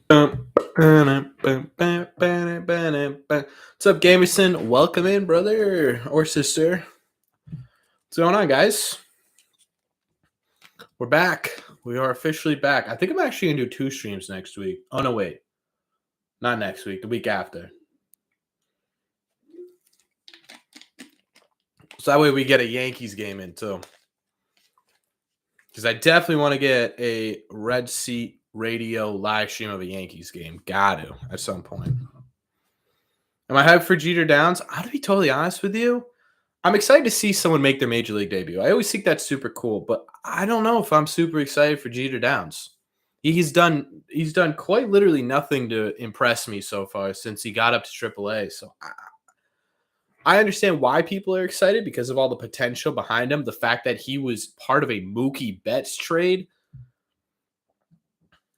What's up, Gamerson? Welcome in, brother or sister. What's going on, guys? We're back. We are officially back. I think I'm actually going to do 2 streams next week. Oh, no, wait. Not next week. The week after. So that way we get a Yankees game in, too. Because I definitely want to get a Red Seat radio live stream of a Yankees game. Got to at some point. Am I hyped for Jeter Downs? I have to be totally honest with you. I'm excited to see someone make their major league debut. I always think that's super cool, but I don't know if I'm super excited for Jeter Downs. He's done quite literally nothing to impress me so far since he got up to AAA. So I understand why people are excited because of all the potential behind him. The fact that he was part of a Mookie Betts trade.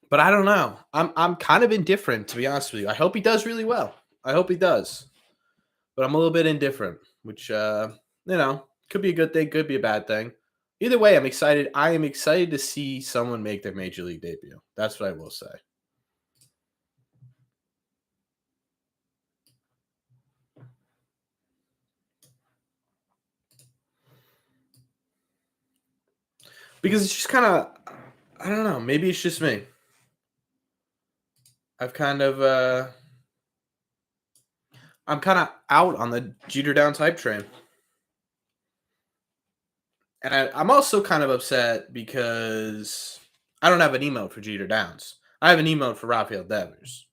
But I don't know. I'm kind of indifferent, to be honest with you. I hope he does really well. I hope he does. But I'm a little bit indifferent, which could be a good thing, could be a bad thing. Either way, I'm excited. I am excited to see someone make their major league debut. That's what I will say. Because it's just kind of, I don't know, maybe it's just me. I'm kind of out on the Jeter Downs hype train. And I'm also kind of upset because I don't have an emote for Jeter Downs. I have an emote for Rafael Devers.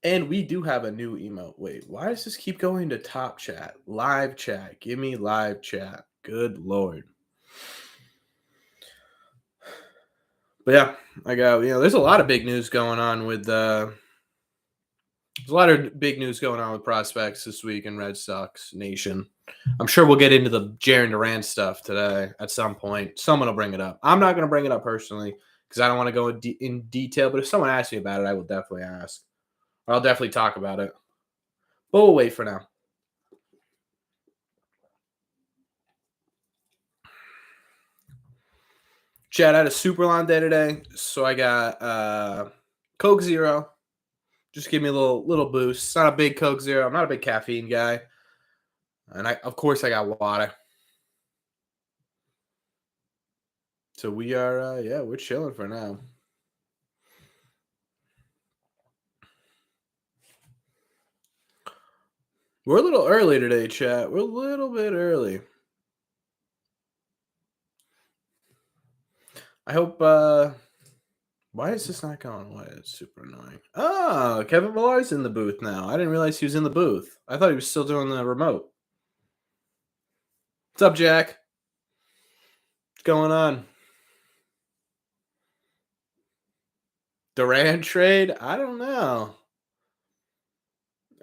And we do have a new emote. Wait, why does this keep going to top chat? Live chat. Give me live chat. Good Lord. But yeah, I got, there's a lot of big news going on with there's a lot of big news going on with prospects this week in Red Sox Nation. I'm sure we'll get into the Jaron Duran stuff today at some point. Someone will bring it up. I'm not going to bring it up personally because I don't want to go in detail. But if someone asks me about it, I will definitely ask. I'll definitely talk about it. But we'll wait for now. Chad, I had a super long day today, so I got Coke Zero. Just give me a little boost. It's not a big Coke Zero. I'm not a big caffeine guy. And of course I got water. So we are we're chilling for now. We're a little early today, chat. We're a little bit early. I hope why is this not going away? It's super annoying. Oh, Kevin Millar's in the booth now. I didn't realize he was in the booth. I thought he was still doing the remote. What's up, Jack? What's going on? Duran trade? I don't know.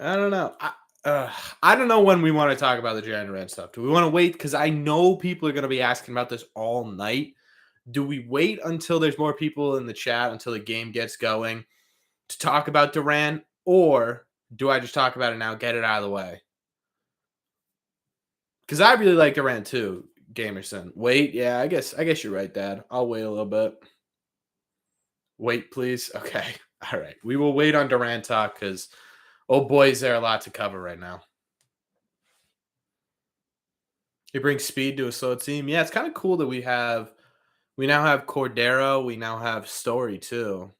I don't know when we want to talk about the Jaron Duran stuff. Do we want to wait? Because I know people are going to be asking about this all night. Do we wait until there's more people in the chat, until the game gets going, to talk about Duran? Or do I just talk about it now, get it out of the way? Because I really like Duran too, Gamerson. Wait, yeah, I guess you're right, Dad. I'll wait a little bit. Wait, please. Okay. All right. We will wait on Duran talk because, oh boy, is there a lot to cover right now. It brings speed to a slow team. Yeah, it's kind of cool that we now have Cordero. We now have Story too,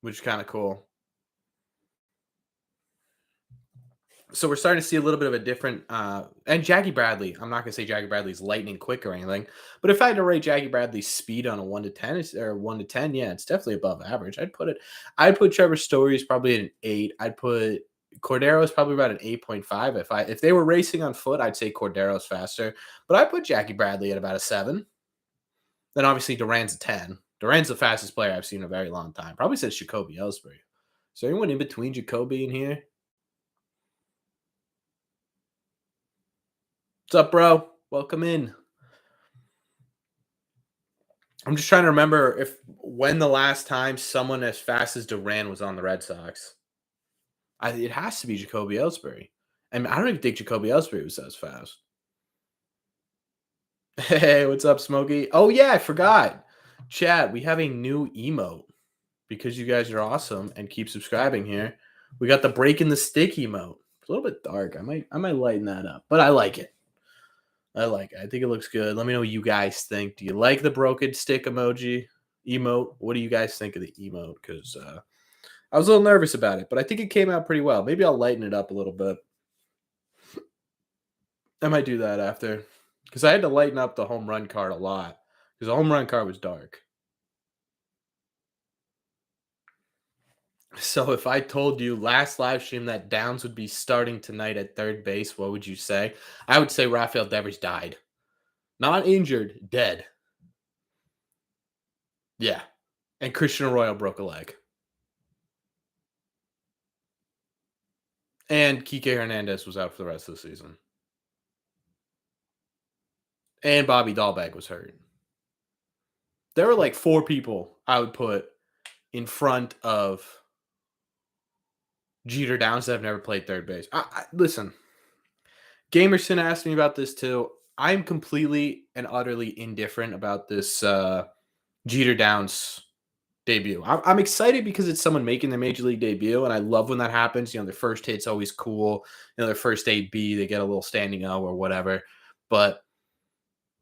which is kind of cool. So we're starting to see a little bit of a different and Jackie Bradley. I'm not gonna say Jackie Bradley's lightning quick or anything, but if I had to rate Jackie Bradley's speed on a 1 to 10 or 1 to 10, yeah, it's definitely above average. I'd put Trevor Story's probably at an 8. I'd put Cordero's probably about an 8.5. If they were racing on foot, I'd say Cordero's faster, but I put Jackie Bradley at about a 7. Then obviously Duran's a 10. Duran's the fastest player I've seen in a very long time. Probably says Jacoby Ellsbury. So anyone in between Jacoby in here? What's up, bro? Welcome in. I'm just trying to remember when the last time someone as fast as Duran was on the Red Sox. It has to be Jacoby Ellsbury. And I don't even think Jacoby Ellsbury was as fast. Hey, what's up, Smokey? Oh, yeah, I forgot. Chad, we have a new emote. because you guys are awesome and keep subscribing here. We got the breaking the stick emote. It's a little bit dark. I might lighten that up, but I like it. I think it looks good. Let me know what you guys think. Do you like the broken stick emote? What do you guys think of the emote? Because I was a little nervous about it, but I think it came out pretty well. Maybe I'll lighten it up a little bit. I might do that after, because I had to lighten up the home run card a lot because the home run card was dark. So if I told you last live stream that Downs would be starting tonight at third base, what would you say? I would say Rafael Devers died. Not injured, dead. Yeah. And Christian Arroyo broke a leg. And Kike Hernandez was out for the rest of the season. And Bobby Dahlbeck was hurt. There were like 4 people I would put in front of Jeter Downs that have never played third base. Listen, Gamerson asked me about this too. I'm completely and utterly indifferent about this Jeter Downs debut. I'm excited because it's someone making their major league debut, and I love when that happens. You know, their first hit's always cool. You know, their first AB, they get a little standing O or whatever. But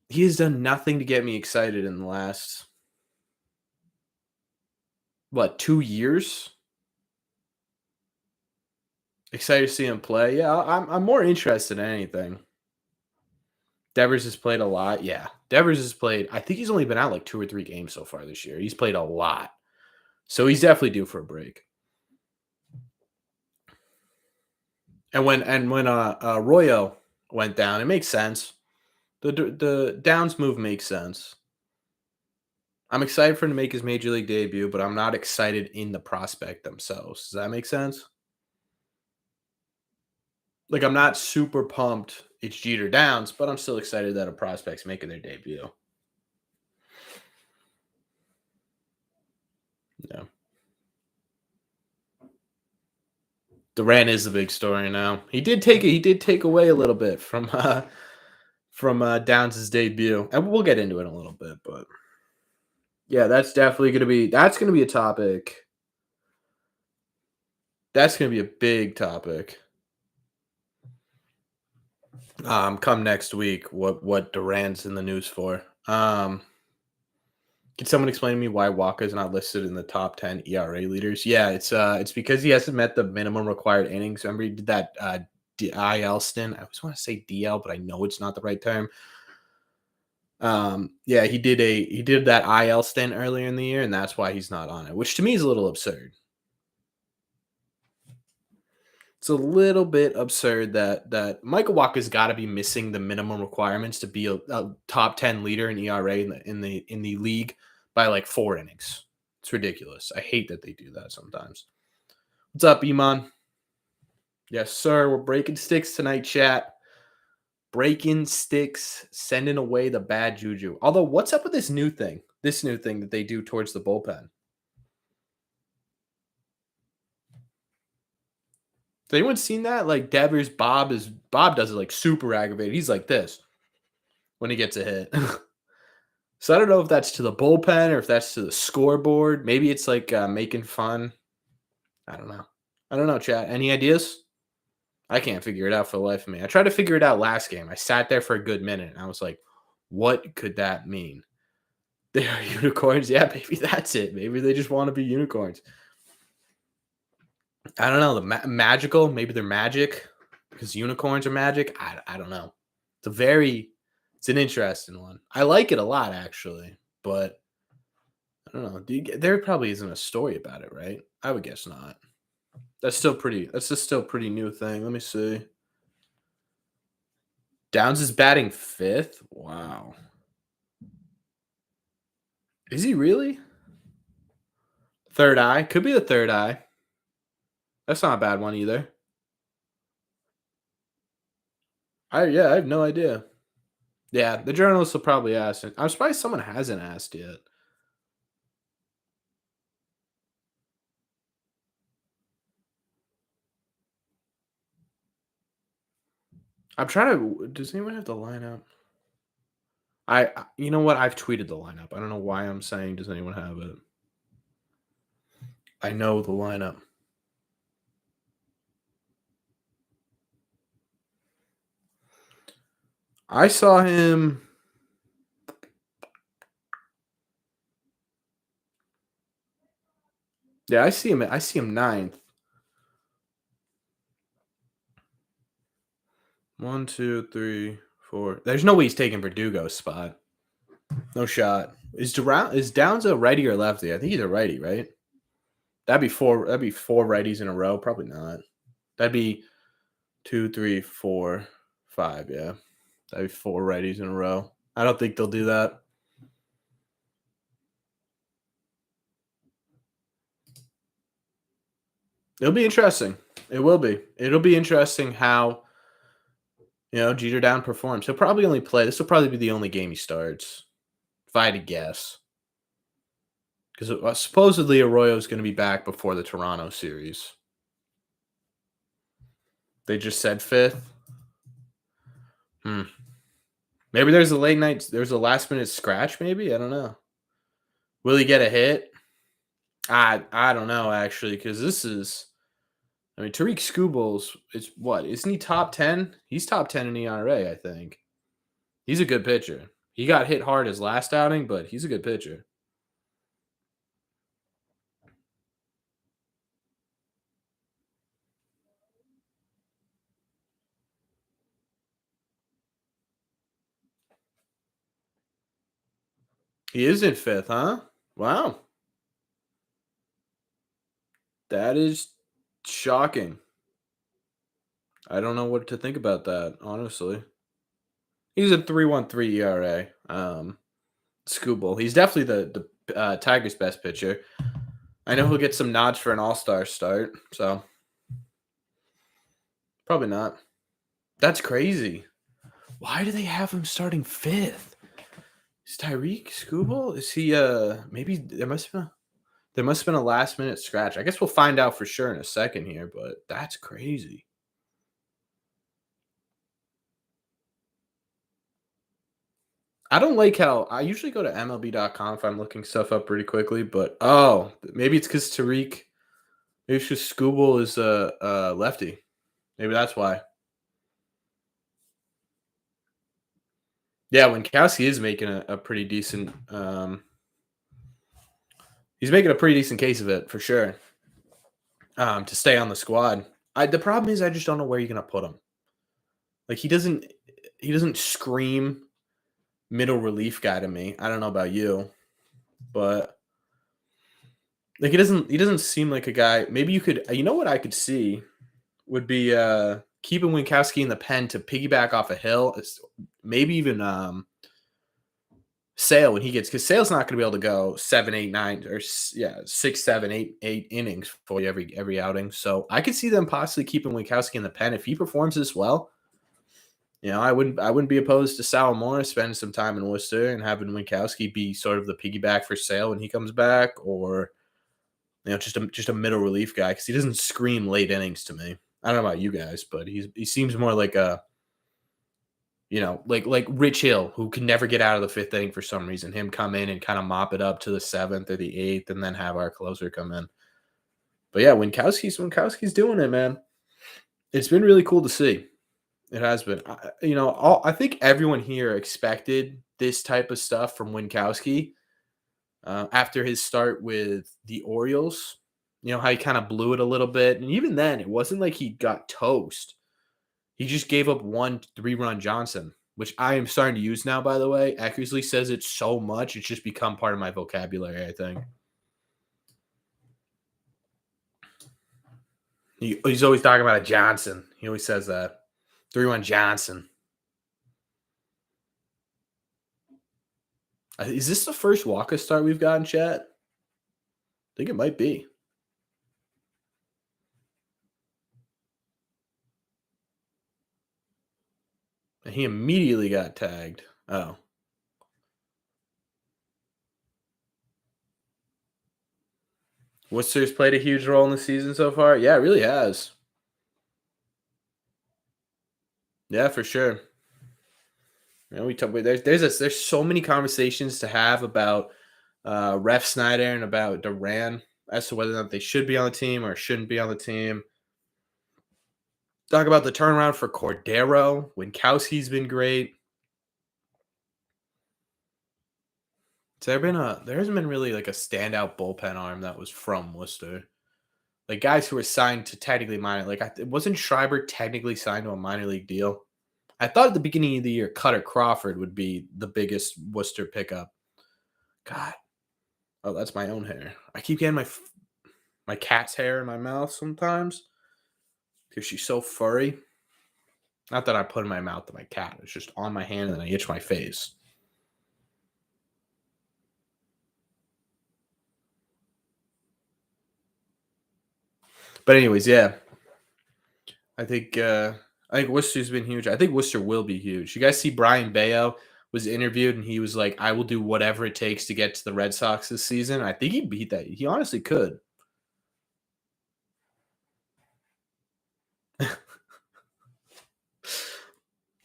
he has done nothing to get me excited in the last, 2 years? Excited to see him play. Yeah, I'm more interested in anything. Devers has played a lot. Yeah, Devers has played. I think he's only been out like 2 or 3 games so far this year. He's played a lot. So he's definitely due for a break. And when Arroyo went down, it makes sense. The Downs move makes sense. I'm excited for him to make his major league debut, but I'm not excited in the prospect themselves. Does that make sense? Like, I'm not super pumped it's Jeter Downs, but I'm still excited that a prospect's making their debut. Yeah. Duran is the big story now. He did take away a little bit from Downs' debut. And we'll get into it in a little bit, but yeah, that's definitely gonna be a topic. That's gonna be a big topic. Come next week, what Duran's in the news for. Can someone explain to me why Wacha is not listed in the top 10 ERA leaders? Yeah, it's because he hasn't met the minimum required innings. Remember he did that IL stint. I always want to say DL, but I know it's not the right term. Yeah, he did that IL stint earlier in the year, and that's why he's not on it, which to me is a little absurd. It's a little bit absurd that Michael Wacha's got to be missing the minimum requirements to be a top 10 leader in ERA in the league by like 4 innings. It's ridiculous. I hate that they do that sometimes. What's up, Iman? Yes, sir. We're breaking sticks tonight, chat. Breaking sticks, sending away the bad juju. Although, what's up with this new thing? This new thing that they do towards the bullpen. Has anyone seen that? Like Devers, Bob does it like super aggravated. He's like this when he gets a hit. So I don't know if that's to the bullpen or if that's to the scoreboard. Maybe it's like making fun. I don't know, chat. Any ideas? I can't figure it out for the life of me. I tried to figure it out last game. I sat there for a good minute and I was like, what could that mean? They are unicorns. Yeah, maybe that's it. Maybe they just want to be unicorns. I don't know. The magical, maybe they're magic because unicorns are magic. I don't know. It's an interesting one. I like it a lot actually, but I don't know. There probably isn't a story about it, right? I would guess not. That's just still pretty new thing. Let me see. Downs is batting 5th. Wow. Is he really? Third eye? Could be the third eye. That's not a bad one either. I have no idea. Yeah, the journalists will probably ask. I'm surprised someone hasn't asked yet. I'm trying to. Does anyone have the lineup? You know what? I've tweeted the lineup. I don't know why I'm saying. Does anyone have it? I know the lineup. I saw him. Yeah, I see him. I see him ninth. 1, 2, 3, 4. There's no way he's taking Verdugo's spot. No shot. Is Downs a righty or lefty? I think he's a righty, right? That'd be four. That'd be four righties in a row. Probably not. That'd be 2, 3, 4, 5. Yeah, that'd be four righties in a row. I don't think they'll do that. It'll be interesting. It will be. It'll be interesting how Jeter Down performs. He'll probably only play. This will probably be the only game he starts, if I had to guess. Because supposedly Arroyo is going to be back before the Toronto series. They just said fifth. Maybe there's a late night. There's a last minute scratch. Maybe I don't know. Will he get a hit? I don't know actually because this is. I mean, Tariq Skubals is what? Isn't he top 10? He's top 10 in ERA, I think. He's a good pitcher. He got hit hard his last outing, but he's a good pitcher. He is in fifth, huh? Wow. That is shocking. I don't know what to think about that, honestly. He's a 3.13 ERA. Skubal. He's definitely the Tigers' best pitcher. I know he'll get some nods for an all-star start, so probably not. That's crazy. Why do they have him starting fifth? Is Tyreek Skubal? Is he maybe there must have been a last minute scratch. I guess we'll find out for sure in a second here, but that's crazy. I don't like how I usually go to MLB.com if I'm looking stuff up pretty quickly, but maybe it's because Tariq, maybe it's just Skubal is a lefty. Maybe that's why. Yeah, Winkowski is making a pretty decent. He's making a pretty decent case of it for sure. To stay on the squad. The problem is I just don't know where you're gonna put him. Like he doesn't scream middle relief guy to me. I don't know about you, but like he doesn't seem like a guy. Maybe you could. You know what I could see would be keeping Winkowski in the pen to piggyback off a Hill. Maybe even Sale when he gets because Sale's not going to be able to go 7, 8, 9 or 6, 7, 8 innings for you every outing. So I could see them possibly keeping Winkowski in the pen if he performs this well. I wouldn't be opposed to Sal Morris spending some time in Worcester and having Winkowski be sort of the piggyback for Sale when he comes back, or just a middle relief guy because he doesn't scream late innings to me. I don't know about you guys, but he seems more like a like Rich Hill, who can never get out of the fifth inning for some reason. Him come in and kind of mop it up to the seventh or the eighth, and then have our closer come in. But yeah, Winkowski's doing it, man. It's been really cool to see. It has been. I think everyone here expected this type of stuff from Winkowski after his start with the Orioles. How he kind of blew it a little bit, and even then, it wasn't like he got toast. He just gave up 1 3-run Johnson, which I am starting to use now, by the way. Eckersley says it so much, it's just become part of my vocabulary, I think. He's always talking about a Johnson. He always says that. 3-1 Johnson. Is this the first Wacha start we've got in chat? I think it might be. And he immediately got tagged. Oh. Worcester's played a huge role in the season so far? Yeah, it really has. Yeah, for sure. There's so many conversations to have about Ref Snyder and about Duran. as to whether or not they should be on the team or shouldn't be on the team. Talk about the turnaround for Cordero. Winkowski's been great. There hasn't been really like a standout bullpen arm that was from Worcester. Like guys who were signed to technically minor, like wasn't Schreiber technically signed to a minor league deal? I thought at the beginning of the year, Cutter Crawford would be the biggest Worcester pickup. God, oh, that's my own hair. I keep getting my cat's hair in my mouth sometimes because she's so furry. Not that I put in my mouth to my cat; it's just on my hand and then I itch my face. But anyways, yeah, I think Worcester's been huge. I think Worcester will be huge. You guys see Brian Bayo was interviewed and he was like, "I will do whatever it takes to get to the Red Sox this season." I think he beat that. He honestly could.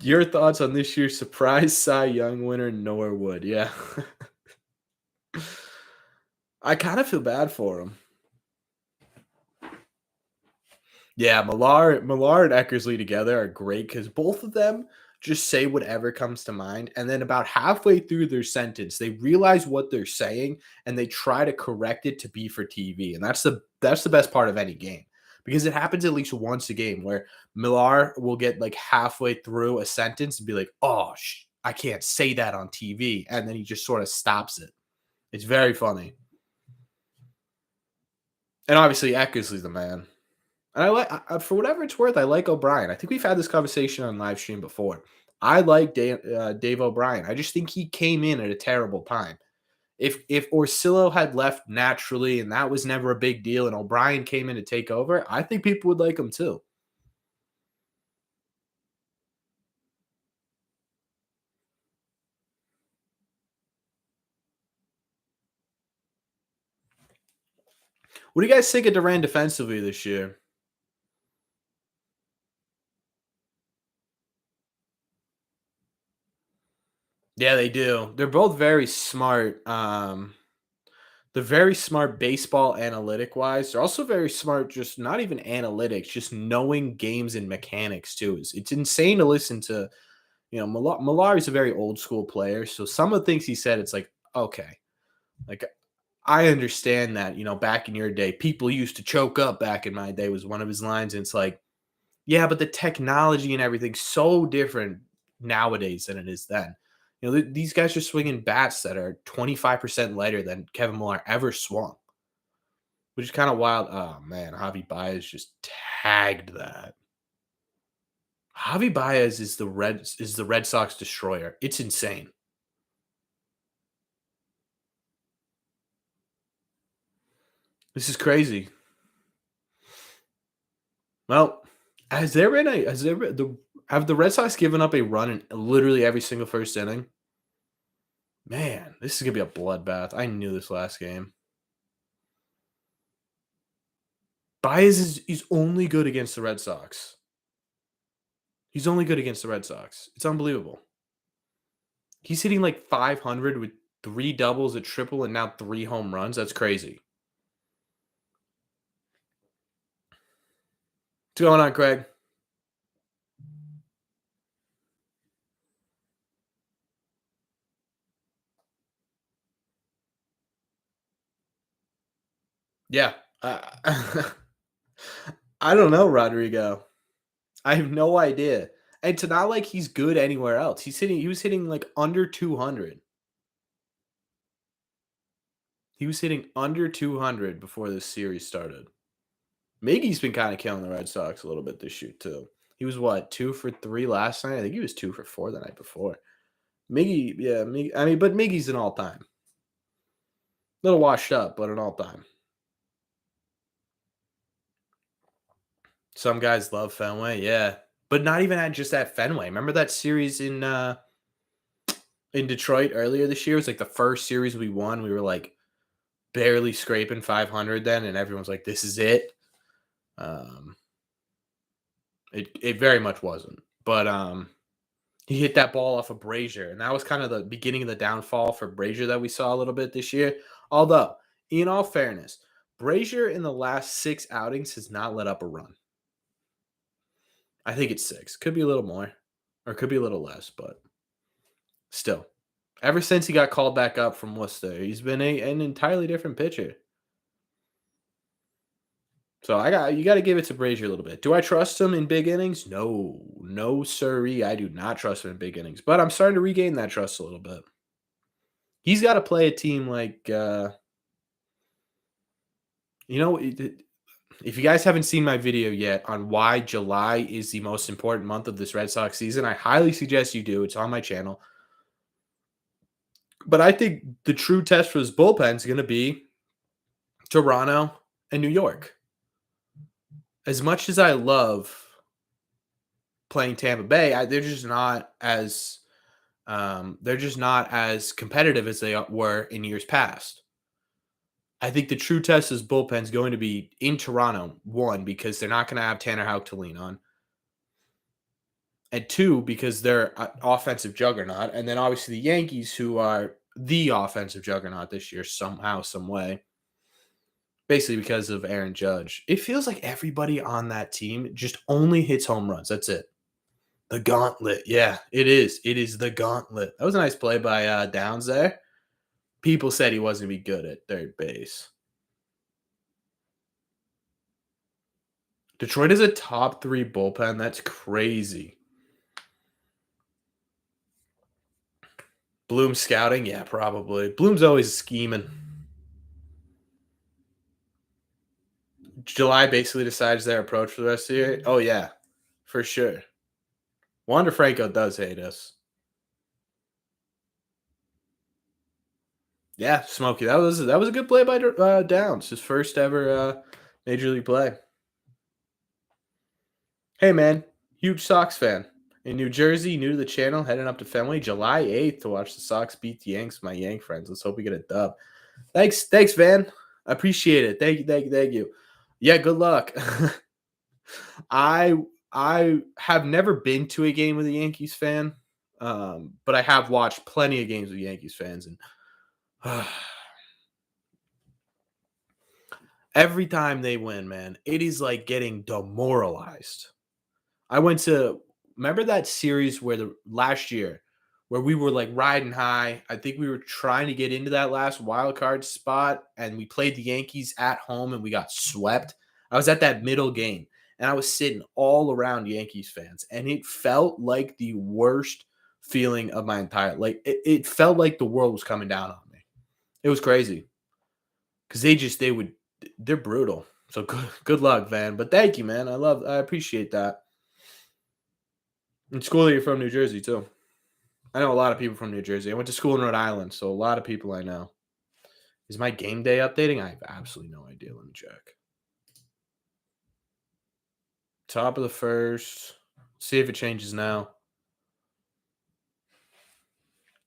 Your thoughts on this year's surprise Cy Young winner, Norwood? Yeah, I kind of feel bad for him. Yeah, Millar and Eckersley together are great because both of them just say whatever comes to mind, and then about halfway through their sentence, they realize what they're saying and they try to correct it to be for TV, and that's the best part of any game because it happens at least once a game where Millar will get like halfway through a sentence and be like, "Oh, I can't say that on TV," and then he just sort of stops it. It's very funny, and obviously Eckersley's the man. And for whatever it's worth, I like O'Brien. I think we've had this conversation on live stream before. I like Dave O'Brien. I just think he came in at a terrible time. If Orsillo had left naturally and that was never a big deal, and O'Brien came in to take over, I think people would like him too. What do you guys think of Duran defensively this year? Yeah, they do. They're both very smart. They're very smart baseball analytic wise. They're also very smart, just not even analytics, just knowing games and mechanics too. It's insane to listen to. Millar is a very old school player, so some of the things he said, it's like, okay, like I understand that. Back in your day, people used to choke up. Back in my day, was one of his lines, and it's like, yeah, but the technology and everything's so different nowadays than it is then. These guys are swinging bats that are 25% lighter than Kevin Millar ever swung, which is kind of wild. Oh man, Javi Baez just tagged that. Javi Baez is the Red Sox destroyer. It's insane. This is crazy. Well, have the Red Sox given up a run in literally every single first inning? Man, this is gonna be a bloodbath. I knew this last game. Baez is only good against the Red Sox. He's only good against the Red Sox. It's unbelievable. He's hitting like 500 with 3 doubles, a triple, and now 3 home runs. That's crazy. What's going on, Craig? Yeah. I don't know, Rodrigo. I have no idea. And to not like he's good anywhere else. He was hitting like under 200. He was hitting under 200 before this series started. Miggy's been kind of killing the Red Sox a little bit this year too. He was what, 2 for 3 last night? I think he was 2 for 4 the night before. Miggy, yeah, Miggy, I mean, but Miggy's an all time. A little washed up, but an all time. Some guys love Fenway, yeah. But not even at just at Fenway. Remember that series in Detroit earlier this year? It was like the first series we won. We were like barely scraping 500 then, and everyone's like, "This is it." Um, it very much wasn't, but he hit that ball off of Brazier, and that was kind of the beginning of the downfall for Brazier that we saw a little bit this year. Although, in all fairness, Brazier in the last 6 outings has not let up a run. I think it's 6. Could be a little more, or could be a little less, but still. Ever since he got called back up from Worcester, he's been an entirely different pitcher. So you got to give it to Brazier a little bit. Do I trust him in big innings? No, sirree. I do not trust him in big innings. But I'm starting to regain that trust a little bit. He's got to play a team like, if you guys haven't seen my video yet on why July is the most important month of this Red Sox season, I highly suggest you do. It's on my channel. But I think the true test for this bullpen is going to be Toronto and New York. As much as I love playing Tampa Bay, they're just not as competitive as they were in years past. I think the true test is bullpen is going to be in Toronto, 1, because they're not going to have Tanner Houck to lean on, and 2, because they're an offensive juggernaut, and then obviously the Yankees, who are the offensive juggernaut this year somehow, some way, basically because of Aaron Judge. It feels like everybody on that team just only hits home runs. That's it. The gauntlet. Yeah, it is. It is the gauntlet. That was a nice play by Downs there. People said he wasn't going to be good at third base. Detroit is a top 3 bullpen. That's crazy. Bloom scouting? Yeah, probably. Bloom's always scheming. July basically decides their approach for the rest of the year. Oh, yeah, for sure. Wander Franco does hate us. Yeah, Smokey. That was a good play by Downs. His first ever major league play. Hey, man. Huge Sox fan. In New Jersey, new to the channel, heading up to Fenway July 8th to watch the Sox beat the Yanks, my Yank friends. Let's hope we get a dub. Thanks, Van. I appreciate it. Thank you. Yeah, good luck. I have never been to a game with a Yankees fan, but I have watched plenty of games with Yankees fans, and every time they win, man, it is like getting demoralized. Remember that series where last year where we were like riding high. I think we were trying to get into that last wild card spot, and we played the Yankees at home and we got swept. I was at that middle game and I was sitting all around Yankees fans, and it felt like the worst feeling of my entire it felt like the world was coming down on me. It was crazy. Because they're brutal. So good luck, Van. But thank you, man. I appreciate that. It's cool that you're from New Jersey, too. I know a lot of people from New Jersey. I went to school in Rhode Island, so a lot of people I know. Is my game day updating? I have absolutely no idea. Let me check. Top of the first. See if it changes now.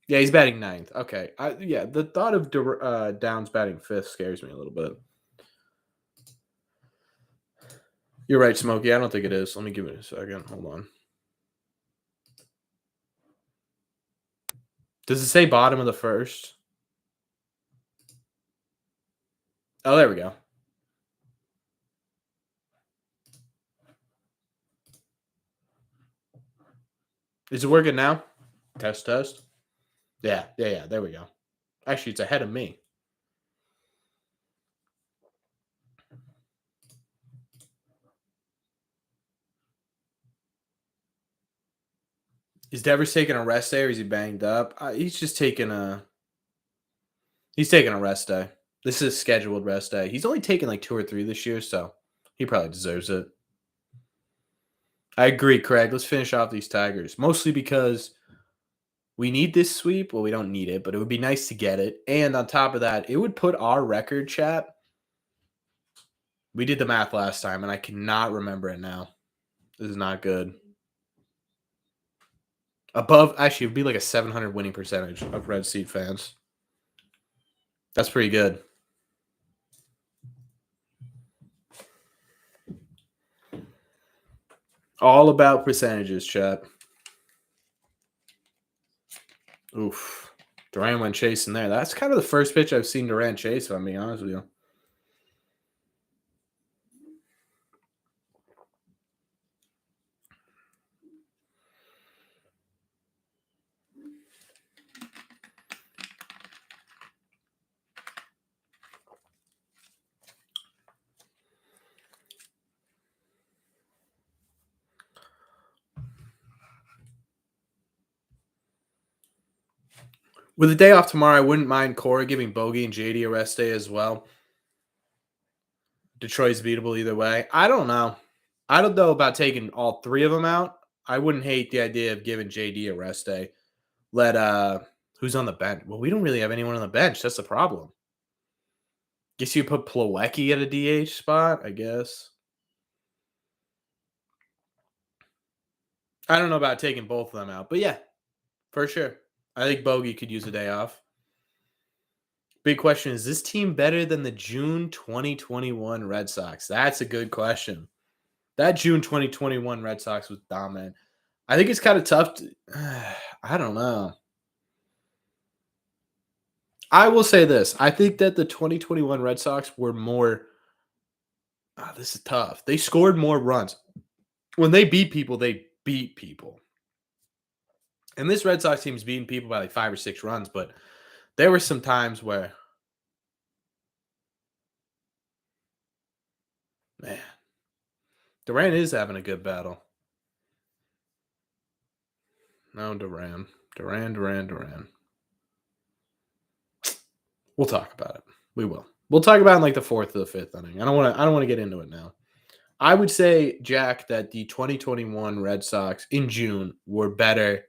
Yeah, he's batting 9th. Okay. The thought of Downs batting 5th scares me a little bit. You're right, Smokey. I don't think it is. Let me give it a second. Hold on. Does it say bottom of the first? Oh, there we go. Is it working now? Test. Yeah. There we go. Actually, it's ahead of me. Is Devers taking a rest day, or is he banged up? He's just taking a rest day. This is a scheduled rest day. He's only taken like 2 or 3 this year, so he probably deserves it. I agree, Craig. Let's finish off these Tigers. Mostly because we need this sweep. Well, we don't need it, but it would be nice to get it. And on top of that, it would put our record, chat. We did the math last time, and I cannot remember it now. This is not good. Actually, it would be like a 700 winning percentage of Red Seat fans. That's pretty good. All about percentages, chat. Oof. Duran went chasing there. That's kind of the first pitch I've seen Duran chase, if I'm being honest with you. With a day off tomorrow, I wouldn't mind Cora giving Bogey and JD a rest day as well. Detroit's beatable either way. I don't know. I don't know about taking all three of them out. I wouldn't hate the idea of giving JD a rest day. Let who's on the bench? Well, we don't really have anyone on the bench. That's the problem. Guess you put Plawecki at a DH spot, I guess. I don't know about taking both of them out, but yeah, for sure. I think Bogey could use a day off. Big question, is this team better than the June 2021 Red Sox? That's a good question. That June 2021 Red Sox was dominant. I think it's kind of tough to, I don't know. I will say this. I think that the 2021 Red Sox were more this is tough. They scored more runs. When they beat people, they beat people. And this Red Sox team's beating people by like 5 or 6 runs, but there were some times where, man, Duran is having a good battle. No, Duran. Duran. We'll talk about it. We will. We'll talk about it in like the 4th or the 5th inning. I don't want to get into it now. I would say, Jack, that the 2021 Red Sox in June were better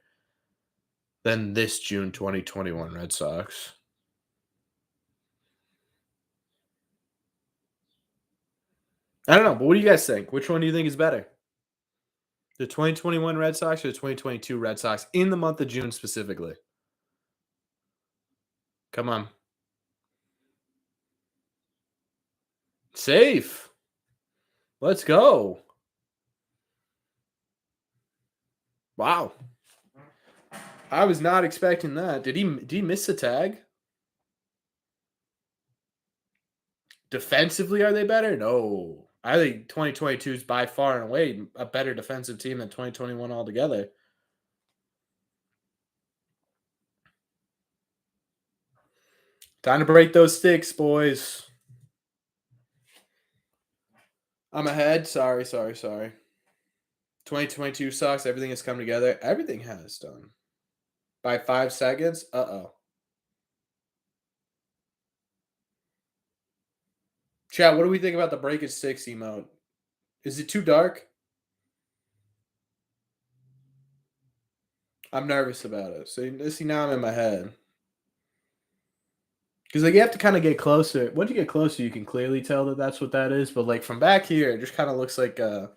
than this June 2021 Red Sox. I don't know, but what do you guys think? Which one do you think is better? The 2021 Red Sox or the 2022 Red Sox in the month of June specifically? Come on. Safe. Let's go. Wow. I was not expecting that. Did he miss the tag? Defensively, are they better? No. I think 2022 is by far and away a better defensive team than 2021 altogether. Time to break those sticks, boys. I'm ahead. Sorry. 2022 sucks. Everything has come together. Everything has done. By 5 seconds? Uh-oh. Chat, what do we think about the breakage 6 emote? Is it too dark? I'm nervous about it. So see, now I'm in my head. Because like you have to kind of get closer. Once you get closer, you can clearly tell that that's what that is. But like from back here, it just kind of looks like a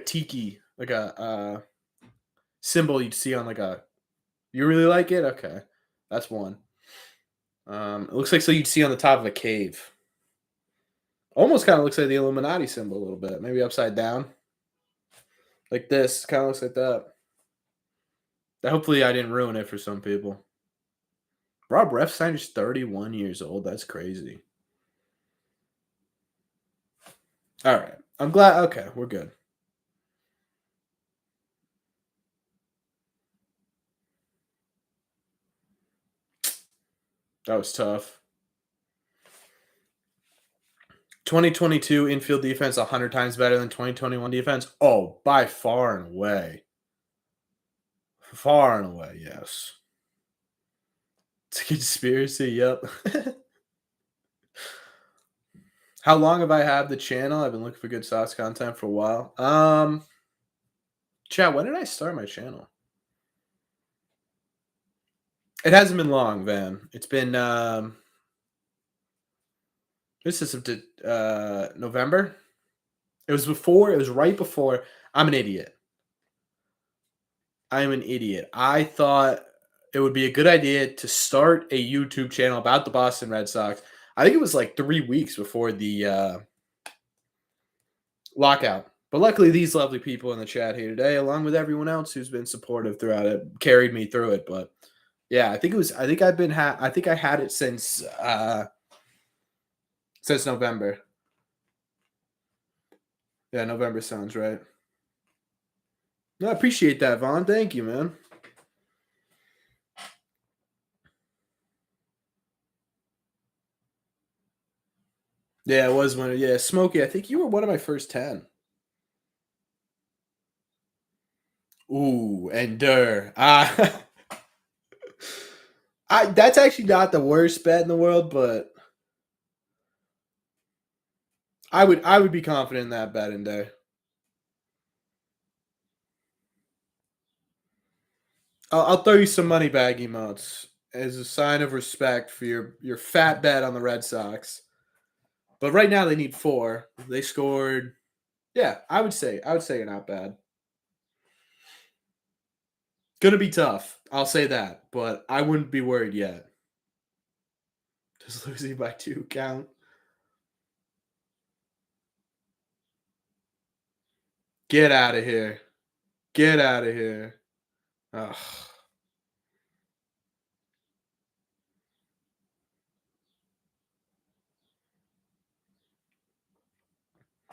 tiki, like a symbol you'd see on like a. You really like it? Okay, that's one. It looks like so you'd see on the top of a cave. Almost kind of looks like the Illuminati symbol a little bit. Maybe upside down. Like this. Kind of looks like that. Hopefully I didn't ruin it for some people. Rob Refsnyder's 31 years old. That's crazy. All right. I'm glad. Okay, we're good. That was tough. 2022 infield defense 100 times better than 2021 defense? Oh, by far and away. Far and away, yes. It's a conspiracy, yep. How long have I had the channel? I've been looking for good Sox content for a while. Chat, when did I start my channel? It hasn't been long, Van. It's been this is November. It was right before. I'm an idiot. I am an idiot. I thought it would be a good idea to start a YouTube channel about the Boston Red Sox. I think it was like 3 weeks before the lockout. But luckily, these lovely people in the chat here today, along with everyone else who's been supportive throughout it, carried me through it. But yeah, I think I had it since November. Yeah, November sounds right. No, I appreciate that, Vaughn. Thank you, man. Yeah, it was one. Yeah, Smokey. I think you were one of my first 10. Ooh, Ender. That's actually not the worst bet in the world, but I would be confident in that bet in there. I'll throw you some money bag emotes as a sign of respect for your fat bet on the Red Sox. But right now they need 4. They scored. Yeah, I would say you're not bad. Gonna be tough. I'll say that, but I wouldn't be worried yet. Does losing by 2 count? Get out of here. Get out of here. Ugh.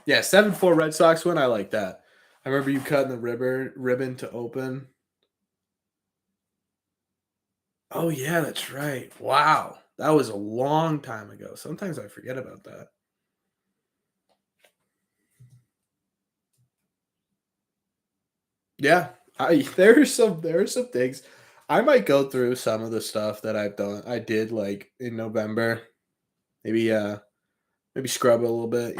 Yeah, 7-4 Red Sox win. I like that. I remember you cutting the ribbon to open. Oh yeah, that's right. Wow. That was a long time ago. Sometimes I forget about that. Yeah. There are some things. I might go through some of the stuff that I did like in November. Maybe maybe scrub it a little bit,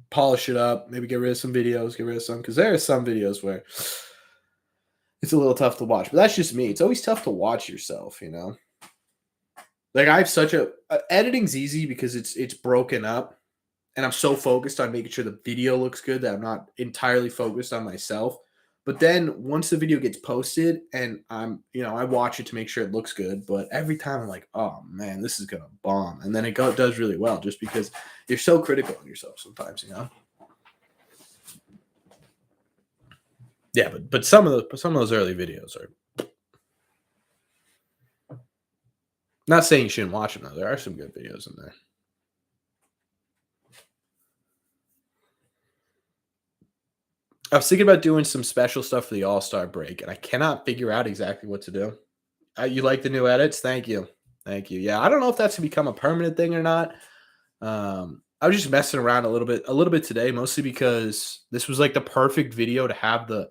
polish it up, maybe get rid of some videos, get rid of some because there are some videos where it's a little tough to watch. But that's just me. It's always tough to watch yourself. Like I have such editing's easy because it's broken up and I'm so focused on making sure the video looks good that I'm not entirely focused on myself. But then once the video gets posted and I watch it to make sure it looks good, but every time I'm like, oh man, this is gonna bomb, and then does really well just because you're so critical on yourself sometimes. Yeah, but some of those early videos are not saying you shouldn't watch them though. There are some good videos in there. I was thinking about doing some special stuff for the All Star break, and I cannot figure out exactly what to do. You like the new edits? Thank you. Thank you. Yeah, I don't know if that's to become a permanent thing or not. I was just messing around a little bit today, mostly because this was like the perfect video to have the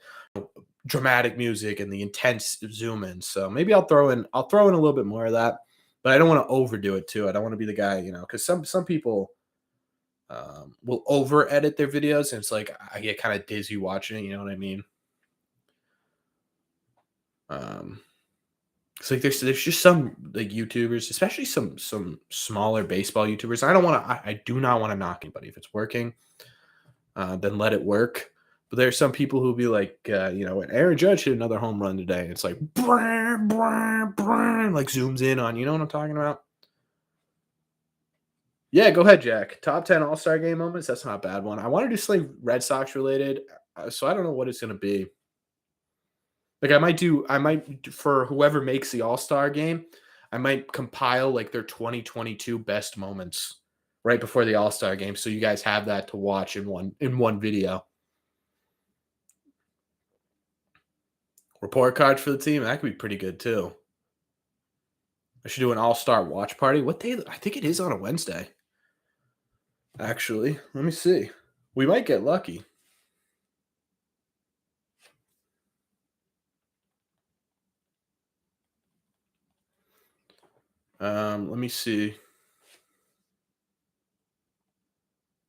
dramatic music and the intense zoom in. So maybe I'll throw in a little bit more of that, but I don't want to overdo it too. I don't want to be the guy, because some people will over edit their videos, and it's like I get kind of dizzy watching it. You know what I mean? Um, It's like there's just some like YouTubers, especially some smaller baseball YouTubers. I do not want to knock anybody. If it's working, then let it work. But there's some people who'll be like, when Aaron Judge hit another home run today, it's like, brr, brr, brr, like zooms in on. You know what I'm talking about? Yeah, go ahead, Jack. Top 10 All Star game moments. That's not a bad one. I want to do something Red Sox related, so I don't know what it's gonna be. Like for whoever makes the All-Star game, I might compile like their 2022 best moments right before the All-Star game so you guys have that to watch in one video. Report cards for the team, that could be pretty good too. I should do an All-Star watch party. What day? I think it is on a Wednesday. Actually, let me see. We might get lucky. Let me see.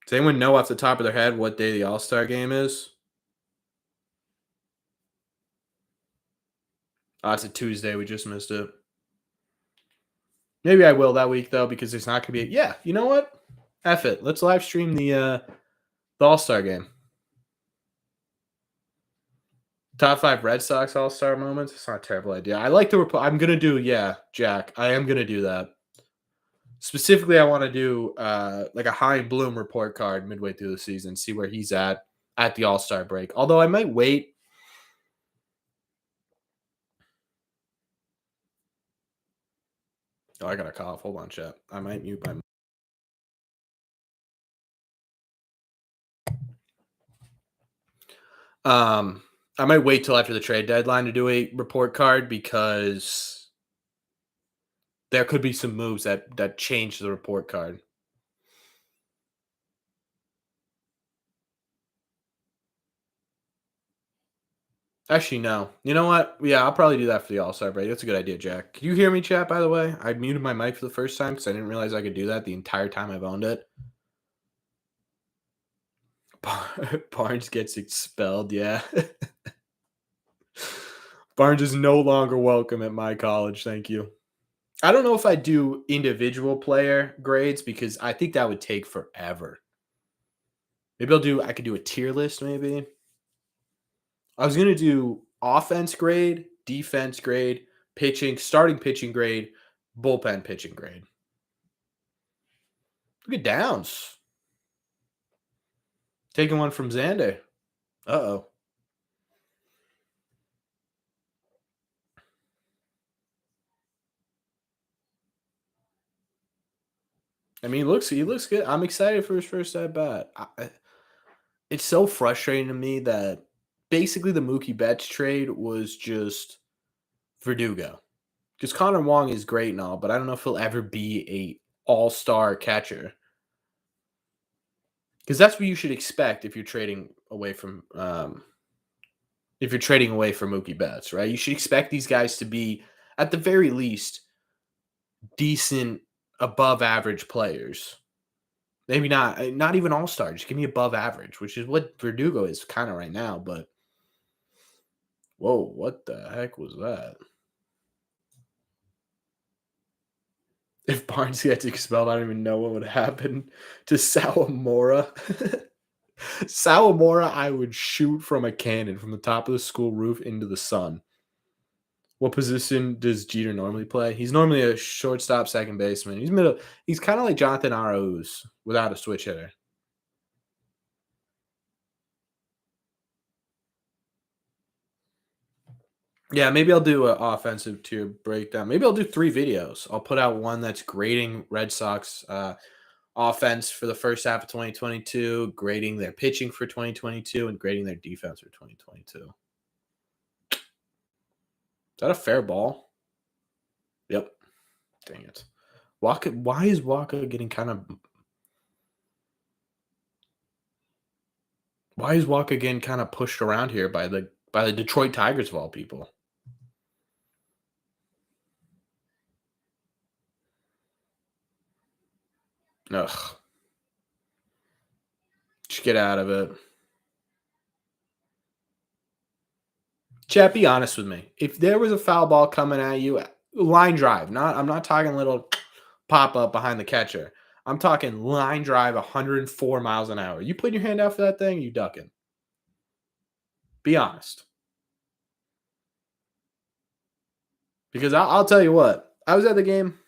Does anyone know off the top of their head what day the All-Star game is? Oh, it's a Tuesday. We just missed it. Maybe I will that week though, because there's not gonna be. Yeah, you know what? F it. Let's live stream the All Star game. Top 5 Red Sox All Star moments. It's not a terrible idea. I like the report. I'm gonna do. Yeah, Jack. I am gonna do that. Specifically, I want to do like a high Bloom report card midway through the season. See where he's at the All Star break. Although I might wait. Oh, I got a cough. Hold on, chat. I might mute my. Um, I might wait till after the trade deadline to do a report card because there could be some moves that change the report card. Actually, no. You know what? Yeah, I'll probably do that for the All-Star break. That's a good idea, Jack. Can you hear me, chat, by the way? I muted my mic for the first time because I didn't realize I could do that the entire time I've owned it. Barnes gets expelled, yeah. Barnes is no longer welcome at my college, thank you. I don't know if I do individual player grades because I think that would take forever. Maybe I could do a tier list, maybe. I was gonna do offense grade, defense grade, pitching, starting pitching grade, bullpen pitching grade. Look at Downs. Taking one from Xander. Uh-oh. I mean, he looks good. I'm excited for his first at bat. It's so frustrating to me that basically the Mookie Betts trade was just Verdugo. Because Connor Wong is great and all, but I don't know if he'll ever be a all-star catcher. Because that's what you should expect if you're trading away from Mookie Betts, right? You should expect these guys to be, at the very least, decent, above average players. Maybe not even all stars. Just give me above average, which is what Verdugo is kind of right now. But whoa, what the heck was that? If Barnes gets expelled, I don't even know what would happen to Sawamura. Sawamura, I would shoot from a cannon from the top of the school roof into the sun. What position does Jeter normally play? He's normally a shortstop, second baseman. He's middle. He's kind of like Jonathan Arauz without a switch hitter. Yeah, maybe I'll do an offensive tier breakdown. Maybe I'll do 3 videos. I'll put out one that's grading Red Sox offense for the first half of 2022, grading their pitching for 2022, and grading their defense for 2022. Is that a fair ball? Yep. Dang it. Wacha, why is Wacha getting kind of why is Wacha getting kind of pushed around here by the Detroit Tigers of all people? Ugh. Just get out of it. Chat, be honest with me. If there was a foul ball coming at you, line drive, I'm not talking little pop up behind the catcher. I'm talking line drive 104 miles an hour. You putting your hand out for that thing, you ducking. Be honest. Because I'll tell you what, I was at the game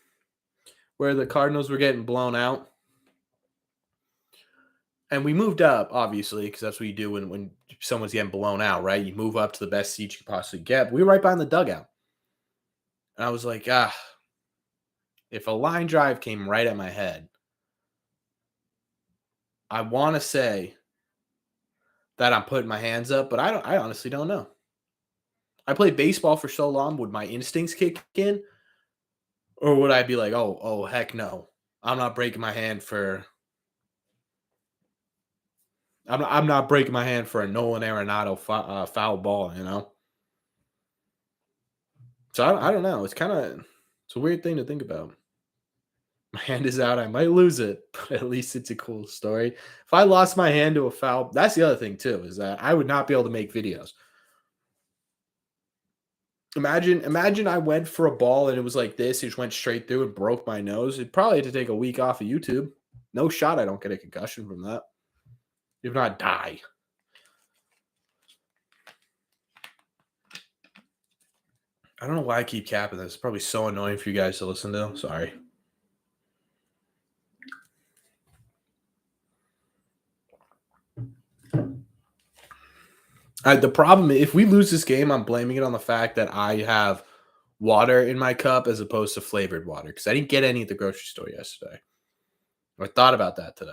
where the Cardinals were getting blown out. And we moved up, obviously, because that's what you do when someone's getting blown out, right? You move up to the best seat you could possibly get. We were right behind the dugout. And I was like, if a line drive came right at my head, I want to say that I'm putting my hands up, but I honestly don't know. I played baseball for so long. Would my instincts kick in? Or would I be like, oh, heck no. I'm not breaking my hand for I'm not breaking my hand for a Nolan Arenado foul ball, you know? So I don't know. It's a weird thing to think about. My hand is out. I might lose it, but at least it's a cool story. If I lost my hand to a foul, that's the other thing too, is that I would not be able to make videos. Imagine I went for a ball and it was like this, it just went straight through and broke my nose. It'd probably have to take a week off of YouTube. No shot I don't get a concussion from that. If not, die. I don't know why I keep capping this. It's probably so annoying for you guys to listen to. Sorry. The problem, if we lose this game, I'm blaming it on the fact that I have water in my cup as opposed to flavored water because I didn't get any at the grocery store yesterday. I thought about that today.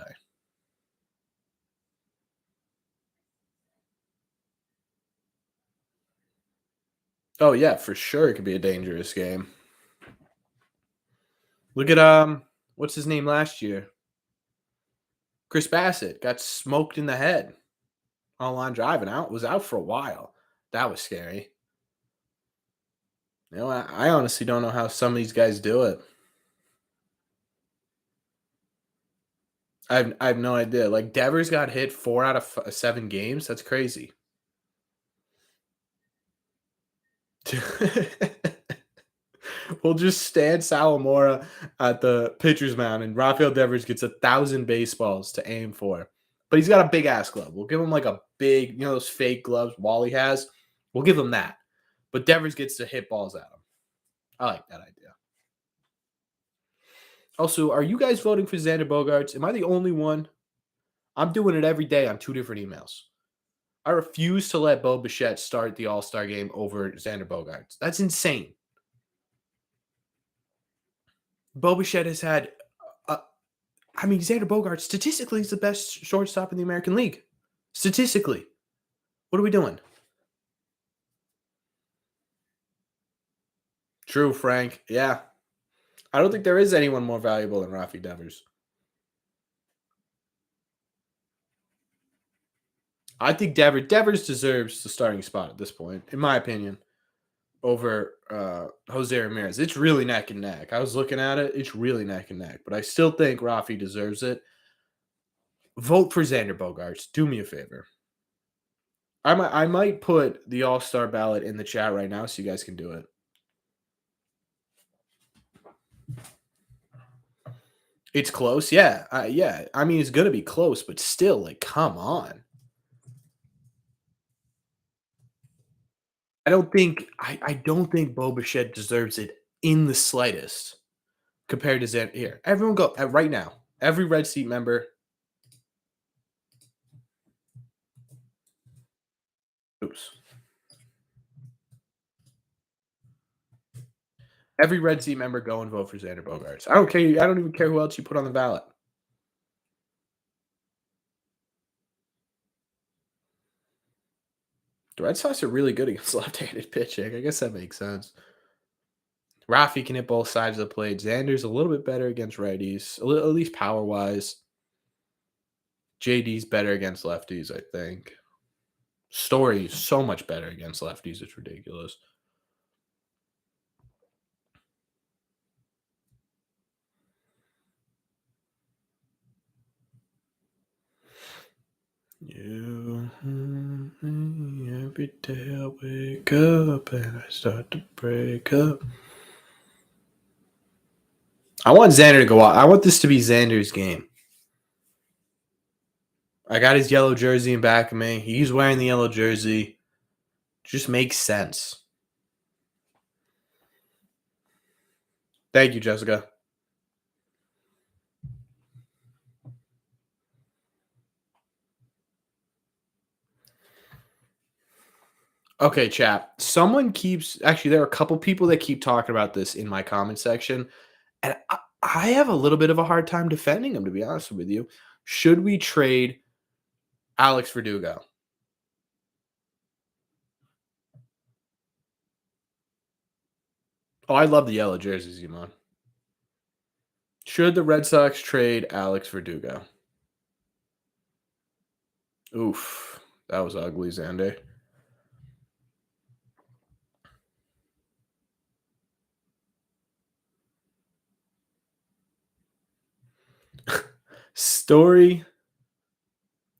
Oh yeah, for sure it could be a dangerous game. Look at what's his name last year? Chris Bassett got smoked in the head on line drive and was out for a while. That was scary. I honestly don't know how some of these guys do it. I have no idea. Like Devers got hit 4 out of 7 games. That's crazy. We'll just stand Salamora at the pitcher's mound, and Rafael Devers gets 1,000 baseballs to aim for. But he's got a big ass glove. We'll give him like a big, those fake gloves Wally has. We'll give him that. But Devers gets to hit balls at him. I like that idea. Also, are you guys voting for Xander Bogaerts? Am I the only one? I'm doing it every day on 2 different emails. I refuse to let Bo Bichette start the All-Star game over Xander Bogaerts. That's insane. Bo Bichette has had, Xander Bogaerts statistically is the best shortstop in the American League. Statistically. What are we doing? True, Frank. Yeah. I don't think there is anyone more valuable than Rafi Devers. I think Devers deserves the starting spot at this point, in my opinion, over Jose Ramirez. It's really neck and neck. I was looking at it. It's really neck and neck. But I still think Rafi deserves it. Vote for Xander Bogaerts. Do me a favor. I might put the All-Star ballot in the chat right now so you guys can do it. It's close. Yeah. Yeah. It's going to be close, but still, like, come on. I don't think Bo Bichette deserves it in the slightest compared to Xander. Here, everyone go right now. Every Red Seat member. Oops. Every Red Seat member go and vote for Xander Bogaerts. I don't care. I don't even care who else you put on the ballot. The Red Sox are really good against left-handed pitching. I guess that makes sense. Rafi can hit both sides of the plate. Xander's a little bit better against righties, at least power-wise. JD's better against lefties, I think. Story is so much better against lefties. It's ridiculous. You every day I wake up and I start to break up. I want Xander to go out. I want this to be Xander's game. I got his yellow jersey in back of me. He's wearing the yellow jersey. Just makes sense. Thank you, Jessica. Okay, chat. Someone keeps actually there are a couple people that keep talking about this in my comment section, and I have a little bit of a hard time defending them, to be honest with you. Should we trade Alex Verdugo? Oh, I love the yellow jerseys, Iman. Should the Red Sox trade Alex Verdugo? Oof, that was ugly, Xander. Story.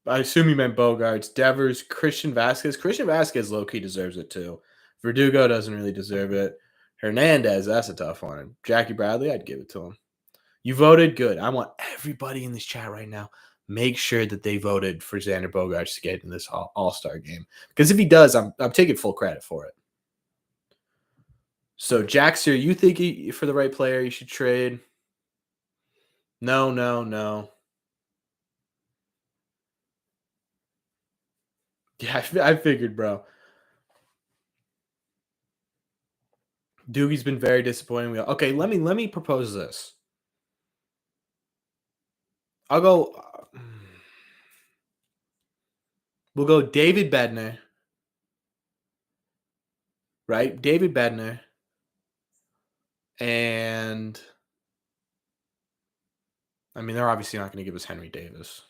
I assume you meant Bogarts, Devers, Christian Vasquez. Christian Vasquez low-key deserves it too. Verdugo doesn't really deserve it. Hernandez, that's a tough one. And Jackie Bradley, I'd give it to him. You voted good. I want everybody in this chat right now. Make sure that they voted for Xander Bogaerts to get in this All-Star game. Because if he does, I'm taking full credit for it. So, Jaxer, you think for the right player you should trade? No. Yeah, I figured, bro. Doogie's been very disappointing. Okay, let me propose this. I'll go. We'll go David Bednar. Right? David Bednar. And they're obviously not going to give us Henry Davis.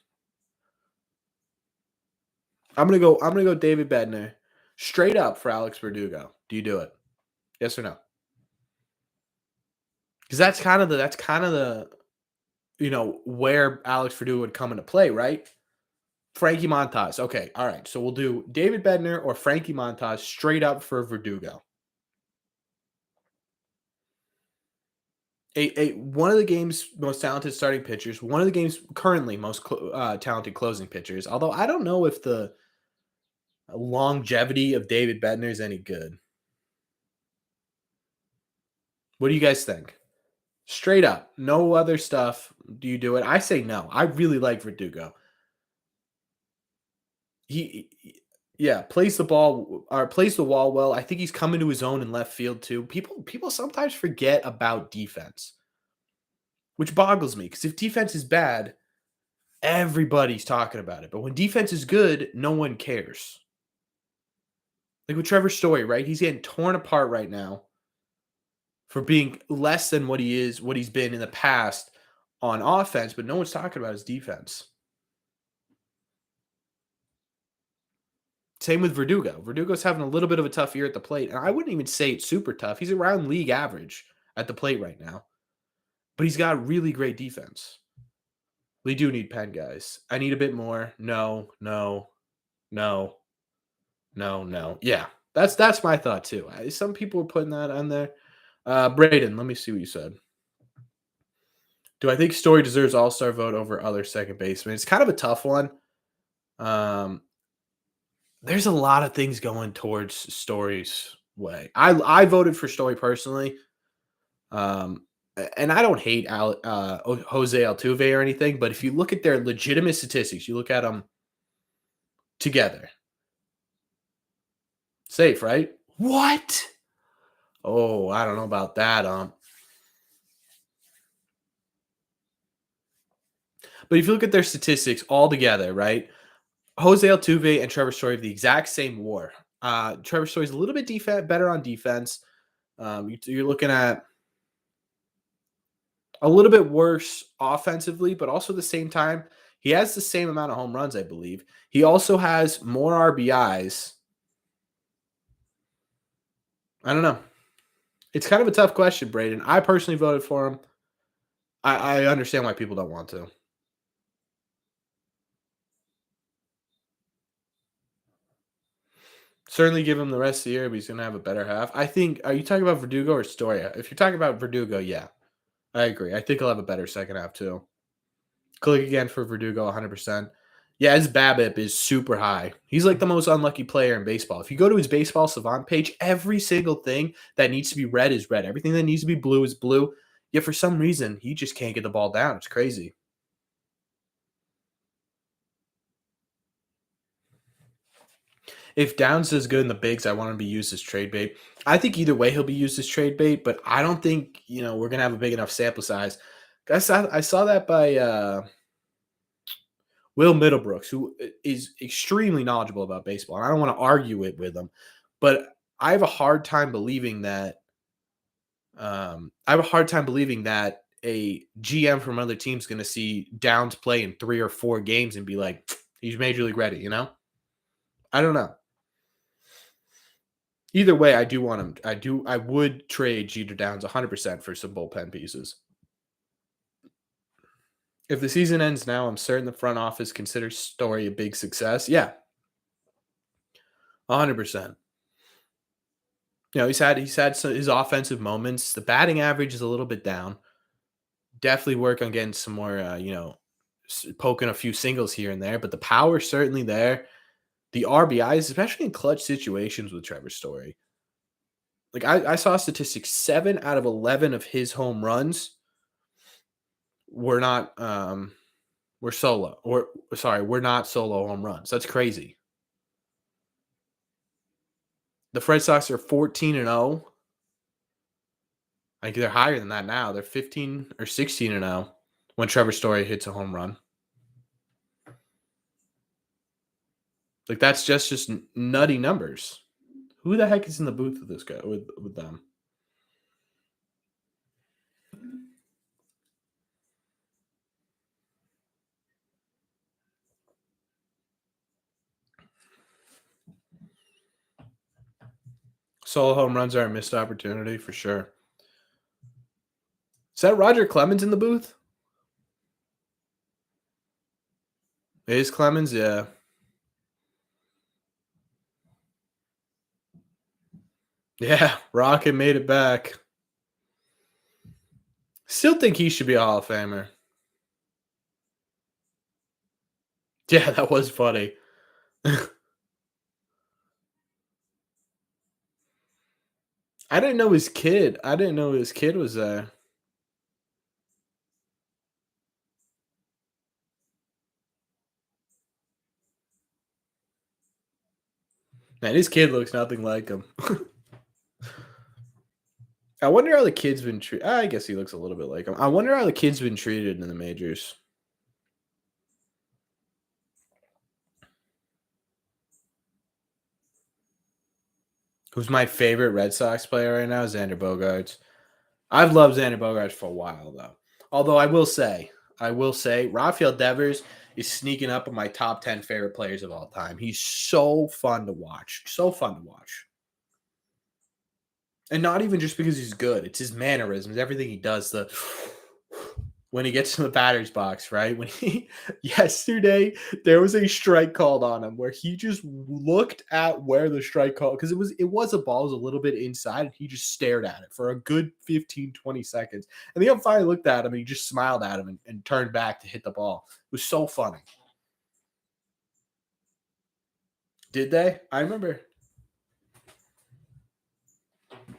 I'm gonna go David Bednar. Straight up for Alex Verdugo. Do you do it? Yes or no? Because that's kind of the where Alex Verdugo would come into play, right? Frankie Montas. Okay, all right. So we'll do David Bednar or Frankie Montas straight up for Verdugo. One of the game's most talented starting pitchers, one of the game's currently most talented closing pitchers. Although I don't know if the longevity of David Bednar is any good. What do you guys think? Straight up, no other stuff. Do you do it? I say no. I really like Verdugo. Yeah, plays the ball or plays the wall well. I think he's coming to his own in left field too. People sometimes forget about defense, which boggles me because if defense is bad, everybody's talking about it. But when defense is good, no one cares. Like with Trevor Story, right? He's getting torn apart right now for being less than what he is, what he's been in the past on offense, but no one's talking about his defense. Same with Verdugo. Verdugo's having a little bit of a tough year at the plate, and I wouldn't even say it's super tough. He's around league average at the plate right now, but he's got really great defense. We do need pen guys. I need a bit more. No, no, no, no, no. Yeah, that's my thought too. Some people are putting that on there. Braden, let me see what you said. Do I think Story deserves All-Star vote over other second basemen? It's kind of a tough one. Um, there's a lot of things going towards Story's way. I voted for Story personally. Um, and I don't hate Jose Altuve or anything, but if you look at their legitimate statistics, you look at them together. Safe, right? What? Oh, I don't know about that. But if you look at their statistics all together, right? Jose Altuve and Trevor Story have the exact same WAR. Trevor Story's a little bit better on defense. You're looking at a little bit worse offensively, but also at the same time, he has the same amount of home runs, I believe. He also has more RBIs. I don't know. It's kind of a tough question, Braden. I personally voted for him. I understand why people don't want to. Certainly give him the rest of the year, but he's going to have a better half. I think, are you talking about Verdugo or Storia? If you're talking about Verdugo, yeah, I agree. I think he'll have a better second half too. Click again for Verdugo, 100%. Yeah, his BABIP is super high. He's like the most unlucky player in baseball. If you go to his baseball savant page, every single thing that needs to be red is red. Everything that needs to be blue is blue. Yet for some reason, he just can't get the ball down. It's crazy. If Downs is good in the bigs, I want him to be used as trade bait. I think either way he'll be used as trade bait, but I don't think we're gonna have a big enough sample size. I saw that by Will Middlebrooks, who is extremely knowledgeable about baseball. And I don't want to argue it with him, but I have a hard time believing that. I have a hard time believing that a GM from other teams going to see Downs play in 3 or 4 games and be like, he's major league ready. I don't know. Either way, I do want him. I would trade Jeter Downs 100% for some bullpen pieces. If the season ends now, I'm certain the front office considers Story a big success. Yeah, 100%. He's had his offensive moments. The batting average is a little bit down. Definitely work on getting some more, poking a few singles here and there. But the power's certainly there. The RBIs, especially in clutch situations with Trevor Story. Like I saw statistics, 7 out of 11 of his home runs were not were solo or sorry, were not solo home runs. That's crazy. The Red Sox are 14-0. Like they're higher than that now. They're 15 or 16-0 when Trevor Story hits a home run. Like that's just nutty numbers. Who the heck is in the booth with this guy with them? Solo home runs are a missed opportunity for sure. Is that Roger Clemens in the booth? It is Clemens, yeah. Yeah, Rocket made it back. Still think he should be a Hall of Famer. Yeah, that was funny. I didn't know his kid. I didn't know his kid was there. Man, his kid looks nothing like him. I wonder how the kid's been treated. I guess he looks a little bit like him. I wonder how the kid's been treated in the majors. Who's my favorite Red Sox player right now? Xander Bogaerts. I've loved Xander Bogaerts for a while, though. Although I will say, Rafael Devers is sneaking up on my top 10 favorite players of all time. He's so fun to watch. So fun to watch. And not even just because he's good. It's his mannerisms, everything he does. The when he gets to the batter's box, right? When he yesterday there was a strike called on him where he just looked at where the strike call because it was a ball, it was a little bit inside, and he just stared at it for a good 15, 20 seconds. And the umpire looked at him and he just smiled at him and turned back to hit the ball. It was so funny. Did they? I remember.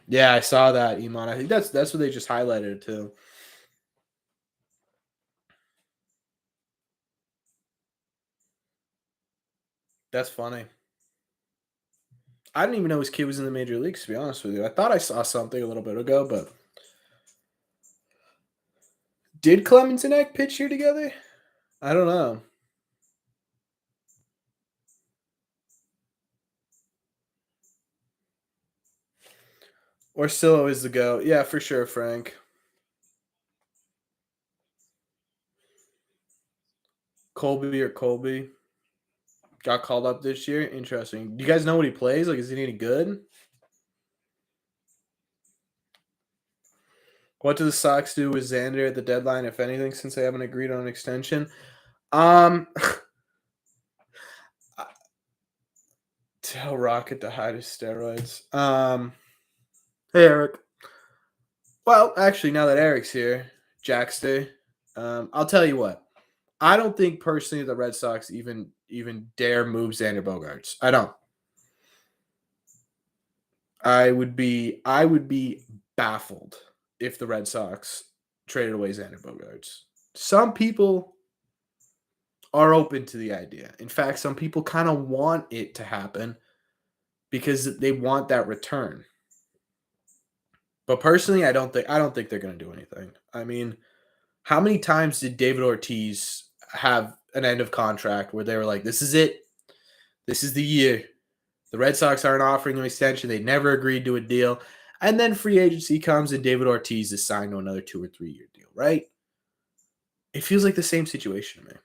Yeah, I saw that, Iman. I think that's what they just highlighted it too. That's funny. I didn't even know his kid was in the major leagues, to be honest with you. I thought I saw something a little bit ago, but did Clemens and Eck pitch here together? I don't know. Or Silo is the go. Yeah, for sure, Frank. Colby got called up this year. Interesting. Do you guys know what he plays? Like, is he any good? What do the Sox do with Xander at the deadline, if anything, since they haven't agreed on an extension? Um, tell Rocket to hide his steroids. Hey Eric. Well, actually, now that Eric's here, Jackster, I'll tell you what. I don't think personally the Red Sox even dare move Xander Bogaerts. I don't. I would be baffled if the Red Sox traded away Xander Bogaerts. Some people are open to the idea. In fact, some people kind of want it to happen because they want that return. But personally, I don't think they're going to do anything. I mean, how many times did David Ortiz have an end of contract where they were like, "This is it. This is the year." The Red Sox aren't offering an extension. They never agreed to a deal. And then free agency comes and David Ortiz is signed to another 2 or 3 year deal, right? It feels like the same situation to me.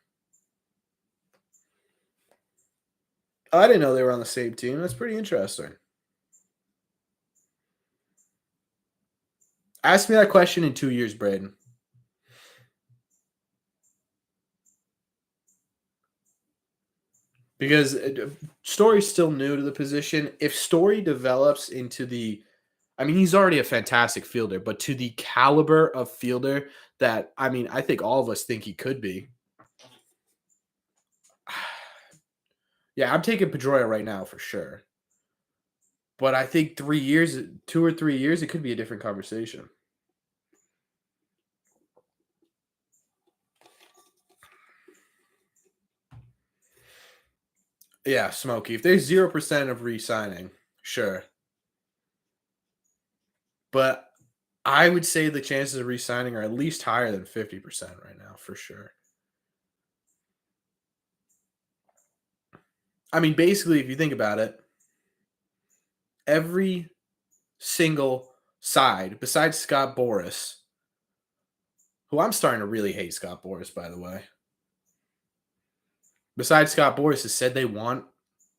I didn't know they were on the same team. That's pretty interesting. Ask me that question in 2 years, Braden. Because Story's still new to the position. If Story develops into I mean, he's already a fantastic fielder, but to the caliber of fielder that, I mean, I think all of us think he could be. Yeah, I'm taking Pedroia right now for sure. But I think 3 years, 2 or 3 years, it could be a different conversation. Yeah, Smokey. If there's 0% of re-signing, sure. But I would say the chances of re-signing are at least higher than 50% right now, for sure. I mean, basically, if you think about it, every single side, besides Scott Boras, who I'm starting to really hate Scott Boras, by the way. Besides Scott Boras, has said they want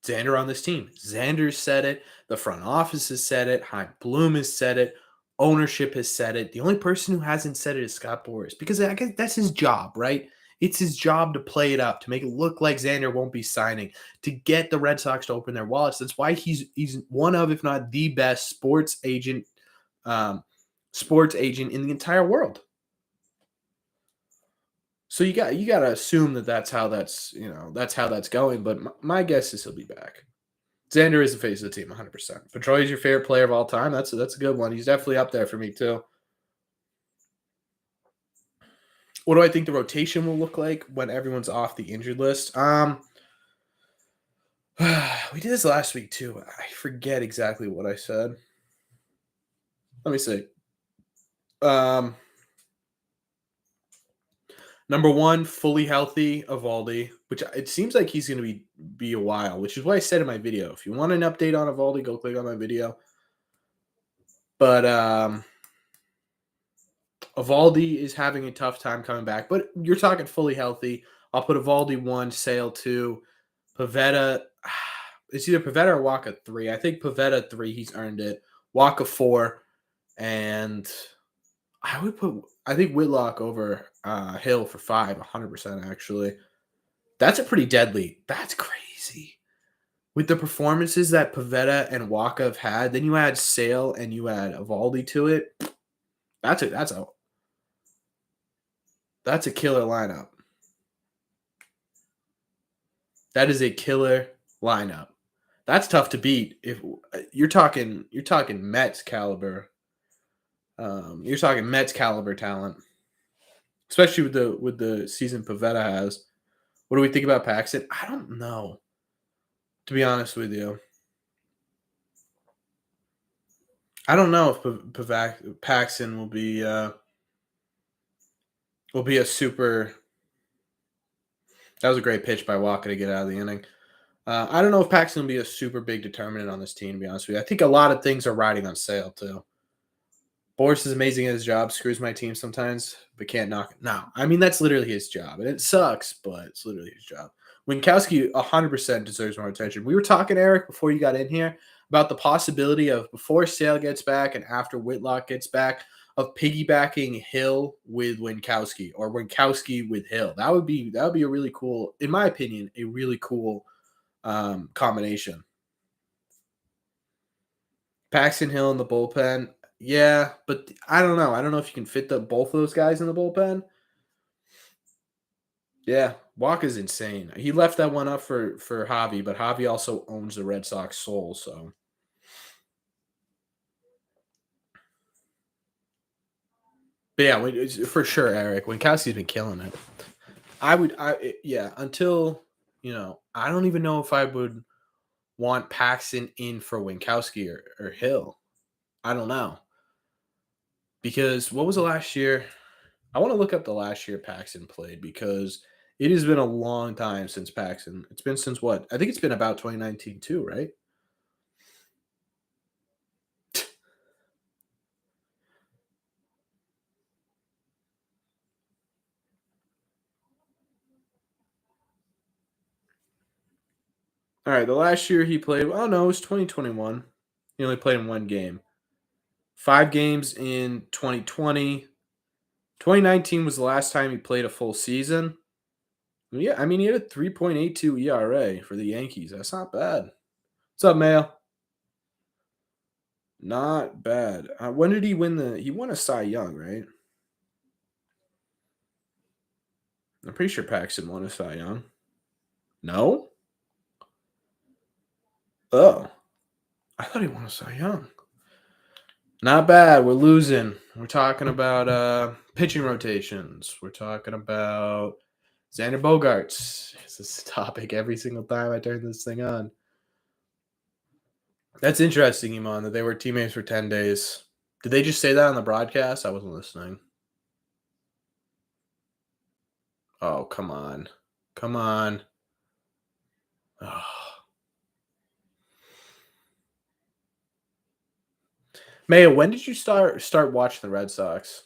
Xander on this team. Xander said it. The front office has said it. Chaim Bloom has said it. Ownership has said it. The only person who hasn't said it is Scott Boras, because I guess that's his job, right? It's his job to play it up, to make it look like Xander won't be signing, to get the Red Sox to open their wallets. That's why he's one of, if not the best sports agent in the entire world. So you got to assume that's how that's going. But my guess is he'll be back. Xander is the face of the team, 100%. Pedroia's your favorite player of all time. That's a good one. He's definitely up there for me too. What do I think the rotation will look like when everyone's off the injured list? We did this last week too. I forget exactly what I said. Let me see. Number one, fully healthy Eovaldi, which it seems like he's going to be a while, which is what I said in my video. If you want an update on Eovaldi, go click on my video. But Eovaldi is having a tough time coming back, but you're talking fully healthy. I'll put Eovaldi 1, Sale 2, Pivetta. It's either Pivetta or Wacha 3. I think Pivetta 3, he's earned it. Wacha 4, and I think Whitlock over Hill for 5, 100% actually. That's a pretty deadly. That's crazy. With the performances that Pivetta and Wacha have had, then you add Sale and you add Eovaldi to it. That's a killer lineup. That is a killer lineup. That's tough to beat. If you're talking Mets caliber. You're talking Mets caliber talent, especially with the season Pivetta has. What do we think about Paxton? I don't know, to be honest with you. I don't know if Paxton will be a super. That was a great pitch by Wacha to get out of the inning. I don't know if Paxton will be a super big determinant on this team, to be honest with you. I think a lot of things are riding on Sale, too. Boras is amazing at his job, screws my team sometimes, but can't knock it. No, I mean, that's literally his job, and it sucks, but it's literally his job. Winkowski 100% deserves more attention. We were talking, Eric, before you got in here, about the possibility of before Sale gets back and after Whitlock gets back, of piggybacking Hill with Winkowski or Winkowski with Hill. That would be a really cool, in my opinion, a really cool combination. Paxton, Hill in the bullpen. Yeah, but I don't know. I don't know if you can fit both of those guys in the bullpen. Yeah, Walker's insane. He left that one up for Javi, but Javi also owns the Red Sox soul, so. But yeah, for sure, Eric. Winkowski's been killing it. Until, I don't even know if I would want Paxton in for Winkowski or Hill. I don't know. Because what was the last year? I want to look up the last year Paxton played, because it has been a long time since Paxton. It's been since what? I think it's been about 2019 too, right? All right, the last year he played, oh no, it was 2021. He only played in one game. 5 games in 2020. 2019 was the last time he played a full season. Yeah, I mean, he had a 3.82 ERA for the Yankees. That's not bad. What's up, Mayo? Not bad. When did he win he won a Cy Young, right? I'm pretty sure Paxton won a Cy Young. No? Oh. I thought he won a Cy Young. Not bad. We're losing. We're talking about pitching rotations. We're talking about Xander Bogaerts. This is a topic every single time I turn this thing on. That's interesting, Iman, that they were teammates for 10 days. Did they just say that on the broadcast? I wasn't listening. Oh, come on. Come on. Oh. Maya, when did you start watching the Red Sox?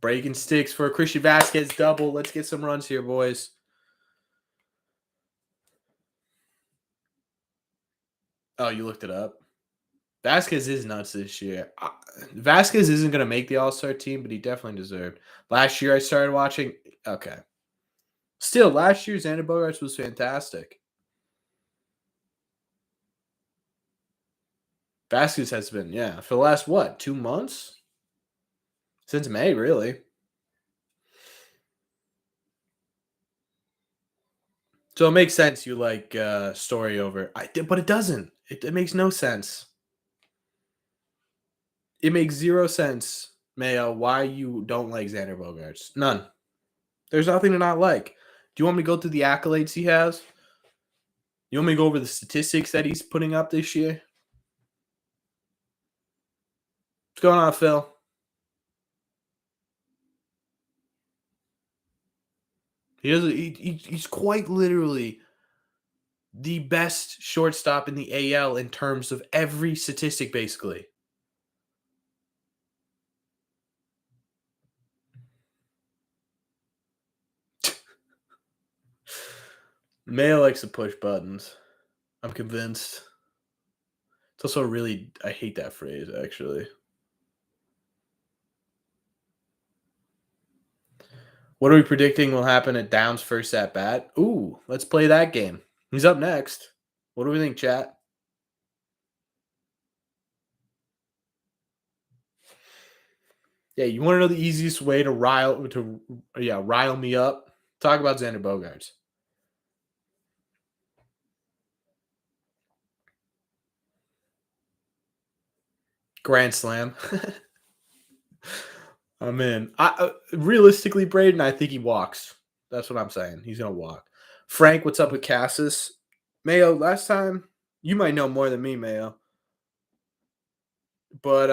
Breaking sticks for a Christian Vasquez double. Let's get some runs here, boys. Oh, you looked it up? Vasquez is nuts this year. Vasquez isn't going to make the All-Star team, but he definitely deserved. Last year I started watching. Okay. Still, last year's Xander Bogaerts was fantastic. Vasquez has been, for the last, 2 months? Since May, really. So it makes sense you like Story over. But it doesn't. It makes no sense. It makes zero sense, Mayo, why you don't like Xander Bogaerts. None. There's nothing to not like. Do you want me to go through the accolades he has? You want me to go over the statistics that he's putting up this year? What's going on, Phil? He's quite literally the best shortstop in the AL in terms of every statistic, basically. Mayo likes to push buttons. I'm convinced. It's also really, I hate that phrase, actually. What are we predicting will happen at Downs' first at bat? Ooh, let's play that game. He's up next. What do we think, chat? Yeah, you want to know the easiest way to rile me up? Talk about Xander Bogaerts. Grand Slam. I'm in. Realistically, Braden, I think he walks. That's what I'm saying. He's gonna walk. Frank, what's up with Cassis? Mayo, last time you might know more than me, Mayo. But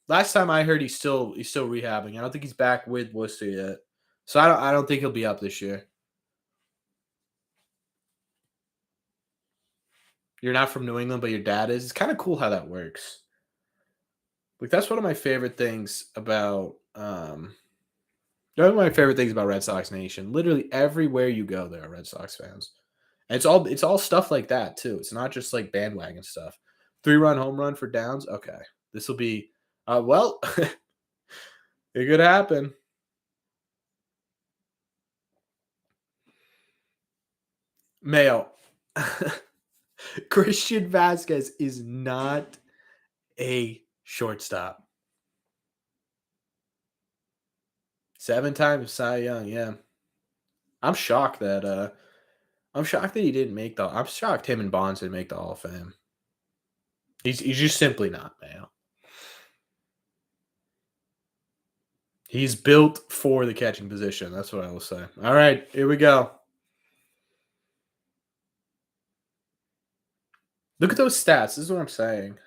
last time I heard he's still rehabbing. I don't think he's back with Worcester yet. So I don't think he'll be up this year. You're not from New England, but your dad is. It's kind of cool how that works. Like that's one of my favorite things about one of my favorite things about Red Sox Nation. Literally everywhere you go, there are Red Sox fans. And it's all stuff like that too. It's not just like bandwagon stuff. 3-run home run for Downs. Okay. This will be it could happen. Mayo. Christian Vasquez is not a shortstop. 7 times Cy Young, yeah. I'm shocked that he didn't make the. I'm shocked him and Bonds didn't make the Hall of Fame. He's just simply not, man. He's built for the catching position. That's what I will say. All right, here we go. Look at those stats. This is what I'm saying.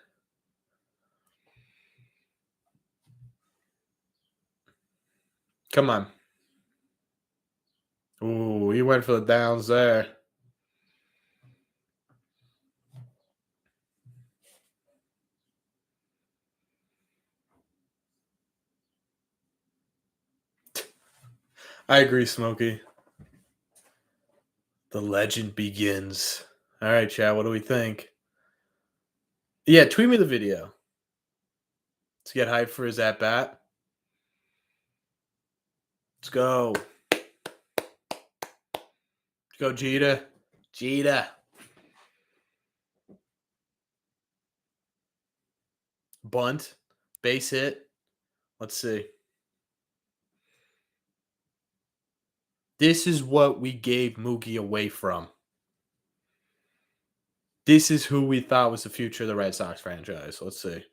Come on. Ooh, he went for the downs there. I agree, Smokey. The legend begins. All right, Chad, what do we think? Yeah, tweet me the video. Let's get hyped for his at bat. Let's go. Let's go, Jeter. Jeter. Bunt. Base hit. Let's see. This is what we gave Mookie away from. This is who we thought was the future of the Red Sox franchise. Let's see.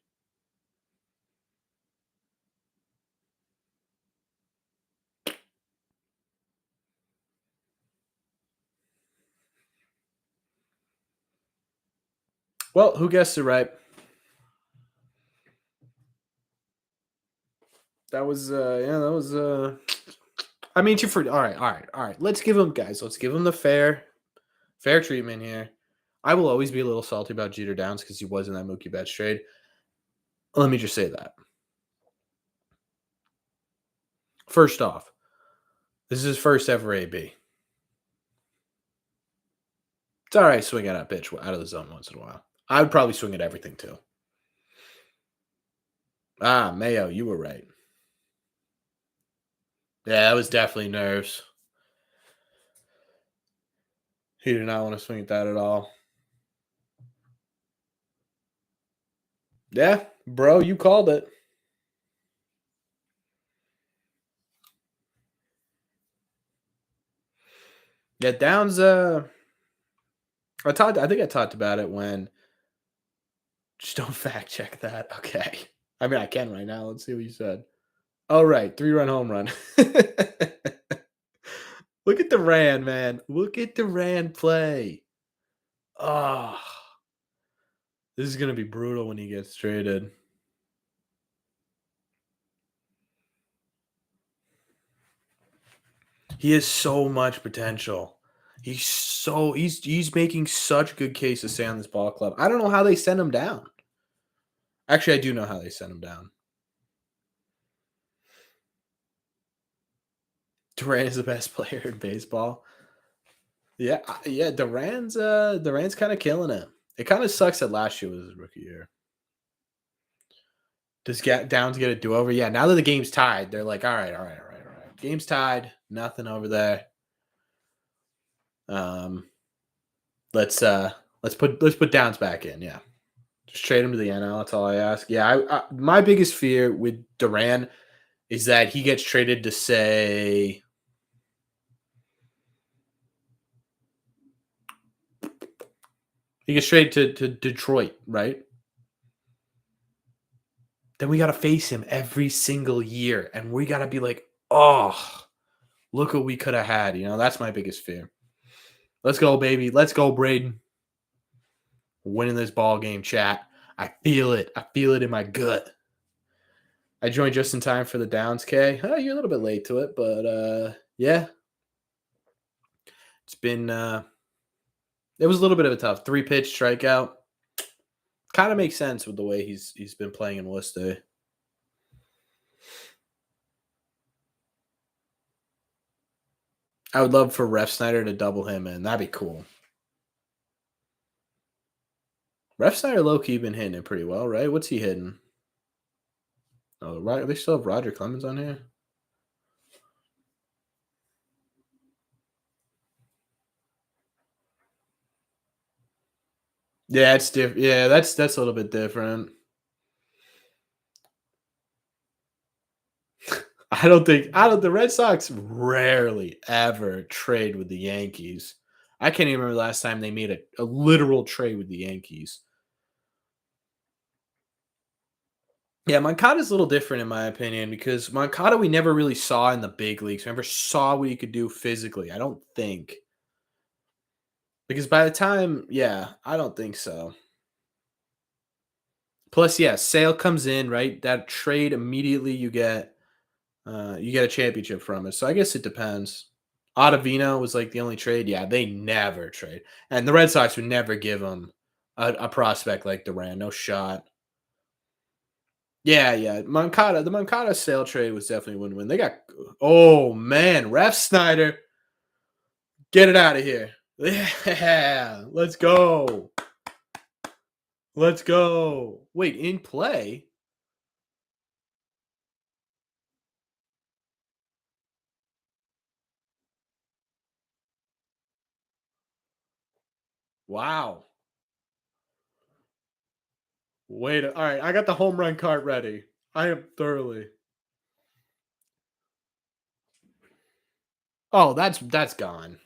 Well, who guessed it right? That was I mean, all right. Let's give him the fair treatment here. I will always be a little salty about Jeter Downs because he was in that Mookie Betts trade. Let me just say that. First off, this is his first ever AB. It's all right swinging at a pitch out of the zone once in a while. I would probably swing at everything too. Ah, Mayo, you were right. Yeah, that was definitely nerves. He did not want to swing at that at all. Yeah, bro, you called it. Yeah, Downs. I think I talked about it when. Just don't fact check that. Okay. I mean, I can right now. Let's see what you said. Oh, right. 3-run home run. Look at Duran, man. Look at Duran play. Oh, this is going to be brutal when he gets traded. He has so much potential. He's making such a good case to stay on this ball club. I don't know how they send him down. Actually, I do know how they sent him down. Duran is the best player in baseball. Yeah, yeah. Duran's kind of killing it. It kind of sucks that last year was his rookie year. Does Downs get a do over? Yeah. Now that the game's tied, they're like, all right. Game's tied. Nothing over there. Let's put Downs back in. Yeah. Just trade him to the NL. That's all I ask. Yeah. My biggest fear with Duran is that he gets traded to say. He gets traded to Detroit, right? Then we got to face him every single year. And we got to be like, oh, look what we could have had. That's my biggest fear. Let's go, baby. Let's go, Braden. Winning this ball game, chat. I feel it. I feel it in my gut. I joined just in time for the Downs, K. You're a little bit late to it, but yeah. It's been it was a little bit of a tough 3-pitch strikeout. Kind of makes sense with the way he's been playing in Worcester. I would love for Ref Snyder to double him in. That'd be cool. Ref Snyder low-key been hitting it pretty well, right? What's he hitting? Oh, right. They still have Roger Clemens on here. Yeah, it's different. Yeah, that's a little bit different. The Red Sox rarely ever trade with the Yankees. I can't even remember the last time they made a literal trade with the Yankees. Yeah, Moncada's a little different in my opinion because Moncada we never really saw in the big leagues. We never saw what he could do physically. I don't think. Because by the time, yeah, I don't think so. Plus, yeah, Sale comes in, right? That trade immediately you get a championship from it. So I guess it depends. Ottavino was like the only trade. Yeah, they never trade. And the Red Sox would never give him a prospect like Duran. No shot. Yeah. The Moncada sale trade was definitely a win-win. They got, oh man, Ref Snyder. Get it out of here. Yeah, let's go. Let's go. Wait, in play? Wow. Wait, all right. I got the home run card ready. I am thoroughly. Oh, that's gone.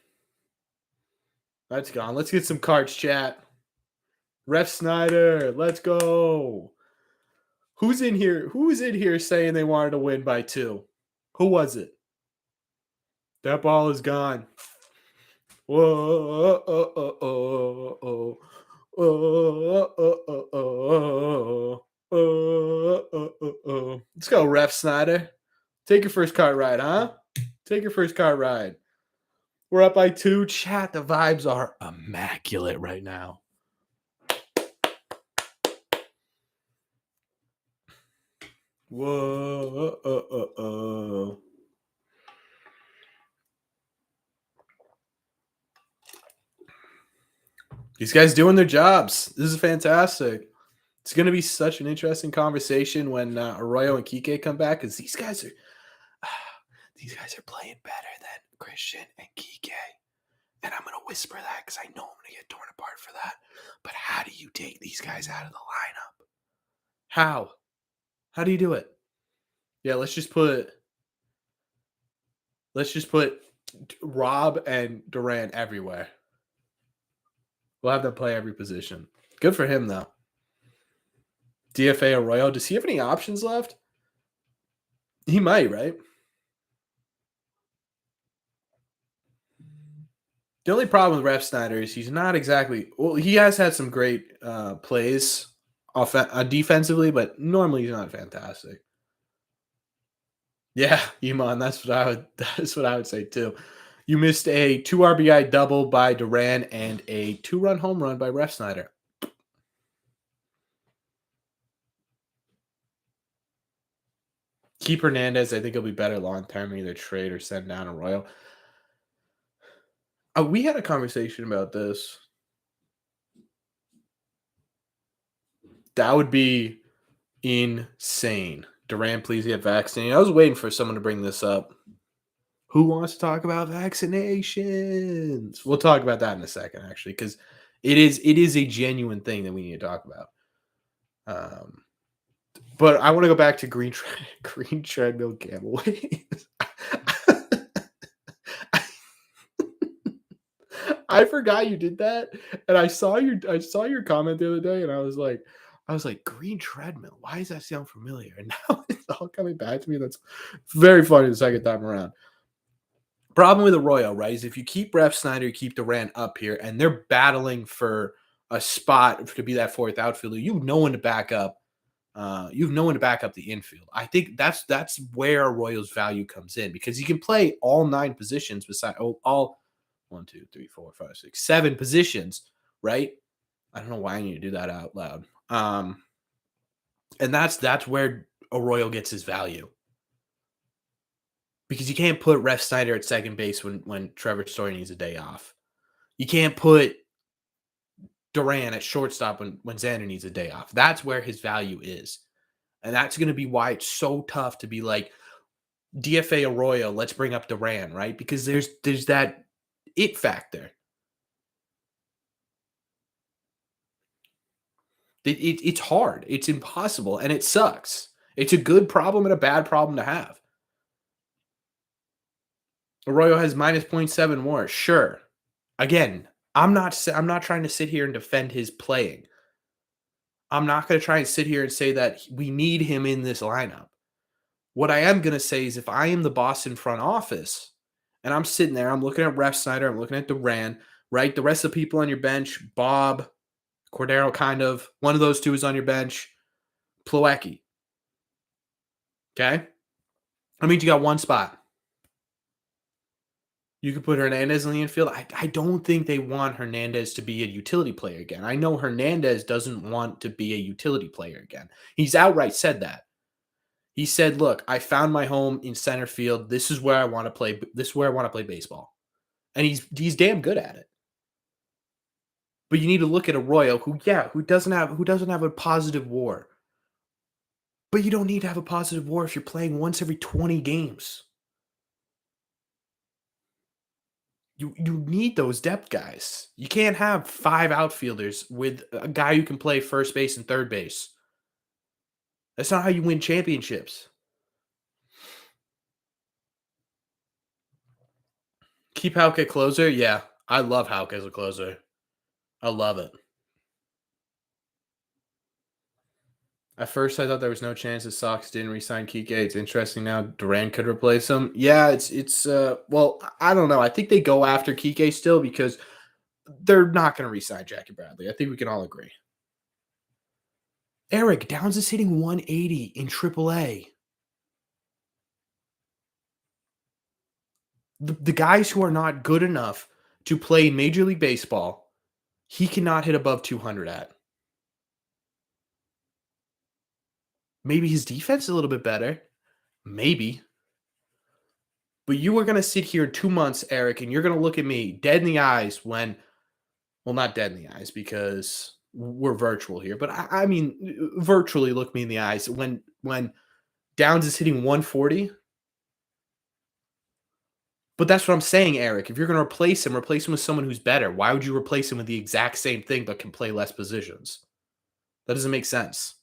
That's gone. Let's get some cards, chat. Ref Snyder, let's go. Who's in here? Who is in here saying they wanted to win by 2? Who was it? That ball is gone. Whoa, Let's go, Ref Snyder. Take your first car ride, huh? Take your first car ride. We're up by 2. Chat, the vibes are immaculate right now. Whoa. These guys doing their jobs. This is fantastic. It's going to be such an interesting conversation when Arroyo and Kike come back because these guys are playing better than Christian and Kike. And I'm going to whisper that because I know I'm going to get torn apart for that. But how do you take these guys out of the lineup? How? How do you do it? Yeah, let's just put Rob and Duran everywhere. We'll have them play every position. Good for him, though. DFA Arroyo. Does he have any options left? He might, right? The only problem with Ref Snyder is he's not exactly – well, he has had some great plays defensively, but normally he's not fantastic. Yeah, Iman, that's what I would say too. You missed a 2 RBI double by Duran and a 2-run home run by Ref Snyder. Keep Hernandez. I think he'll be better long term. Either trade or send down Arroyo. We had a conversation about this. That would be insane. Duran, please get vaccinated. I was waiting for someone to bring this up. Who wants to talk about vaccinations? We'll talk about that in a second, actually, because it is a genuine thing that we need to talk about. But I want to go back to green treadmill giveaways. I forgot you did that, and I saw your comment the other day, and I was like, green treadmill. Why does that sound familiar? And now it's all coming back to me. That's very funny the second time around. Problem with Arroyo, right, is if you keep Ref Snyder, you keep Duran up here, and they're battling for a spot to be that fourth outfielder, you have no one to back up. You have no one to back up the infield. I think that's where Arroyo's value comes in because he can play all 9 positions beside all 1, 2, 3, 4, 5, 6, 7 positions, right? I don't know why I need to do that out loud. And that's where Arroyo gets his value. Because you can't put Ref Snyder at second base when Trevor Story needs a day off. You can't put Duran at shortstop when Xander needs a day off. That's where his value is. And that's going to be why it's so tough to be like, DFA Arroyo, let's bring up Duran, right? Because there's that it factor. It's hard. It's impossible. And it sucks. It's a good problem and a bad problem to have. Arroyo has minus 0.7 WAR. Sure. Again, I'm not trying to sit here and defend his playing. I'm not going to try and sit here and say that we need him in this lineup. What I am going to say is if I am the Boston front office and I'm sitting there, I'm looking at Ref Snyder, I'm looking at Duran, right? The rest of the people on your bench, Bob, Cordero, kind of. One of those two is on your bench. Plawecki. Okay? That means you got one spot. You could put Hernandez in the infield. I don't think they want Hernandez to be a utility player again. I know Hernandez doesn't want to be a utility player again. He's outright said that. He said, look, I found my home in center field. This is where I want to play. This is where I want to play baseball. And he's damn good at it. But you need to look at Arroyo, who doesn't have a positive WAR. But you don't need to have a positive WAR if you're playing once every 20 games. You need those depth guys. You can't have 5 outfielders with a guy who can play first base and third base. That's not how you win championships. Keep Houck at closer? Yeah, I love Houck as a closer. I love it. At first, I thought there was no chance the Sox didn't re-sign Kike. It's interesting now Duran could replace him. Yeah, it's well, I don't know. I think they go after Kike still because they're not going to re-sign Jackie Bradley. I think we can all agree. Eric, Downs is hitting 180 in AAA. The guys who are not good enough to play Major League Baseball, he cannot hit above 200 at. Maybe his defense is a little bit better. Maybe. But you are going to sit here in 2 months, Eric, and you're going to look at me dead in the eyes when Well, not dead in the eyes because we're virtual here, but I mean, virtually look me in the eyes when Downs is hitting 140. But that's what I'm saying, Eric. If you're going to replace him with someone who's better. Why would you replace him with the exact same thing but can play less positions? That doesn't make sense.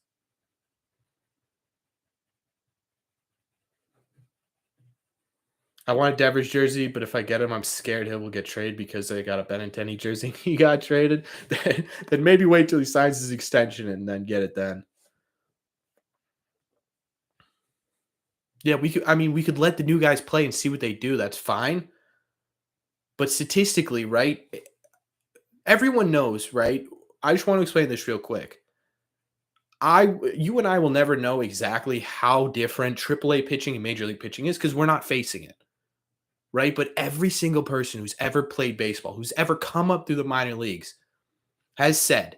I want a Devers jersey, but if I get him, I'm scared he will get traded because I got a Benintendi jersey. He got traded. Then maybe wait till he signs his extension and then get it then. Yeah, we could let the new guys play and see what they do. That's fine. But statistically, right? Everyone knows, right? I just want to explain this real quick. You and I will never know exactly how different AAA pitching and Major League pitching is because we're not facing it, right? But every single person who's ever played baseball, who's ever come up through the minor leagues, has said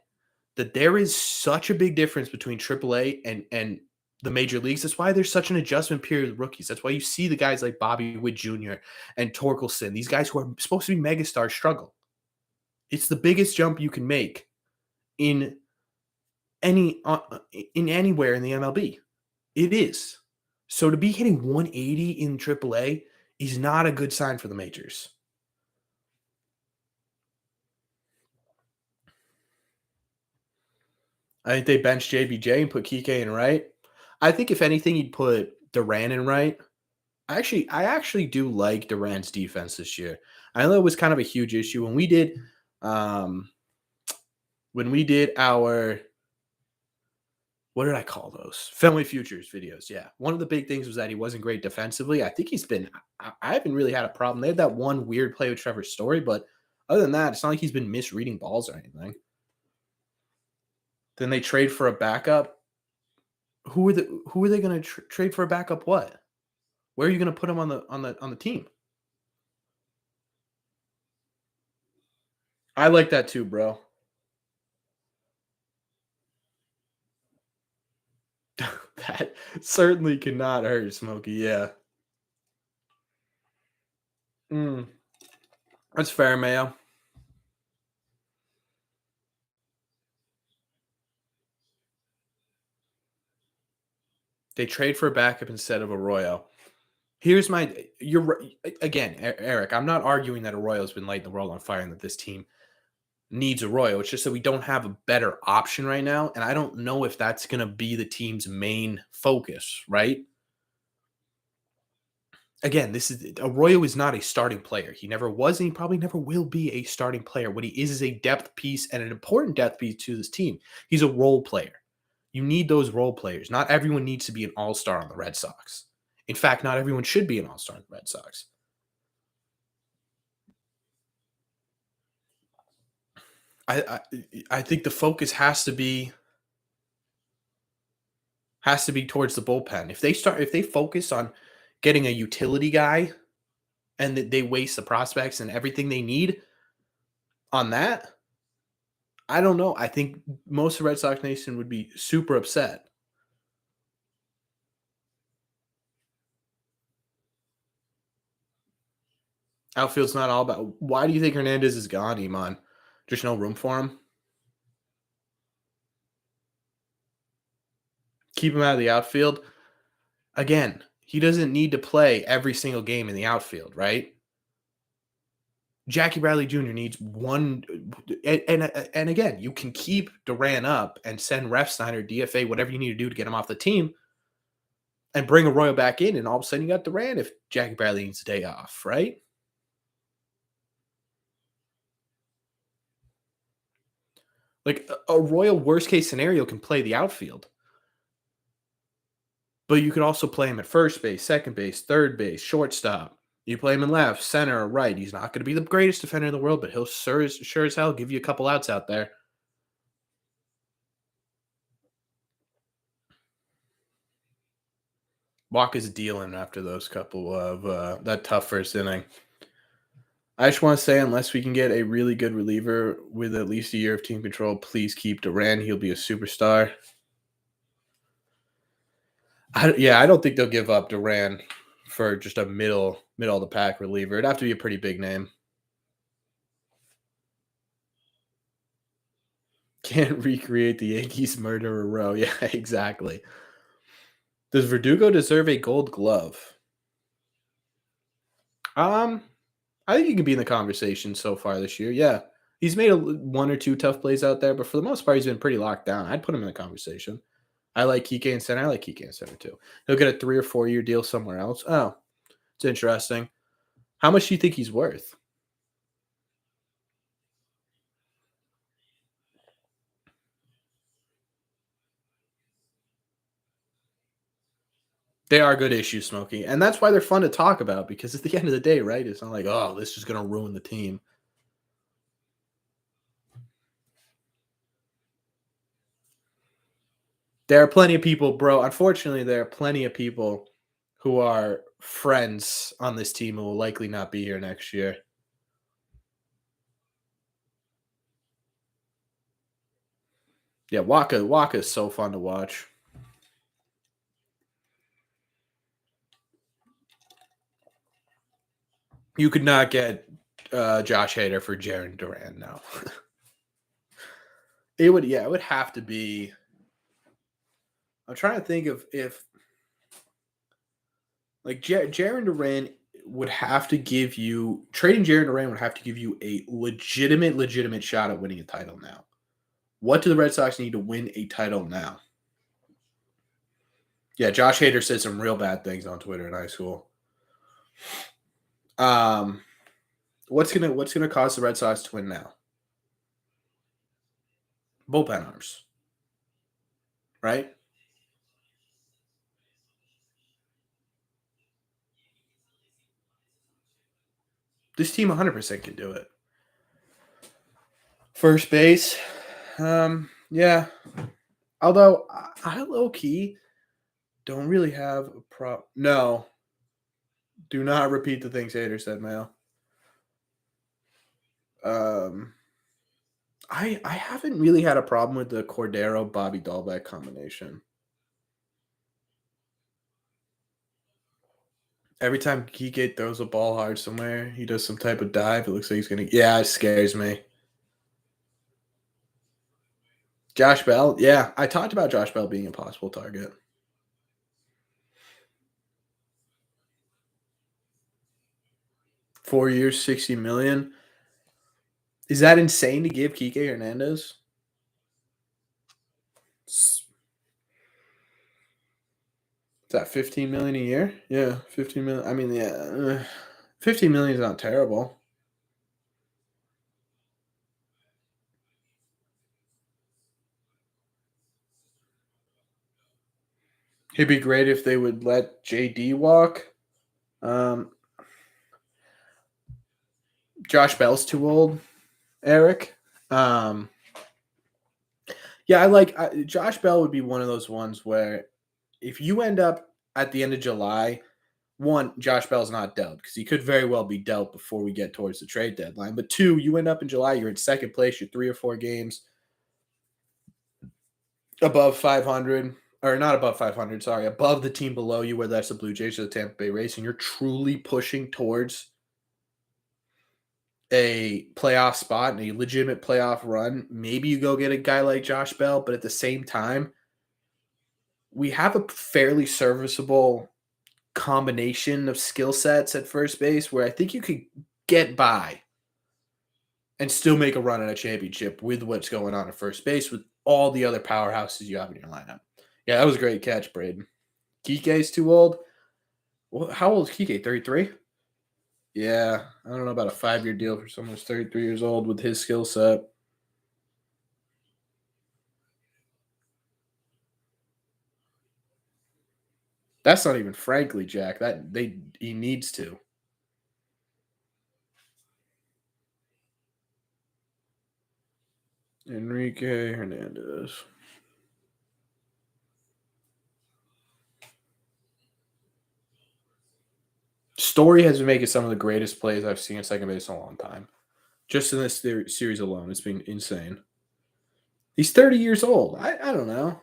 that there is such a big difference between AAA and the major leagues. That's why there's such an adjustment period with rookies. That's why you see the guys like Bobby Witt Jr. and Torkelson, these guys who are supposed to be megastars, struggle. It's the biggest jump you can make in anywhere in the MLB. It is. So to be hitting 180 in AAA is not a good sign for the majors. I think they benched JBJ and put Kike in right. I think if anything, you'd put Duran in right. I actually do like Duran's defense this year. I know it was kind of a huge issue um when we did our what did I call those? Family Futures videos. Yeah. One of the big things was that he wasn't great defensively. I think I haven't really had a problem. They had that one weird play with Trevor Story, but other than that, it's not like he's been misreading balls or anything. Then they trade for a backup. Who are they going to trade for a backup? What? Where are you going to put him on the team? I like that too, bro. That certainly cannot hurt Smokey. Yeah. Mm, that's fair, Mayo. They trade for a backup instead of Arroyo. Here's my again, Eric. I'm not arguing that Arroyo's been lighting the world on fire and that this team needs Arroyo. It's just that we don't have a better option right now, and I don't know if that's going to be the team's main focus. Right? Again, this is Arroyo is not a starting player. He never was, and he probably never will be a starting player. What he is a depth piece and an important depth piece to this team. He's a role player. You need those role players. Not everyone needs to be an all-star on the Red Sox. In fact, not everyone should be an all-star on the Red Sox. I I think the focus has to be towards the bullpen. If they focus on getting a utility guy and that they waste the prospects and everything they need on that, I don't know. I think most of Red Sox Nation would be super upset. Outfield's not all about. Why do you think Hernandez is gone, Iman? Just no room for him. Keep him out of the outfield. Again, he doesn't need to play every single game in the outfield, right? Jackie Bradley Jr. needs one, and again, you can keep Duran up and send Refsnyder, DFA, whatever you need to do to get him off the team, and bring Arroyo back in, and all of a sudden you got Duran if Jackie Bradley needs a day off, right? Like a Royal worst case scenario can play the outfield, but you could also play him at first base, second base, third base, shortstop. You play him in left, center, or right. He's not going to be the greatest defender in the world, but he'll sure as hell give you a couple outs out there. Wacha's dealing after those couple of that tough first inning. I just want to say, unless we can get a really good reliever with at least a year of team control, please keep Duran. He'll be a superstar. I don't think they'll give up Duran for just a middle of the pack reliever. It'd have to be a pretty big name. Can't recreate the Yankees murderer row. Yeah, exactly. Does Verdugo deserve a gold glove? Um, I think he could be in the conversation so far this year. Yeah. He's made one or two tough plays out there, but for the most part, he's been pretty locked down. I'd put him in the conversation. I like Kike and center. I like Kike and center too. He'll get a 3 or 4 year deal somewhere else. Oh, it's interesting. How much do you think he's worth? They are good issues, Smokey. And that's why they're fun to talk about because at the end of the day, right? It's not like, oh, this is going to ruin the team. There are plenty of people, bro. Unfortunately, there are plenty of people who are friends on this team who will likely not be here next year. Yeah, Wacha is so fun to watch. You could not get Josh Hader for Jaron Duran now. It would have to be. I'm trying to think of if like Jaron Duran would have to give you trading Jaron Duran would have to give you a legitimate shot at winning a title now. What do the Red Sox need to win a title now? Yeah, Josh Hader said some real bad things on Twitter in high school. Um, what's gonna cause the Red Sox to win now? Bullpen arms, right? This team 100% can do it. First base, yeah. Although I low key don't really have a problem. No, do not repeat the things Hader said, Mayo. Um, I haven't really had a problem with the Cordero Bobby Dahlbeck combination. Every time Kike throws a ball hard somewhere, he does some type of dive. It looks like he's gonna. Yeah, it scares me. Josh Bell. Yeah, I talked about Josh Bell being a possible target. 4 years, 60 million. Is that insane to give Kike Hernandez? Is that 15 million a year? Yeah, 15 million. I mean, yeah, 15 million is not terrible. It'd be great if they would let JD walk. Um, Josh Bell's too old, Eric. Um, yeah, Josh Bell would be one of those ones where if you end up at the end of July, one, Josh Bell's not dealt because he could very well be dealt before we get towards the trade deadline. But two, you end up in July, you're in second place, you're 3 or 4 games above 500, or not above 500, sorry, above the team below you, whether that's the Blue Jays or the Tampa Bay Rays, and you're truly pushing towards a playoff spot and a legitimate playoff run. Maybe you go get a guy like Josh Bell, but at the same time, we have a fairly serviceable combination of skill sets at first base where I think you could get by and still make a run at a championship with what's going on at first base with all the other powerhouses you have in your lineup. Yeah, that was a great catch, Braden. Kike's too old. Well, how old is Kike? 33? Yeah, I don't know about a 5 year deal for someone who's 33 years old with his skill set. That's not even frankly, Jack. He needs to. Enrique Hernandez. Story has been making some of the greatest plays I've seen at second base in a long time. Just in this series alone, it's been insane. He's 30 years old. I don't know.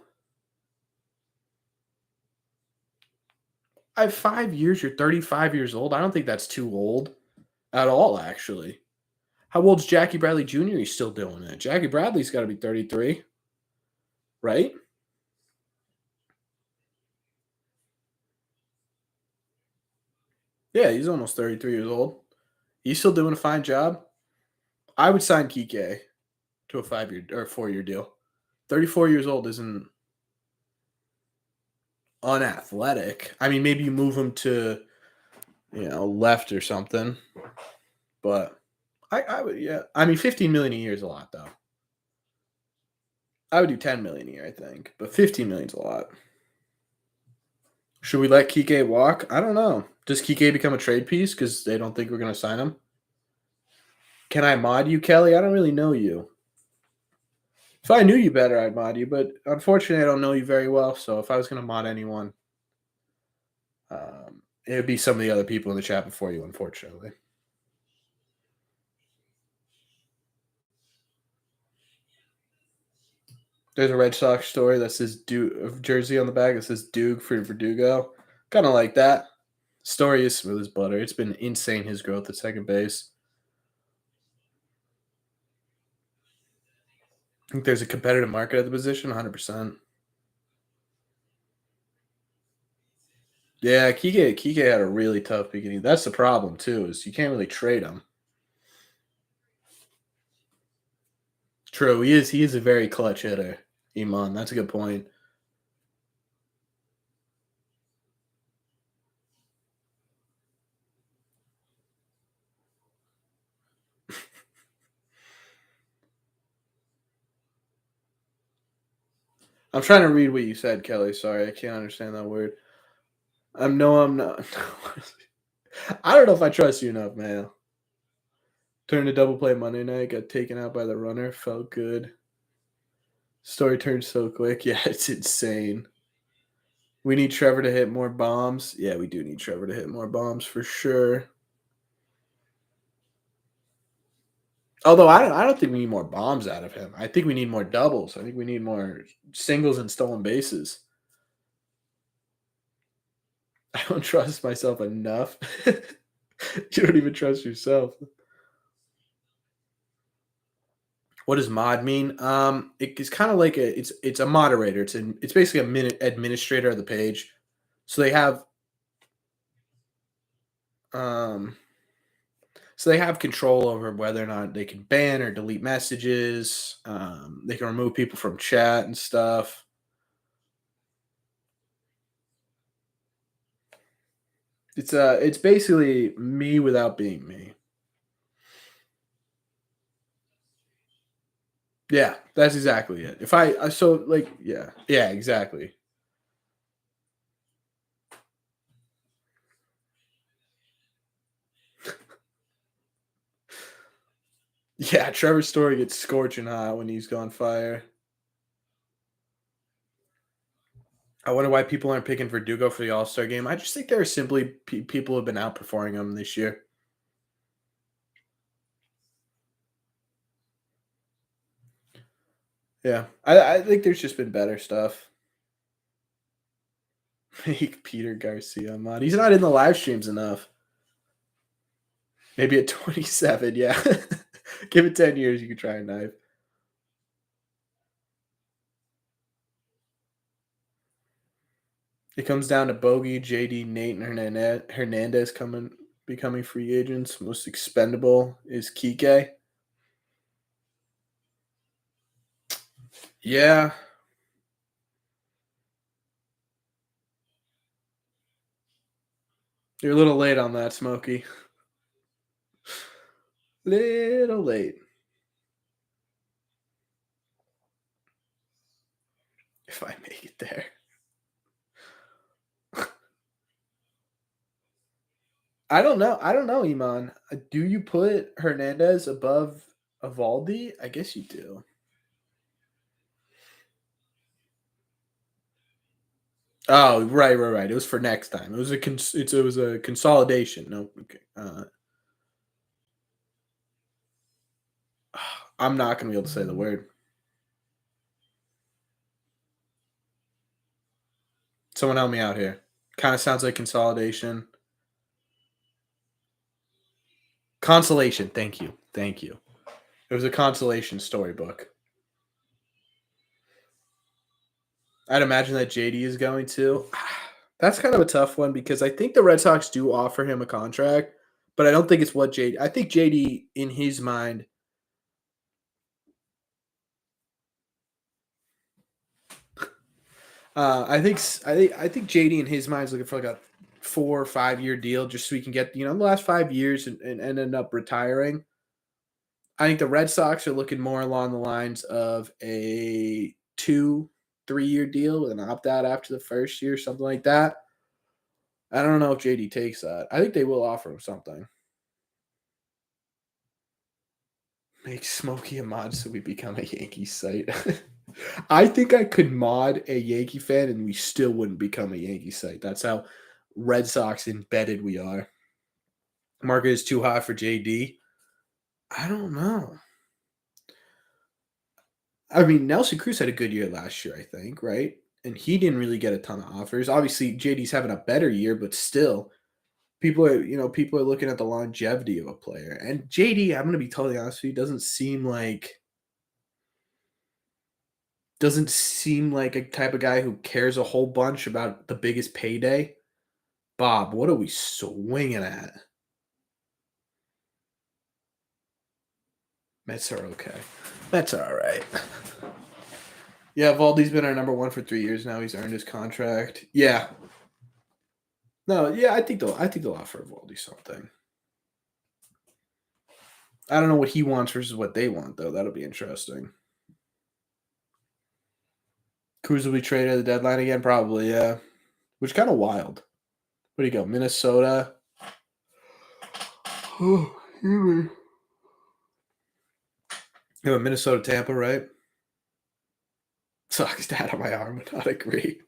I have 5 years. You're 35 years old. I don't think that's too old at all, actually. How old's Jackie Bradley Jr.? He's still doing it. Jackie Bradley's got to be 33, right? Yeah, he's almost 33 years old. He's still doing a fine job. I would sign Kike to a 5-year or 4-year deal. 34 years old isn't unathletic. I mean, maybe you move him to, left or something, but I would, yeah. I mean, 15 million a year is a lot, though. I would do 10 million a year, I think, but 15 million is a lot. Should we let Kike walk? I don't know. Does Kike become a trade piece because they don't think we're going to sign him? Can I mod you, Kelly? I don't really know you. If I knew you better, I'd mod you, but unfortunately, I don't know you very well. So if I was going to mod anyone, it would be some of the other people in the chat before you, unfortunately. There's a Red Sox story that says jersey on the back that says Duke for Verdugo. Kind of like that. Story is smooth as butter. It's been insane, his growth at second base. I think there's a competitive market at the position, 100%. Yeah, Kike had a really tough beginning. That's the problem too, is you can't really trade him. True, he is a very clutch hitter, Iman. That's a good point. I'm trying to read what you said, Kelly. Sorry, I can't understand that word. I'm not. I don't know if I trust you enough, man. Turned to double play Monday night, got taken out by the runner, felt good. Story turned so quick. Yeah, it's insane. We need Trevor to hit more bombs. Yeah, we do need Trevor to hit more bombs for sure. Although I don't think we need more bombs out of him. I think we need more doubles. I think we need more singles and stolen bases. I don't trust myself enough. You don't even trust yourself. What does mod mean? It's kind of like it's a moderator. It's basically a minute administrator of the page. So they have um so they have control over whether or not they can ban or delete messages. They can remove people from chat and stuff. It's basically me without being me. Yeah, that's exactly it. If I so like yeah, exactly. Yeah, Trevor Story gets scorching hot when he's gone fire. I wonder why people aren't picking Verdugo for the All Star game. I just think there are simply people have been outperforming him this year. Yeah, I think there's just been better stuff. Make Peter Garcia mod. He's not in the live streams enough. Maybe at 27, yeah. Give it 10 years, you could try a knife. It comes down to Bogey, JD, Nate, and Hernandez becoming free agents. Most expendable is Kike. Yeah. You're a little late on that, Smokey. Little late. If I make it there. I don't know. Iman. Do you put Hernandez above Evaldi? I guess you do. Oh, right. It was for next time. It was a consolidation. No, okay. I'm not gonna be able to say the word. Someone help me out here. Kind of sounds like consolidation. Consolation. Thank you. Thank you. It was a consolation storybook. I'd imagine that JD is going to. That's kind of a tough one because I think the Red Sox do offer him a contract, but I don't think it's what JD. I think JD in his mind. I think JD in his mind is looking for like a 4 or 5 year deal just so he can get the last 5 years and end up retiring. I think the Red Sox are looking more along the lines of a 2-3 year deal with an opt out after the first year, something like that. I don't know if JD takes that. I think they will offer him something. Make Smokey a mod so we become a Yankees site. I think I could mod a Yankee fan and we still wouldn't become a Yankee site. That's how Red Sox embedded we are. Market is too high for JD. I don't know. I mean, Nelson Cruz had a good year last year, I think, right? And he didn't really get a ton of offers. Obviously, JD's having a better year, but still, people are looking at the longevity of a player. And JD, I'm going to be totally honest with you, doesn't seem like a type of guy who cares a whole bunch about the biggest payday. Bob, what are we swinging at? Mets are okay. Mets are all right. Yeah, Valdi's been our number one for 3 years now. He's earned his contract. Yeah. No, yeah, I think they'll offer Valdi something. I don't know what he wants versus what they want, though. That'll be interesting. Cruz will be traded at the deadline again, probably, yeah. Which kind of wild. Where do you go? Minnesota. Oh, you have Minnesota, Tampa, right? Sucks dad on my arm would not agree.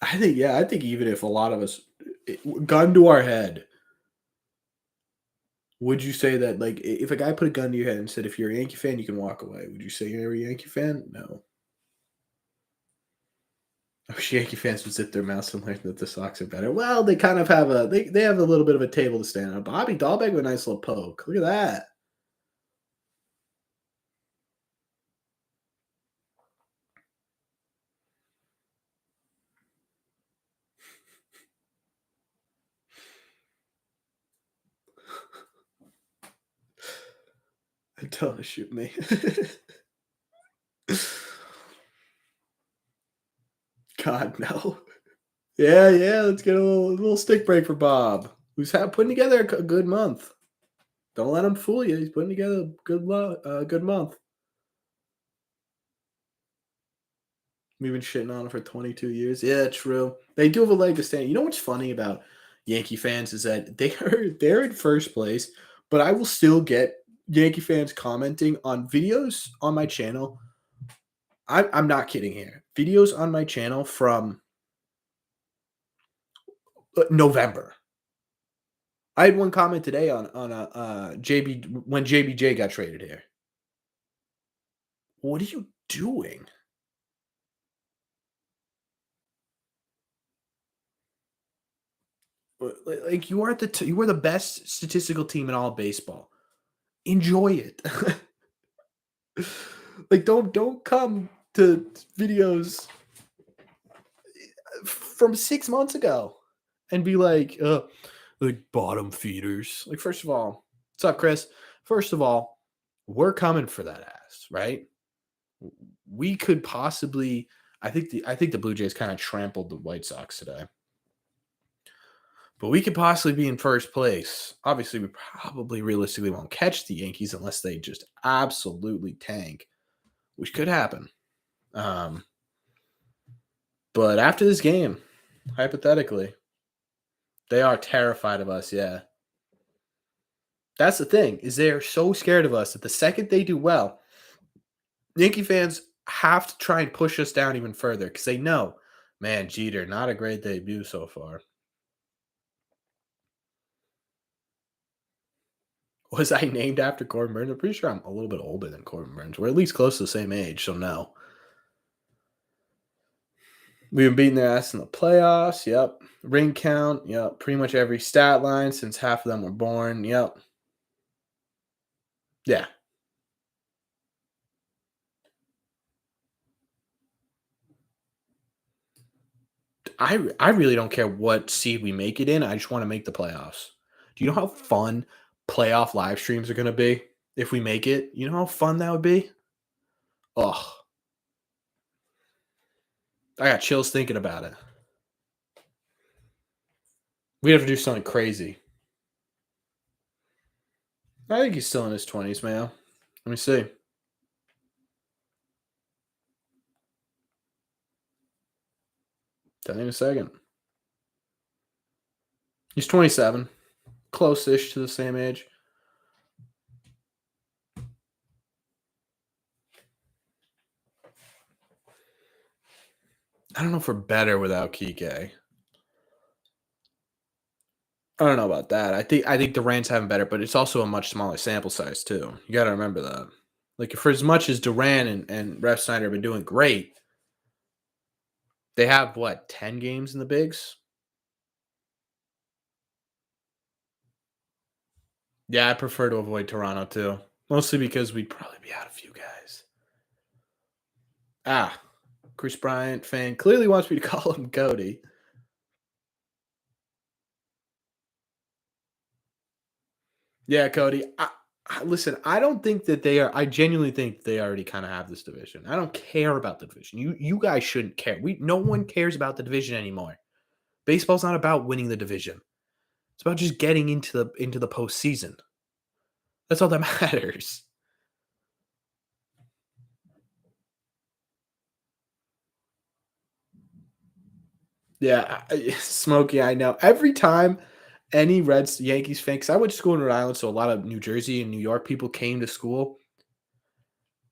I think even if a lot of us, gun to our head, would you say that, like, if a guy put a gun to your head and said, if you're a Yankee fan, you can walk away, would you say you're a Yankee fan? No. I wish Yankee fans would zip their mouths and learn that the Sox are better. Well, they kind of have they have a little bit of a table to stand on. Bobby Dahlbeck with a nice little poke. Look at that. Don't shoot me. God, no. Yeah, yeah. Let's get a little stick break for Bob, who's putting together a good month. Don't let him fool you. He's putting together a good month. We've been shitting on him for 22 years. Yeah, true. They do have a leg to stand. You know what's funny about Yankee fans is that they're in first place, but I will still get Yankee fans commenting on videos on my channel. I'm not kidding here. Videos on my channel from November. I had one comment today on a JB when JBJ got traded here. What are you doing? Like you are you are the best statistical team in all of baseball. Enjoy it. Like don't come to videos from 6 months ago and be like bottom feeders. Like, first of all, what's up, Chris? First of all, we're coming for that ass, right? We could possibly. I think the Blue Jays kind of trampled the White Sox today. But we could possibly be in first place. Obviously, we probably realistically won't catch the Yankees unless they just absolutely tank, which could happen. But after this game, hypothetically, they are terrified of us, yeah. That's the thing, is they are so scared of us that the second they do well, Yankee fans have to try and push us down even further because they know, man, Jeter, not a great debut so far. Was I named after Corbin Burns? I'm pretty sure I'm a little bit older than Corbin Burns. We're at least close to the same age, so no. We've been beating their ass in the playoffs. Yep. Ring count. Yep. Pretty much every stat line since half of them were born. Yep. Yeah. I really don't care what seed we make it in. I just want to make the playoffs. Do you know how fun playoff live streams are going to be if we make it? You know how fun that would be? Oh, I got chills thinking about it. We'd have to do something crazy. I think he's still in his 20s, man. Let me see. Tell you in a second. He's 27. Close-ish to the same age. I don't know if we're better without Kike. I don't know about that. I think Duran's having better, but it's also a much smaller sample size too. You got to remember that. Like for as much as Duran and Ref Snyder have been doing great, they have what 10 games in the bigs. Yeah, I prefer to avoid Toronto too, mostly because we'd probably be out a few guys. Ah, Chris Bryant fan clearly wants me to call him Cody. Yeah, Cody. Listen, I don't think that they are. I genuinely think they already kind of have this division. I don't care about the division. You guys shouldn't care. No one cares about the division anymore. Baseball's not about winning the division. It's about just getting into the postseason. That's all that matters. Yeah, Smokey. I know. Every time any Reds Yankees fan, because I went to school in Rhode Island, so a lot of New Jersey and New York people came to school.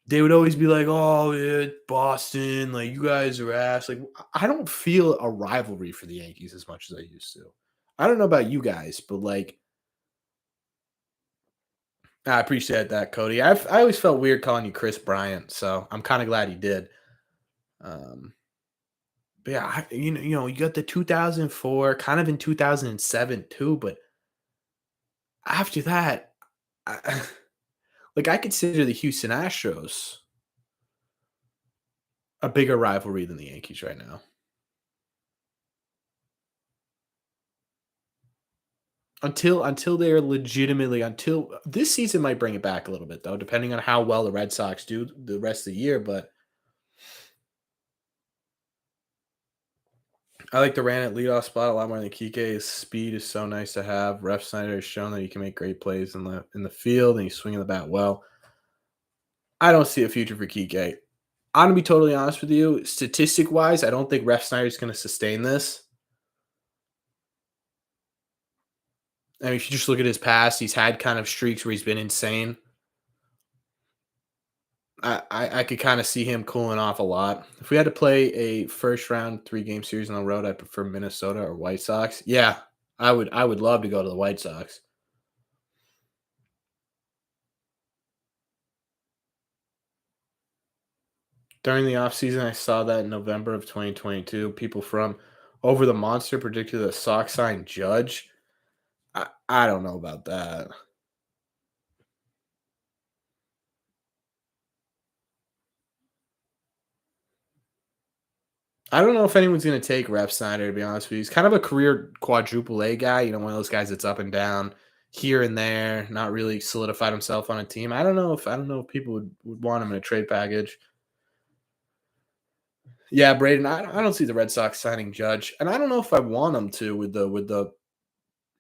They would always be like, "Oh, yeah, Boston, like you guys are ass." Like I don't feel a rivalry for the Yankees as much as I used to. I don't know about you guys, but like I appreciate that, Cody. I always felt weird calling you Chris Bryant, so I'm kind of glad he did. Um, but yeah, you got the 2004, kind of in 2007 too, but after that, I, like I consider the Houston Astros a bigger rivalry than the Yankees right now. Until they're legitimately until this season might bring it back a little bit though, depending on how well the Red Sox do the rest of the year. But I like the ran at leadoff spot a lot more than Kike. His speed is so nice to have. Ref Snyder has shown that he can make great plays in the field and he's swinging the bat well. I don't see a future for Kike. I'm gonna be totally honest with you. Statistic wise, I don't think Ref Snyder is gonna sustain this. I mean, if you just look at his past, he's had kind of streaks where he's been insane. I could kind of see him cooling off a lot. If we had to play a first round 3-game series on the road, I'd prefer Minnesota or White Sox. Yeah, I would love to go to the White Sox. During the offseason, I saw that in November of 2022, people from Over the Monster predicted a Sox sign Judge. I don't know about that. I don't know if anyone's going to take Rep Snyder, to be honest with you. He's kind of a career quadruple A guy, one of those guys that's up and down here and there, not really solidified himself on a team. I don't know if people would want him in a trade package. Yeah, Braden, I don't see the Red Sox signing Judge, and I don't know if I want him to with the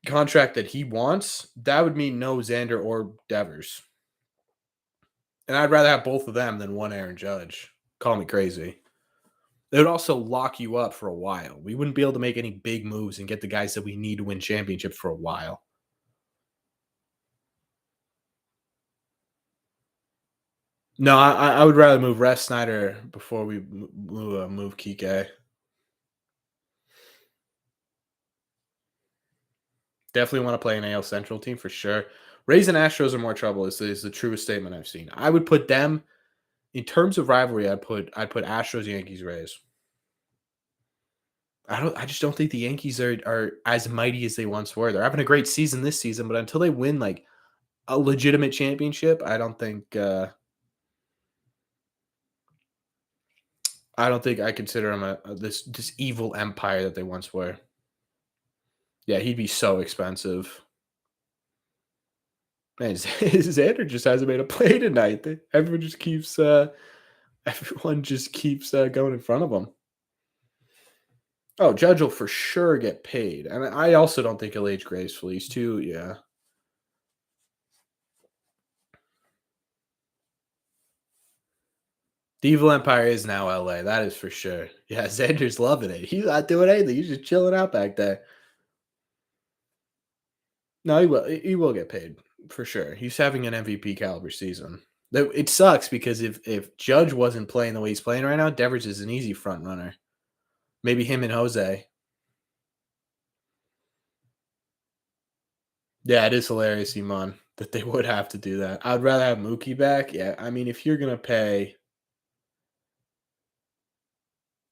contract that he wants. That would mean no Xander or Devers, and I'd rather have both of them than one Aaron Judge. Call me crazy. It would also lock you up for a while. We wouldn't be able to make any big moves and get the guys that we need to win championships for a while. No, I would rather move Ref Snyder before we move Kike. Definitely want to play an AL Central team for sure. Rays and Astros are more trouble is the truest statement I've seen. I would put them in terms of rivalry. I'd put Astros, Yankees, Rays. I just don't think the Yankees are as mighty as they once were. They're having a great season this season, but until they win like a legitimate championship, I don't think I consider him this evil empire that they once were. Yeah, he'd be so expensive. Man, Xander just hasn't made a play tonight. Everyone just keeps going in front of him. Oh, Judge will for sure get paid, and I also don't think he'll age gracefully. He's too, yeah. The evil empire is now LA. That is for sure. Yeah, Xander's loving it. He's not doing anything. He's just chilling out back there. No, he will. He will get paid for sure. He's having an MVP caliber season. It sucks because if Judge wasn't playing the way he's playing right now, Devers is an easy front runner. Maybe him and Jose. Yeah, it is hilarious, Iman, that they would have to do that. I'd rather have Mookie back. Yeah, I mean, if you're gonna pay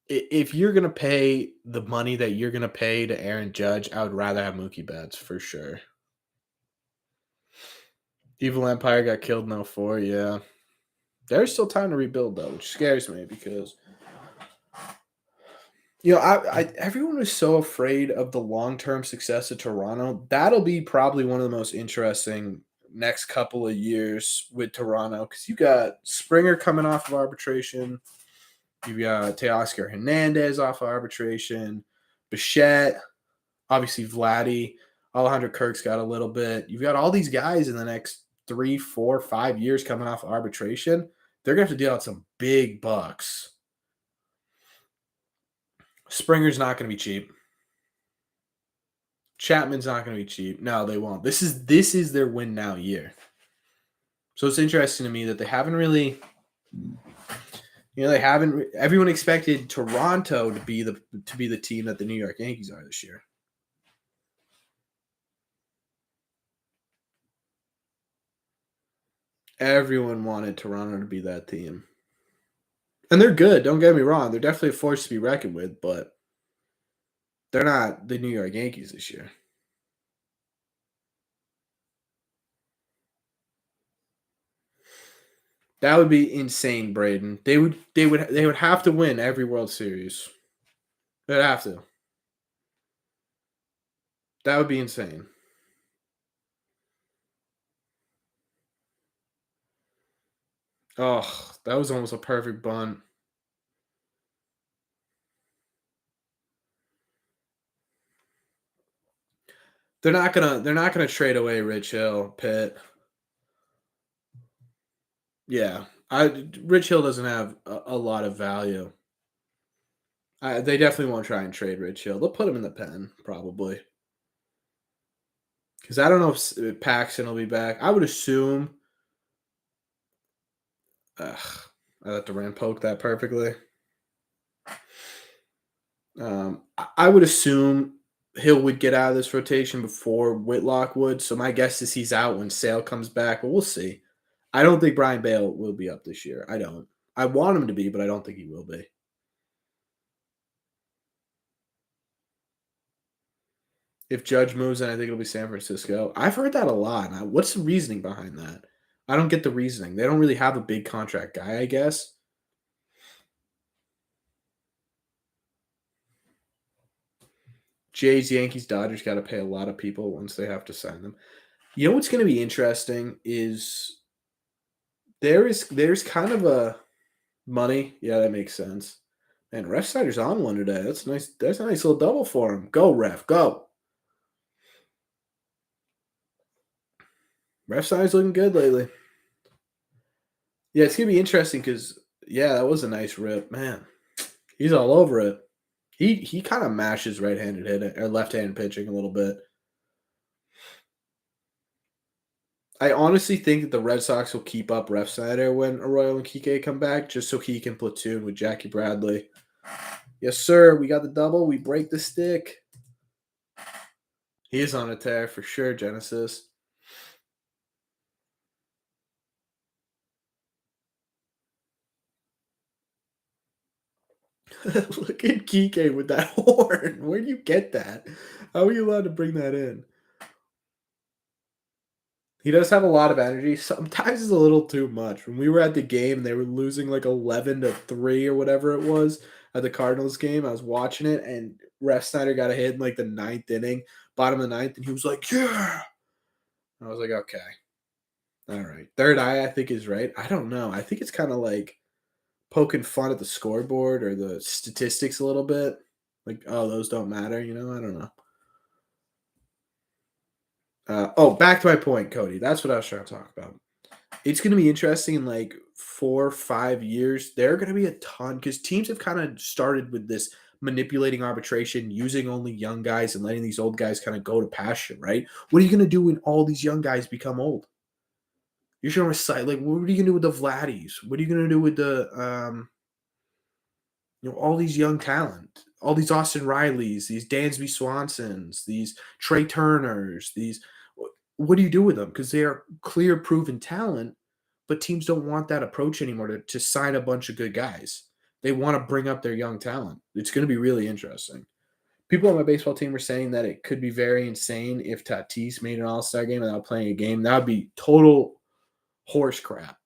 the money that you're gonna pay to Aaron Judge, I would rather have Mookie Betts for sure. Evil Empire got killed in '04. Yeah, there's still time to rebuild though, which scares me because everyone was so afraid of the long-term success of Toronto. That'll be probably one of the most interesting next couple of years with Toronto because you got Springer coming off of arbitration. You've got Teoscar Hernandez off of arbitration. Bichette, obviously Vladdy. Alejandro Kirk's got a little bit. You've got all these guys in the next 3, 4, 5 years coming off of arbitration. They're going to have to deal out some big bucks. Springer's not going to be cheap. Chapman's not going to be cheap. No, they won't. This is their win now year. So it's interesting to me that they haven't really, everyone expected Toronto to be the team that the New York Yankees are this year. Everyone wanted Toronto to be that team. And they're good, don't get me wrong. They're definitely a force to be reckoned with, but they're not the New York Yankees this year. That would be insane, Braden. They would have to win every World Series. They'd have to. That would be insane. Oh, that was almost a perfect bunt. They're not gonna trade away Rich Hill, Pitt. Yeah, Rich Hill doesn't have a lot of value. They definitely won't try and trade Rich Hill. They'll put him in the pen probably because I don't know if Paxton will be back. I would assume. I let Duran poke that perfectly. I would assume Hill would get out of this rotation before Whitlock would. So my guess is he's out when Sale comes back, but we'll see. I don't think Brian Bale will be up this year. I don't. I want him to be, but I don't think he will be. If Judge moves, then I think it'll be San Francisco. I've heard that a lot. Now, what's the reasoning behind that? I don't get the reasoning. They don't really have a big contract guy, I guess. Jays, Yankees, Dodgers got to pay a lot of people once they have to sign them. You know what's going to be interesting is there's kind of a money. Yeah, that makes sense. And Refsnyder's on one today. That's nice. That's a nice little double for him. Go, Ref. Go. Refsnyder's looking good lately. Yeah, it's gonna be interesting because that was a nice rip, man. He's all over it. He kind of mashes right-handed hitting or left-handed pitching a little bit. I honestly think that the Red Sox will keep up Refsnyder when Arroyo and Kike come back, just so he can platoon with Jackie Bradley. Yes, sir. We got the double. We break the stick. He is on a tear for sure, Genesis. Look at Kike with that horn. Where do you get that? How are you allowed to bring that in? He does have a lot of energy. Sometimes it's a little too much. When we were at the game, they were losing like 11-3 or whatever it was at the Cardinals game. I was watching it, and Ref Snyder got a hit in like the ninth inning, bottom of the ninth, and he was like, "Yeah." I was like, "Okay, all right." Third eye, I think, is right. I don't know. I think it's kind of like poking fun at the scoreboard or the statistics a little bit. Like, oh, those don't matter. I don't know. Back to my point, Cody. That's what I was trying to talk about. It's going to be interesting in like 4 or 5 years. There are going to be a ton because teams have kind of started with this manipulating arbitration, using only young guys and letting these old guys kind of go to pasture, right? What are you going to do when all these young guys become old? You're going to recite, like, what are you going to do with the Vladdies? What are you going to do with the, all these young talent, all these Austin Rileys, these Dansby Swansons, these Trey Turners, what do you do with them? Because they are clear, proven talent, but teams don't want that approach anymore to sign a bunch of good guys. They want to bring up their young talent. It's going to be really interesting. People on my baseball team were saying that it could be very insane if Tatis made an All-Star game without playing a game. That would be total horse crap.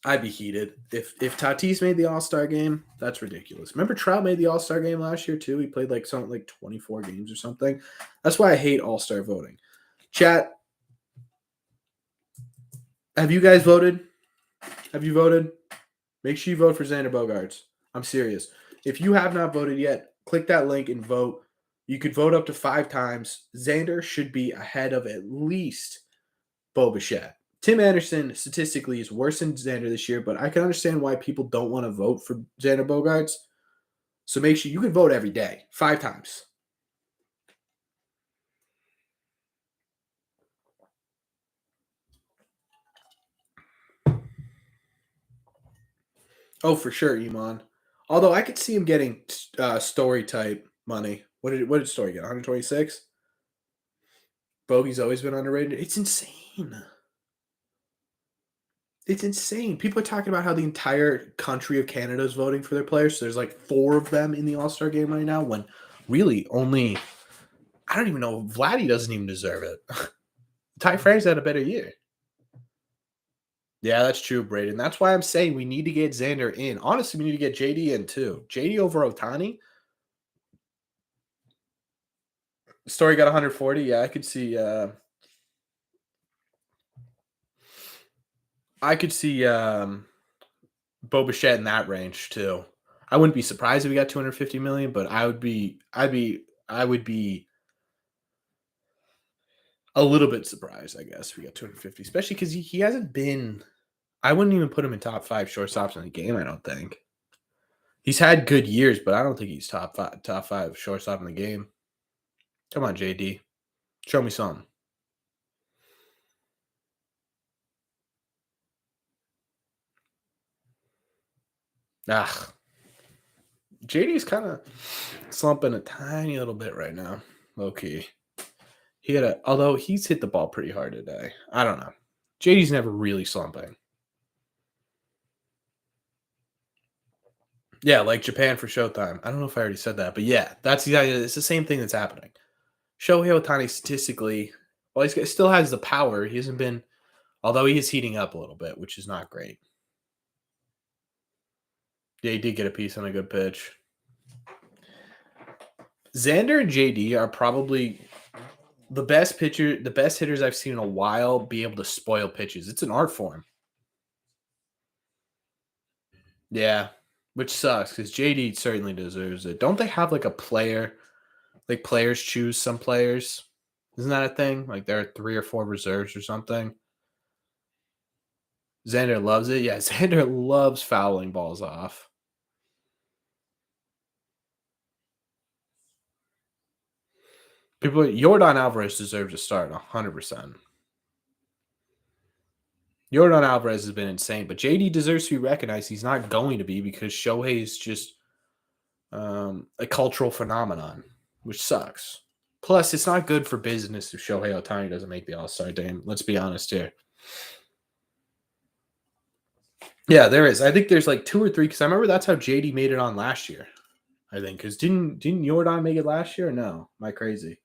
I'd be heated. If Tatis made the All-Star game, that's ridiculous. Remember Trout made the All-Star game last year too? He played like something like 24 games or something. That's why I hate All-Star voting. Chat, have you guys voted? Have you voted? Make sure you vote for Xander Bogaerts. I'm serious. If you have not voted yet, click that link and vote. You could vote up to 5 times. Xander should be ahead of at least Bo Bichette. Tim Anderson statistically is worse than Xander this year, but I can understand why people don't want to vote for Xander Bogaerts. So make sure you can vote every day, 5 times. Oh, for sure, Iman. Although I could see him getting Story type money. What did Story get? 126. Bogey's always been underrated. It's insane. It's insane. People are talking about how the entire country of Canada is voting for their players. So there's like 4 of them in the All-Star game right now, when really only, I don't even know, Vladdy doesn't even deserve it. Ty Frank's had a better year. Yeah, that's true, Braden. That's why I'm saying we need to get Xander in. Honestly, we need to get JD in too. JD over Ohtani. Story got 140. Yeah, I could see Bo Bichette in that range too. I wouldn't be surprised if we got 250 million, but I would be a little bit surprised, I guess, if we got 250, especially because he hasn't been. I wouldn't even put him in top 5 shortstops in the game. I don't think he's had good years, but I don't think he's top five shortstop in the game. Come on, JD, show me something. Ah, JD's kind of slumping a tiny little bit right now, low key. Although he's hit the ball pretty hard today. I don't know. JD's never really slumping. Yeah, like Japan for Showtime. I don't know if I already said that, but yeah, it's the same thing that's happening. Shohei Ohtani statistically, well, he still has the power. He hasn't been, although he is heating up a little bit, which is not great. Yeah, he did get a piece on a good pitch. Xander and JD are probably the best hitters I've seen in a while be able to spoil pitches. It's an art form. Yeah, which sucks because JD certainly deserves it. Don't they have like a player, like players choose some players? Isn't that a thing? Like there are 3 or 4 reserves or something. Xander loves it. Yeah, Xander loves fouling balls off. Yordan Alvarez deserves to start 100%. Yordan Alvarez has been insane, but JD deserves to be recognized. He's not going to be because Shohei is just a cultural phenomenon, which sucks. Plus, it's not good for business if Shohei Ohtani doesn't make the All-Star game. Let's be honest here. Yeah, there is. I think there's like 2 or 3 because I remember that's how JD made it on last year. I think because didn't Jordan make it last year? Or no, am I crazy?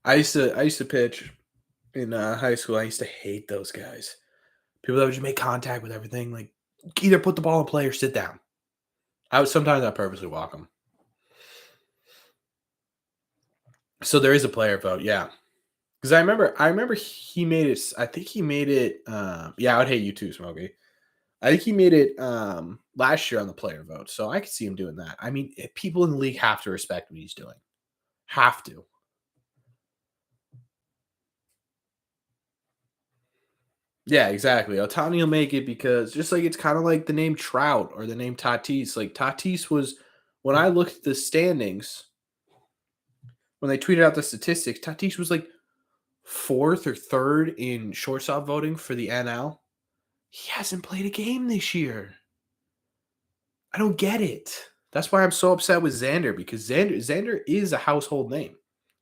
I used to pitch in high school. I used to hate those guys. People that would just make contact with everything. Like either put the ball in play or sit down. Sometimes I purposely walk them. So there is a player vote, yeah. Because I remember he made it. I think he made it. Yeah, I would hate you too, Smokey. I think he made it last year on the player vote, so I could see him doing that. I mean, people in the league have to respect what he's doing. Have to. Yeah, exactly. Otani will make it because just like it's kind of like the name Trout or the name Tatis. Like Tatis was when I looked at the standings when they tweeted out the statistics, Tatis was like fourth or third in shortstop voting for the NL. He hasn't played a game this year. I don't get it. That's why I'm so upset with Xander because Xander is a household name.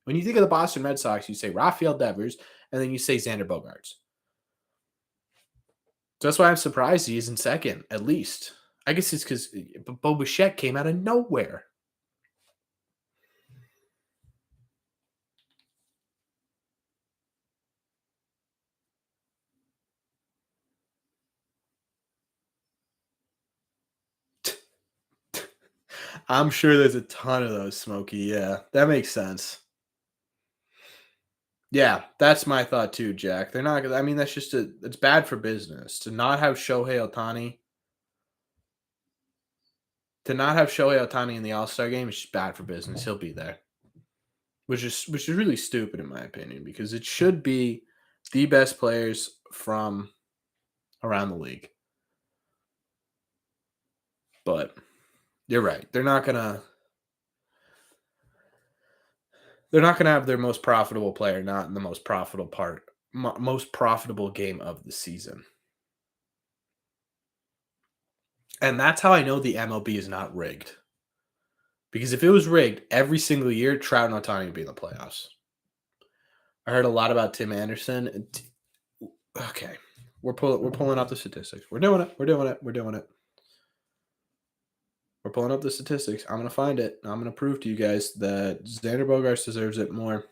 When you think of the Boston Red Sox, you say Rafael Devers, and then you say Xander Bogaerts. So that's why I'm surprised he isn't second, at least. I guess it's because Bo Bichette came out of nowhere. I'm sure there's a ton of those, Smokey. Yeah, that makes sense. Yeah, that's my thought too, Jack. They're not. I mean, it's bad for business to not have Shohei Otani. To not have Shohei Otani in the All Star game is just bad for business. He'll be there, which is really stupid in my opinion because it should be the best players from around the league. But you're right. They're not gonna have their most profitable player not in the most profitable most profitable game of the season. And that's how I know the MLB is not rigged. Because if it was rigged every single year, Trout and Otani would be in the playoffs. I heard a lot about Tim Anderson. Okay, we're pulling up the statistics. We're doing it. We're doing it. We're doing it. We're pulling up the statistics. I'm gonna find it. I'm gonna prove to you guys that Xander Bogaerts deserves it more.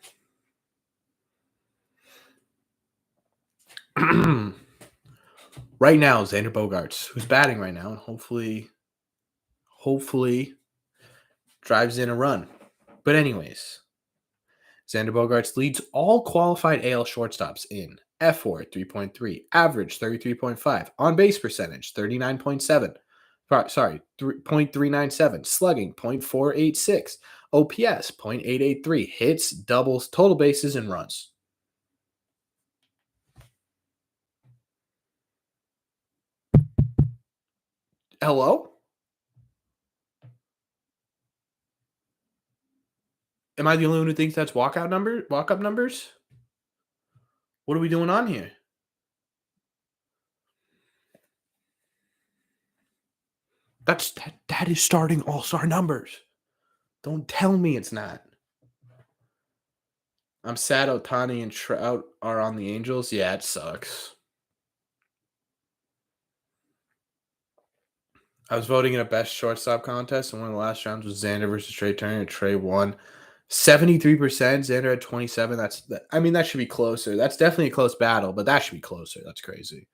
Right now, Xander Bogaerts, who's batting right now, and hopefully drives in a run. But anyways, Xander Bogaerts leads all qualified AL shortstops in F4 3.3, average 33.5, on base percentage 39.7. Sorry, 0.397, slugging 0.486, OPS 0.883, hits, doubles, total bases, and runs. Hello? Am I the only one who thinks that's walk up numbers? What are we doing on here? That is starting all-star numbers. Don't tell me it's not. I'm sad Otani and Trout are on the Angels. Yeah, it sucks. I was voting in a best shortstop contest, and one of the last rounds was Xander versus Trey Turner. And Trey won 73%. Xander had 27. I mean, that should be closer. That's definitely a close battle, but that should be closer. That's crazy.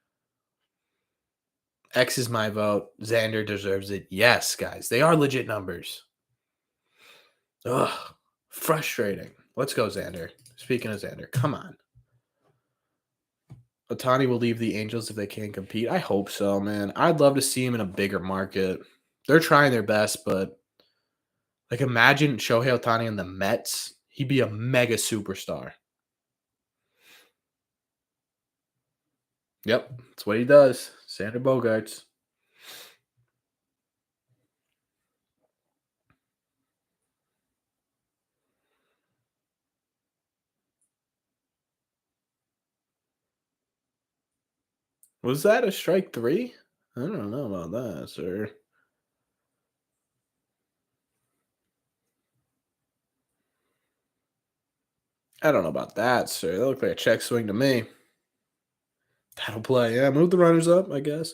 X is my vote. Xander deserves it. Yes, guys, they are legit numbers. Ugh, frustrating. Let's go, Xander. Speaking of Xander, come on. Otani will leave the Angels if they can't compete. I hope so, man. I'd love to see him in a bigger market. They're trying their best, but like imagine Shohei Otani in the Mets. He'd be a mega superstar. Yep, that's what he does. Xander Bogaerts. Was that a strike three? I don't know about that, sir. I don't know about that, sir. That looked like a check swing to me. That'll play. Yeah, move the runners up, I guess.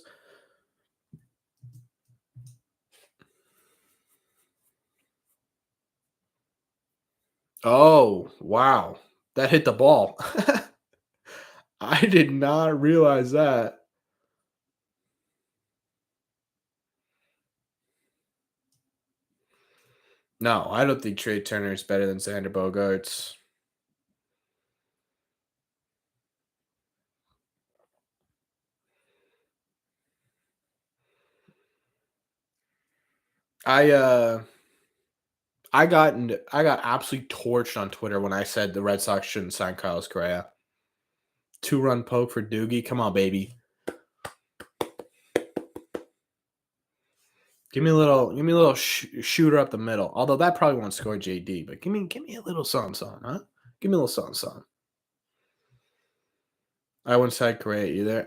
Oh, wow. That hit the ball. I did not realize that. No, I don't think Trey Turner is better than Xander Bogaerts. I I got absolutely torched on Twitter when I said the Red Sox shouldn't sign Carlos Correa. 2-run poke for Doogie. Come on, baby. Give me a little shooter up the middle. Although that probably won't score JD, but give me a little something, huh? Give me a little something. I wouldn't side Correa either.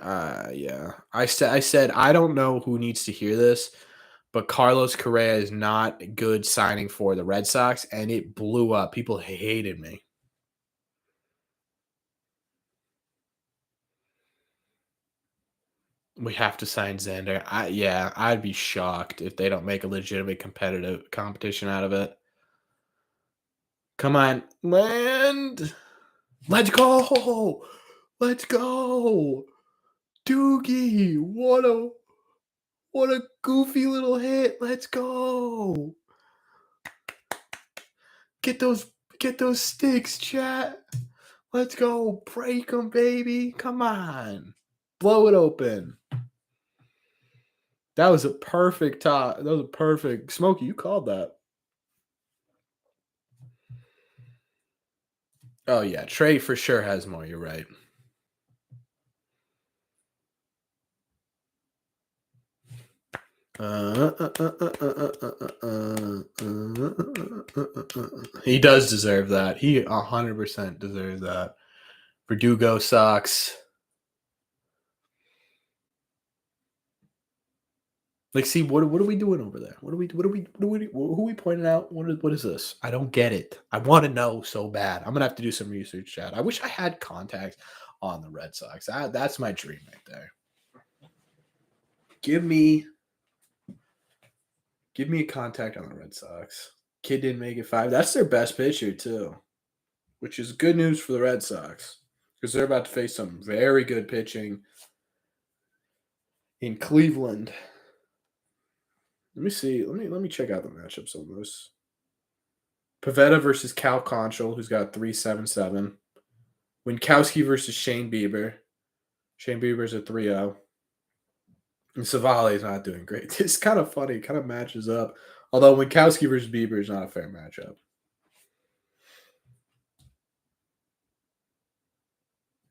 Yeah. I said I don't know who needs to hear this, but Carlos Correa is not a good signing for the Red Sox, and it blew up. People hated me. We have to sign Xander. Yeah, I'd be shocked if they don't make a legitimate competitive competition out of it. Come on, land. Let's go. Let's go. Doogie. What a goofy little hit. Let's go. Get those sticks, chat. Let's go. Break them, baby. Come on. Blow it open. That was a perfect top. That was a perfect. Smokey, you called that. Oh, yeah. Trey for sure has more. You're right. He does deserve that. He 100% deserves that. Verdugo sucks. Like, see, what are we doing over there? Who are we pointing out? What is this? I don't get it. I want to know so bad. I'm gonna have to do some research, Chad. I wish I had contacts on the Red Sox. That's my dream right there. Give me a contact on the Red Sox. Kid didn't make it 5. That's their best pitcher too, which is good news for the Red Sox because they're about to face some very good pitching in Cleveland. Let me see. Let me check out the matchups on this. Pavetta versus Cal Conchal, who's got 3.77. Winkowski versus Shane Bieber. Shane Bieber's a 3-0. And Savali is not doing great. It's kind of funny. It kind of matches up. Although Winkowski versus Bieber is not a fair matchup.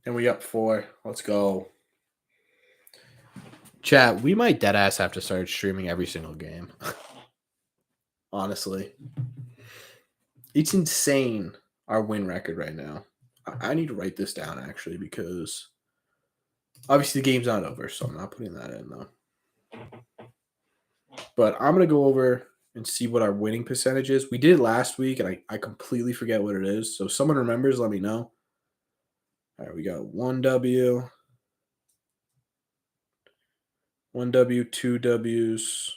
And we up 4. Let's go. Chat, we might deadass have to start streaming every single game. Honestly. It's insane, our win record right now. I need to write this down, actually, because obviously the game's not over, so I'm not putting that in, though. But I'm going to go over and see what our winning percentage is. We did it last week, and I completely forget what it is. So if someone remembers, let me know. All right, we got 1W. 1W, 2 Ws.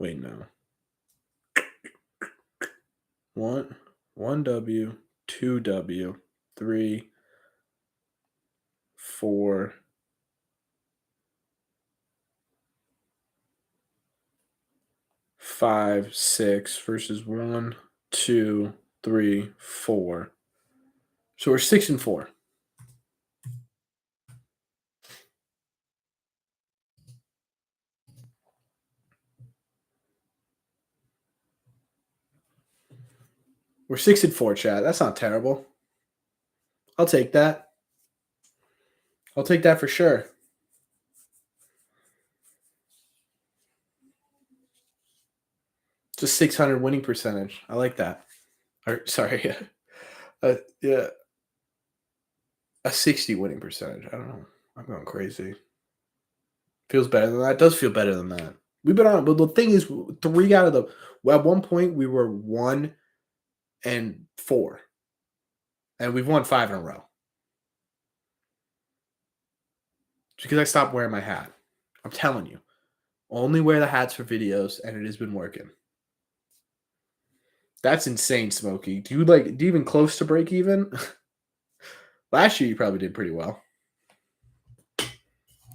Wait, no. 1W, 2W, 3, 4, 5, 6 versus 1, 2, 3, 4. So we're 6-4. We're 6-4, chat. That's not terrible. I'll take that. I'll take that for sure. It's a 600 winning percentage. I like that. Or sorry, yeah, a 60 winning percentage. I don't know. I'm going crazy. Feels better than that. It does feel better than that. We've been on, but the thing is, 3 out of the. At one point, we were 1 and 4. And we've won 5 in a row. Because I stopped wearing my hat. I'm telling you. Only wear the hats for videos, and it has been working. That's insane, Smokey. Do you even close to break even? Last year you probably did pretty well.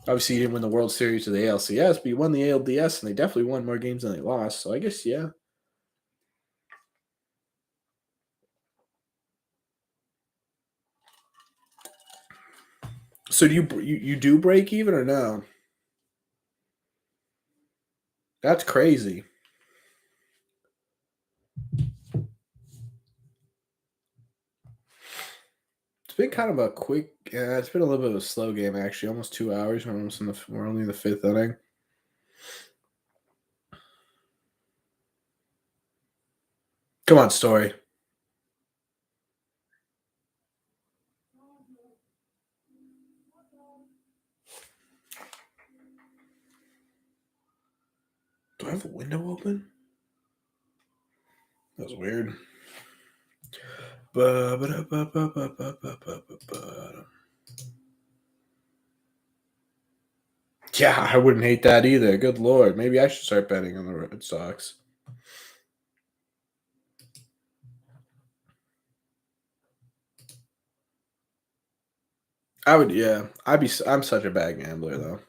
Obviously, you didn't win the World Series or the ALCS, but you won the ALDS, and they definitely won more games than they lost. So I guess, yeah. So do you do break even or no? That's crazy. It's been kind of a quick. It's been a little bit of a slow game actually. Almost 2 hours. We're only in the 5th inning. Come on, Story. Do I have a window open? That was weird. Yeah, I wouldn't hate that either. Good Lord. Maybe I should start betting on the Red Sox. I would, yeah. I'm such a bad gambler, though.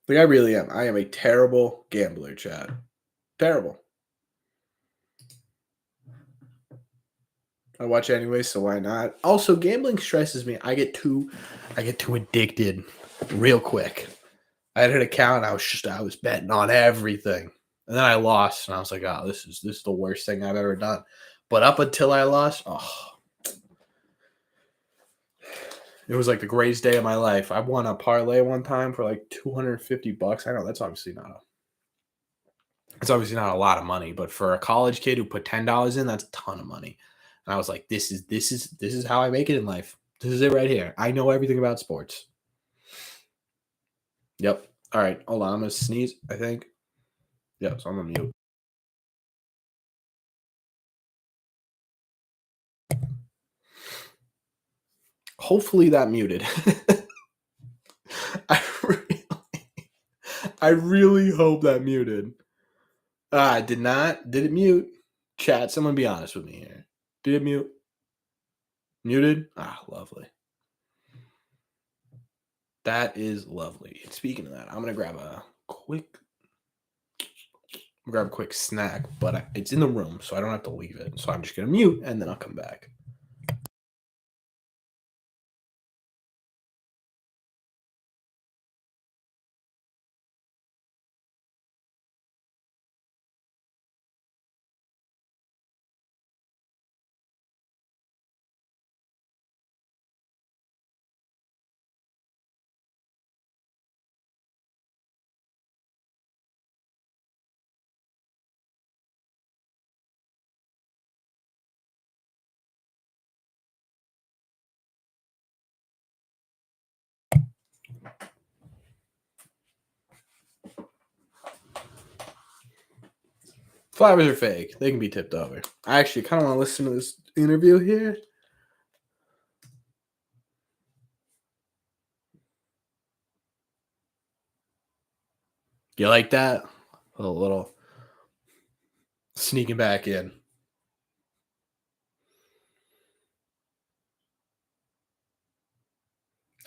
Like, I really am. I am a terrible gambler, Chad. Terrible. I watch anyway, so why not? Also, gambling stresses me. I get too addicted real quick. I had an account. I was betting on everything, and then I lost, and I was like, "Oh, this is the worst thing I've ever done." But up until I lost, it was like the greatest day of my life. I won a parlay one time for like $250. I know that's obviously not a lot of money, but for a college kid who put $10 in, that's a ton of money. And I was like, this is how I make it in life. This is it right here. I know everything about sports. Yep. All right. Hold on. I'm gonna sneeze, I think. Yep, so I'm gonna mute. Hopefully that muted. I really hope that muted. I did not. Did it mute? Chat, someone be honest with me here. Did it mute? Muted? Lovely. That is lovely. And speaking of that, I'm gonna grab a quick snack, but it's in the room, so I don't have to leave it. So I'm just gonna mute and then I'll come back. Flowers are fake. They can be tipped over. I actually kind of want to listen to this interview here. You like that? A little sneaking back in.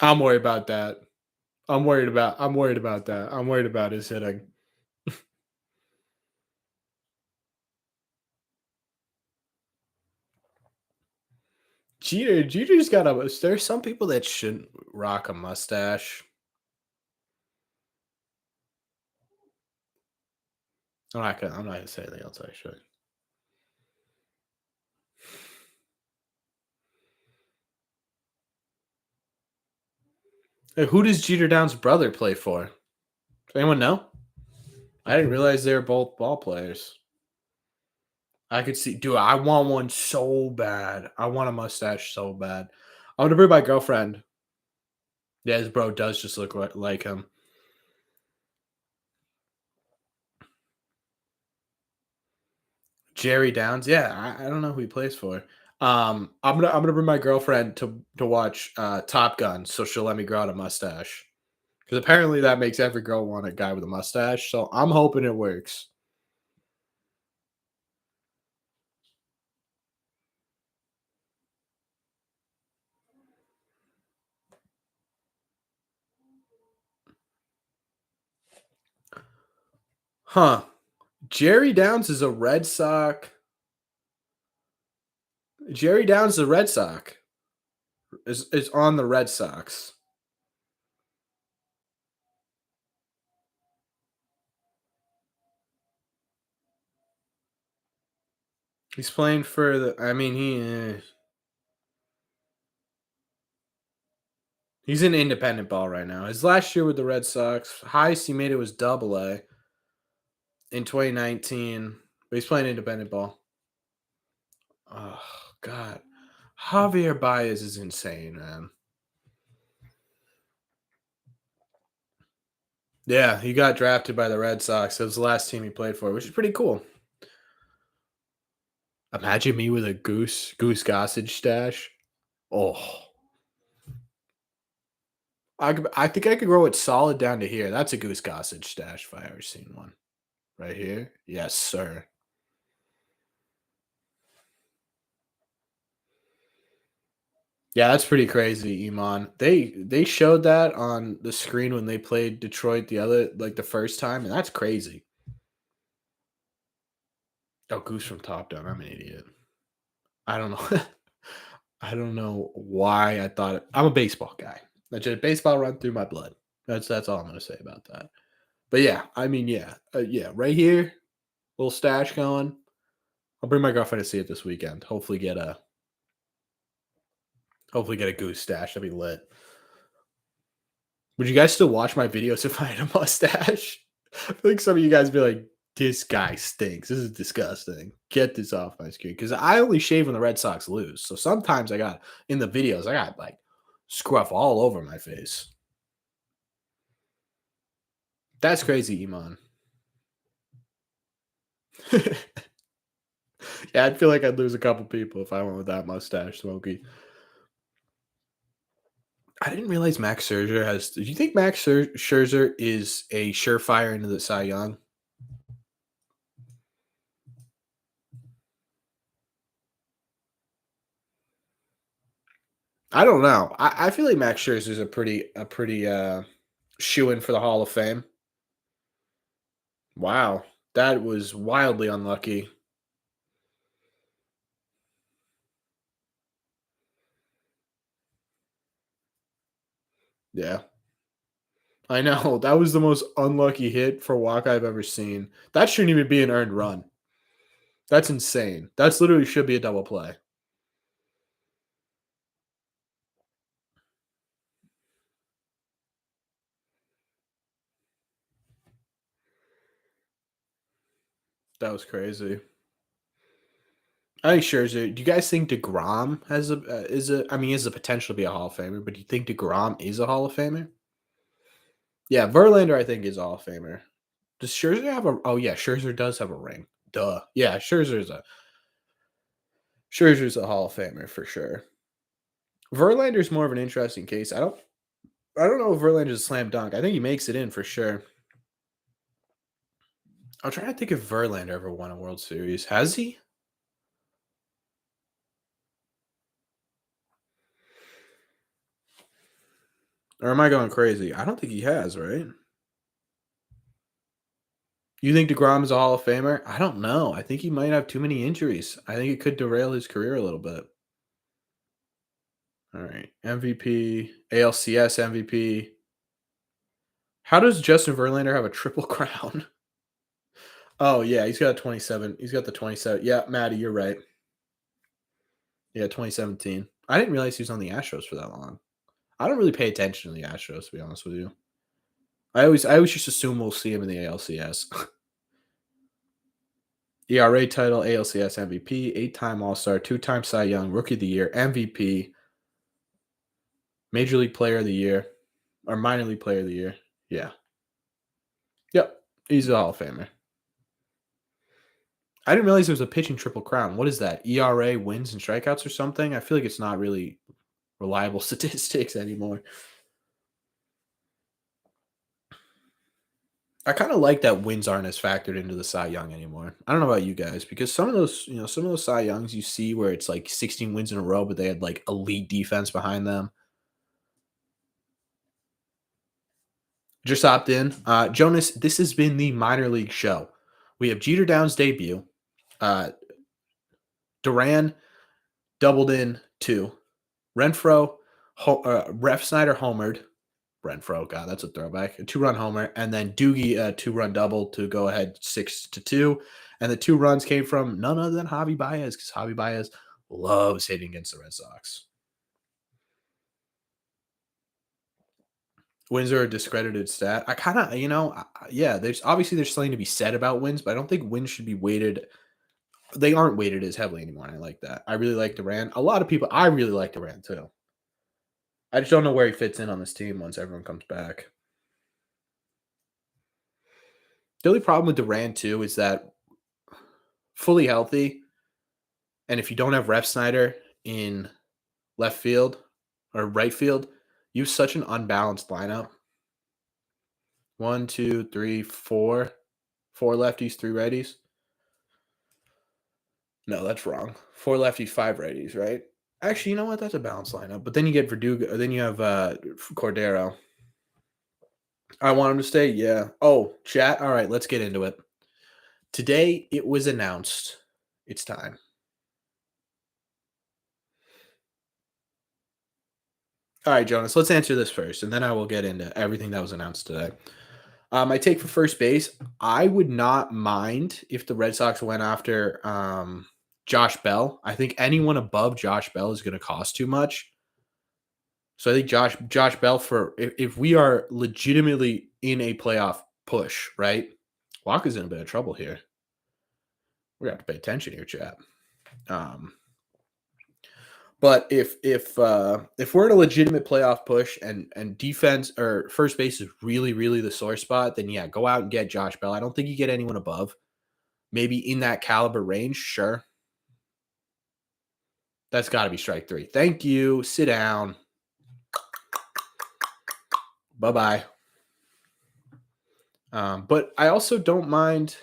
I'm worried about that. I'm worried about that. I'm worried about his hitting. Jeter's got a. There's some people that shouldn't rock a mustache. I'm not gonna say anything else. Actually, hey, who does Jeter Down's brother play for? Does anyone know? I didn't realize they were both ball players. I could see, dude. I want one so bad. I want a mustache so bad. I want to bring my girlfriend. Yeah, his bro does just look like him. Jerry Downs. Yeah, I don't know who he plays for. I'm gonna bring my girlfriend to watch Top Gun, so she'll let me grow out a mustache. Because apparently that makes every girl want a guy with a mustache. So I'm hoping it works. Huh. Jerry Downs is a Red Sox. Jerry Downs is a Red Sox. Is on the Red Sox. He's playing for the. I mean, he's in independent ball right now. His last year with the Red Sox, highest he made it was Double A in 2019. But he's playing independent ball. Oh God, Javier Baez is insane, man. Yeah, he got drafted by the Red Sox. It was the last team he played for, which is pretty cool. Imagine me with a Goose Gossage stash. Oh, I think I could grow it solid down to here. That's a Goose Gossage stash if I ever seen one. Right here? Yes, sir. Yeah, that's pretty crazy, Iman. They showed that on the screen when they played Detroit the first time, and that's crazy. Oh, Goose from Top Down. I'm an idiot. I don't know. I don't know why I thought I'm a baseball guy. That's just baseball run through my blood. That's all I'm gonna say about that. But yeah, I mean, yeah, right here, little stash going. I'll bring my girlfriend to see it this weekend. Hopefully get a goose stash. That'd be lit. Would you guys still watch my videos if I had a mustache? I feel like some of you guys be like, "This guy stinks. This is disgusting. Get this off my screen." Because I only shave when the Red Sox lose. So sometimes I got in the videos, I got like scruff all over my face. That's crazy, Iman. Yeah, I'd feel like I'd lose a couple people if I went with that mustache, Smokey. I didn't realize Max Scherzer has. Do you think Max Scherzer is a surefire into the Cy Young? I don't know. I feel like Max Scherzer is a pretty shoe in for the Hall of Fame. Wow, that was wildly unlucky. Yeah, I know that was the most unlucky hit for Wacha I've ever seen. That shouldn't even be an earned run. That's insane. That's literally should be a double play. That was crazy. I think Scherzer. Do you guys think Degrom has a is a? I mean, he has the potential to be a Hall of Famer, but do you think Degrom is a Hall of Famer? Yeah, Verlander, I think, is a Hall of Famer. Does Scherzer have a? Oh yeah, Scherzer does have a ring. Duh. Yeah, Scherzer's a Hall of Famer for sure. Verlander's more of an interesting case. I don't know if Verlander's a slam dunk. I think he makes it in for sure. I'm trying to think if Verlander ever won a World Series. Has he? Or am I going crazy? I don't think he has, right? You think DeGrom is a Hall of Famer? I don't know. I think he might have too many injuries. I think it could derail his career a little bit. All right. MVP, ALCS MVP. How does Justin Verlander have a triple crown? Oh, yeah. He's got a 27. He's got the 27. Yeah, Maddie, you're right. Yeah, 2017. I didn't realize he was on the Astros for that long. I don't really pay attention to the Astros, to be honest with you. I always just assume we'll see him in the ALCS. ERA title, ALCS MVP, 8-time All Star, 2-time Cy Young, Rookie of the Year, MVP, Major League Player of the Year, or Minor League Player of the Year. Yeah. Yep. He's a Hall of Famer. I didn't realize there was a pitching triple crown. What is that? ERA, wins, and strikeouts or something? I feel like it's not really reliable statistics anymore. I kind of like that wins aren't as factored into the Cy Young anymore. I don't know about you guys because some of those, some of those Cy Youngs you see where it's like 16 wins in a row, but they had like elite defense behind them. Just opt in. Jonas, this has been the minor league show. We have Jeter Down's debut. Uh, Duran doubled in 2. Renfro, Ref Snyder homered. Renfro, God, that's a throwback. A 2-run homer, and then Doogie a 2-run double to go ahead 6-2. And the 2 runs came from none other than Javi Baez because Javi Baez loves hitting against the Red Sox. Wins are a discredited stat. I kind of, yeah, there's something to be said about wins, but I don't think wins should be weighted. They aren't weighted as heavily anymore, and I like that. I really like Duran. A lot of people, I really like Duran too. I just don't know where he fits in on this team once everyone comes back. The only problem with Duran too is that fully healthy, and if you don't have Ref Snyder in left field or right field, you have such an unbalanced lineup. 1, 2, 3, 4. 4 lefties, 3 righties. No, that's wrong. 4 lefties, 5 righties, right? Actually, you know what? That's a balanced lineup. But then you get Verdugo. Then you have Cordero. I want him to stay. Yeah. Oh, chat. All right, let's get into it. Today it was announced. It's time. All right, Jonas. Let's answer this first, and then I will get into everything that was announced today. My take for first base. I would not mind if the Red Sox went after Josh Bell. I think anyone above Josh Bell is going to cost too much. So I think Josh Bell for if we are legitimately in a playoff push, right? Wacha's in a bit of trouble here. We have to pay attention here, chat. But if we're in a legitimate playoff push and defense or first base is really really the sore spot, then yeah, go out and get Josh Bell. I don't think you get anyone above. Maybe in that caliber range, sure. That's got to be strike 3. Thank you. Sit down. Bye-bye. But I also don't mind.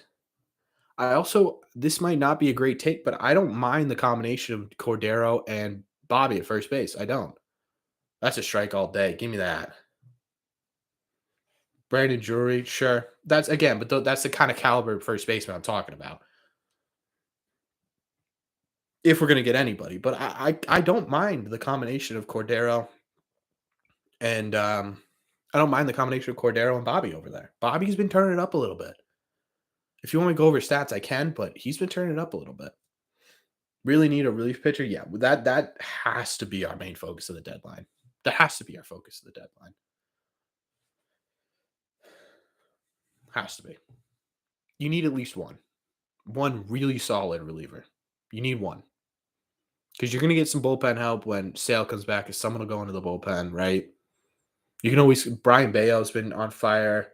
This might not be a great take, but I don't mind the combination of Cordero and Bobby at first base. I don't. That's a strike all day. Give me that. Brandon Drury, sure. That's again, but that's the kind of caliber of first baseman I'm talking about. If we're gonna get anybody, but I don't mind the combination of Cordero and I don't mind the combination of Cordero and Bobby over there. Bobby's been turning it up a little bit. If you want to go over stats, I can, but he's been turning it up a little bit. Really need a relief pitcher? Yeah, that has to be our main focus of the deadline. That has to be our focus of the deadline. Has to be. You need at least one really solid reliever. You need one. Because you're going to get some bullpen help when Sale comes back, because someone will go into the bullpen, right? You can always, Brian Bayo's been on fire.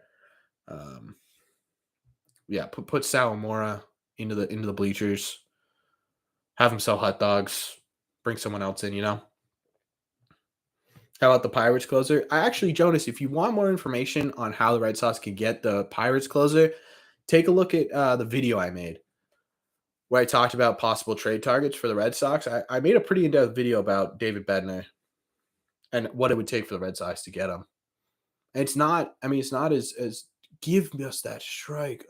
Yeah, put Sawamura into the bleachers. Have him sell hot dogs. Bring someone else in, How about the Pirates closer? Jonas, if you want more information on how the Red Sox can get the Pirates closer, take a look at the video I made where I talked about possible trade targets for the Red Sox. I made a pretty in-depth video about David Bednar and what it would take for the Red Sox to get him. And it's not as give us that strike.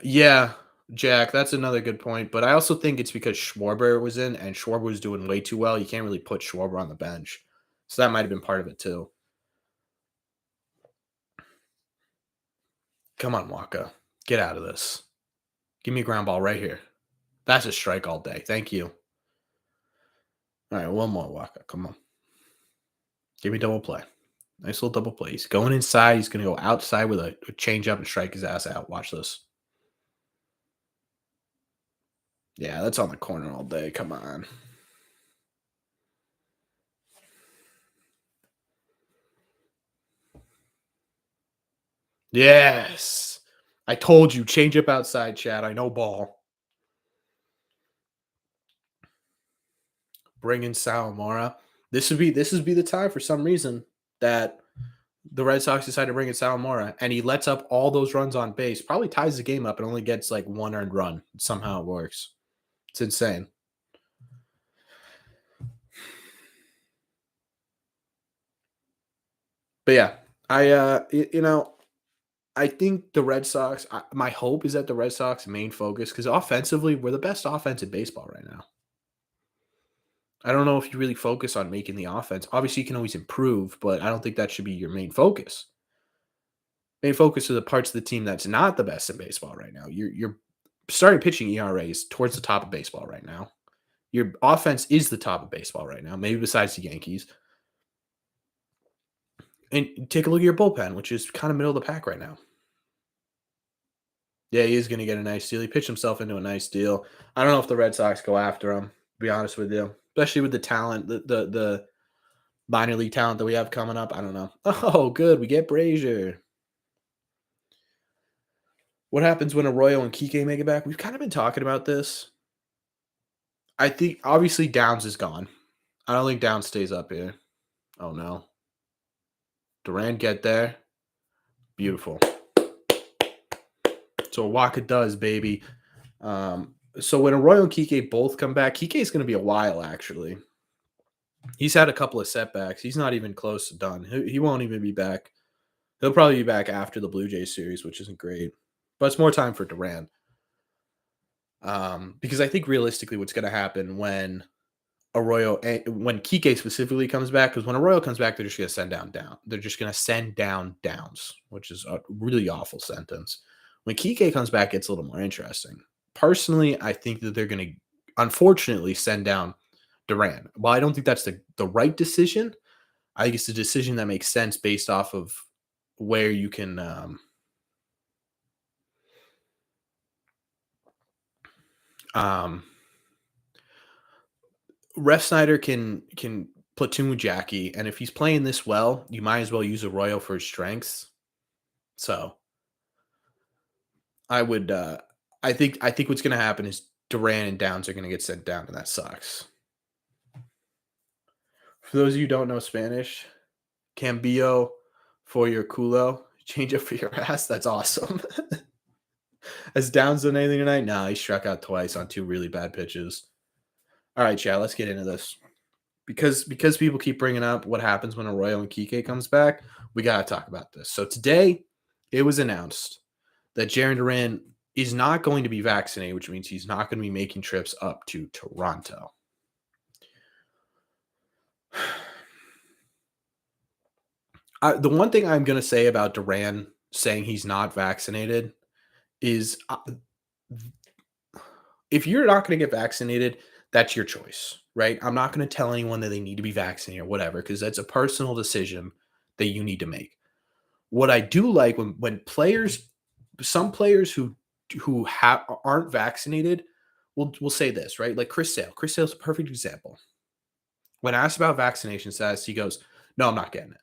Yeah, Jack, that's another good point. But I also think it's because Schwarber was in and Schwarber was doing way too well. You can't really put Schwarber on the bench. So that might have been part of it too. Come on, Wacha. Get out of this. Give me a ground ball right here. That's a strike all day. Thank you. All right, one more, Wacha. Come on. Give me double play. Nice little double play. He's going inside. He's going to go outside with a change up and strike his ass out. Watch this. Yeah, that's on the corner all day. Come on. Yes. I told you, change up outside, Chad. I know ball. Bring in Sawamura. This would be the time for some reason that the Red Sox decide to bring in Sawamura, and he lets up all those runs on base. Probably ties the game up and only gets like one earned run. Somehow it works. It's insane. But yeah, I think the Red Sox. My hope is that the Red Sox main focus, because offensively we're the best offense in baseball right now. I don't know if you really focus on making the offense. Obviously, you can always improve, but I don't think that should be your main focus. Main focus are the parts of the team that's not the best in baseball right now. Your starting pitching ERA is towards the top of baseball right now. Your offense is the top of baseball right now, maybe besides the Yankees. And take a look at your bullpen, which is kind of middle of the pack right now. Yeah, he is going to get a nice deal. He pitched himself into a nice deal. I don't know if the Red Sox go after him, to be honest with you, especially with the talent, the minor league talent that we have coming up. I don't know. Oh, good. We get Brazier. What happens when Arroyo and Kike make it back? We've kind of been talking about this. I think obviously Downs is gone. I don't think Downs stays up here. Oh no. Duran get there. Beautiful. So Wacha does, baby. So when Arroyo and Kike both come back, Kike is going to be a while actually. He's had a couple of setbacks. He's not even close to done. He won't even be back. He'll probably be back after the Blue Jays series, which isn't great. But it's more time for Duran. Because I think realistically what's going to happen when when Kike specifically comes back, because when Arroyo comes back, they're just going to down. They're just going to send down Downs, which is a really awful sentence. When Kike comes back, it's a little more interesting. Personally, I think that they're going to, unfortunately, send down Duran. While I don't think that's the right decision, I think it's a decision that makes sense based off of where you can Ref Snyder can platoon with Jackie, and if he's playing this well, you might as well use Arroyo for his strengths. So I would I think what's gonna happen is Duran and Downs are gonna get sent down, and that sucks. For those of you who don't know Spanish, Cambio for your culo, change up for your ass. That's awesome. Has Downs done anything tonight? No, he struck out twice on two really bad pitches. All right, Chad, let's get into this. Because people keep bringing up what happens when Arroyo and Kike comes back, we got to talk about this. So today, it was announced that Jarren Duran is not going to be vaccinated, which means he's not going to be making trips up to Toronto. The one thing I'm going to say about Duran saying he's not vaccinated is if you're not going to get vaccinated, that's your choice, right? I'm not going to tell anyone that they need to be vaccinated or whatever, because that's a personal decision that you need to make. What I do like when players, some players who aren't vaccinated, will say this, right? Like Chris Sale. Chris Sale's a perfect example. When asked about vaccination status, he goes, "No, I'm not getting it."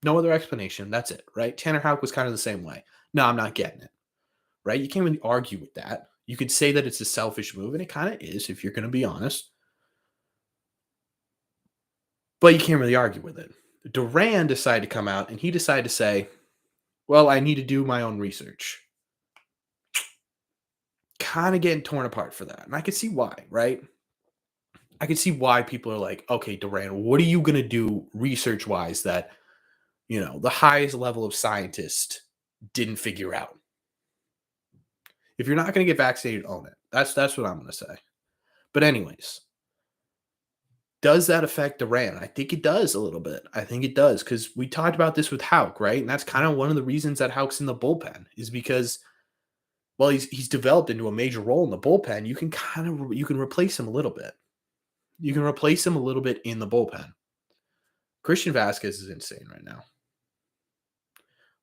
No other explanation. That's it, right? Tanner Houck was kind of the same way. No, I'm not getting it, right? You can't really argue with that. You could say that it's a selfish move, and it kind of is if you're going to be honest. But you can't really argue with it. Duran decided to come out, and he decided to say, "Well, I need to do my own research." Kind of getting torn apart for that. And I could see why, right? I could see why people are like, okay, Duran, what are you going to do research wise that, the highest level of scientist didn't figure out? If you're not going to get vaccinated, own it. That's what I'm going to say. But anyways, does that affect Duran? I think it does a little bit. I think it does because we talked about this with Houck, right? And that's kind of one of the reasons that Houck's in the bullpen is because, well, he's developed into a major role in the bullpen. You can replace him a little bit. You can replace him a little bit in the bullpen. Christian Vasquez is insane right now.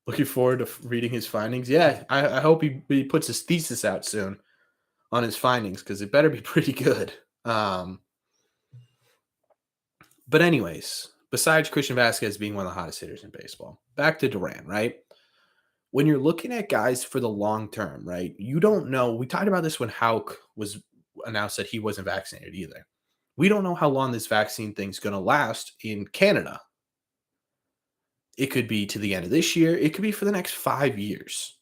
Looking forward to reading his findings. Yeah, I hope he puts his thesis out soon on his findings because it better be pretty good. But anyways, besides Christian Vasquez being one of the hottest hitters in baseball, back to Duran, right? when you're looking at guys for the long term, right? You don't know. We talked about this when Hauk was announced that he wasn't vaccinated either. We don't know how long this vaccine thing's going to last in Canada. It could be to the end of this year. It could be for the next 5 years.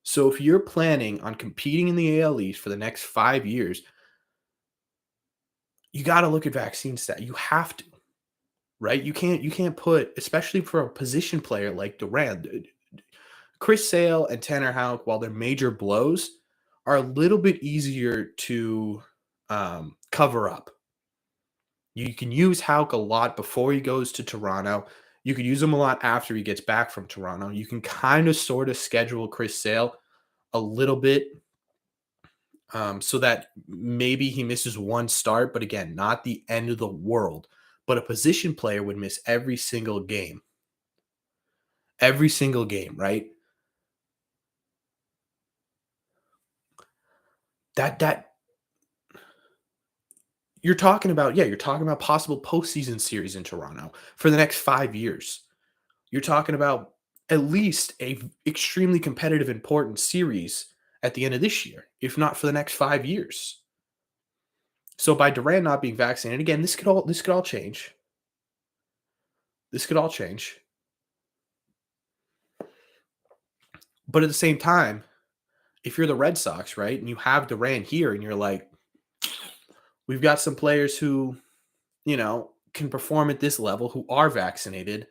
So if you're planning on competing in the AL East for the next 5 years, you got to look at vaccine stat. You have to, right? You can't put, especially for a position player like Duran, Chris Sale and Tanner Houck, while they're major blows, are a little bit easier to cover up. You can use Houck a lot before he goes to Toronto. You could use him a lot after he gets back from Toronto. You can kind of sort of schedule Chris Sale a little bit so that maybe he misses one start, but again, not the end of the world. But a position player would miss every single game. Every single game, right? That you're talking about possible postseason series in Toronto for the next 5 years. You're talking about at least a extremely competitive, important series at the end of this year, if not for the next 5 years. So by Duran not being vaccinated, again, this could all change. This could all change. But at the same time, if you're the Red Sox, right, and you have Duran here, and you're like, we've got some players who, can perform at this level, who are vaccinated.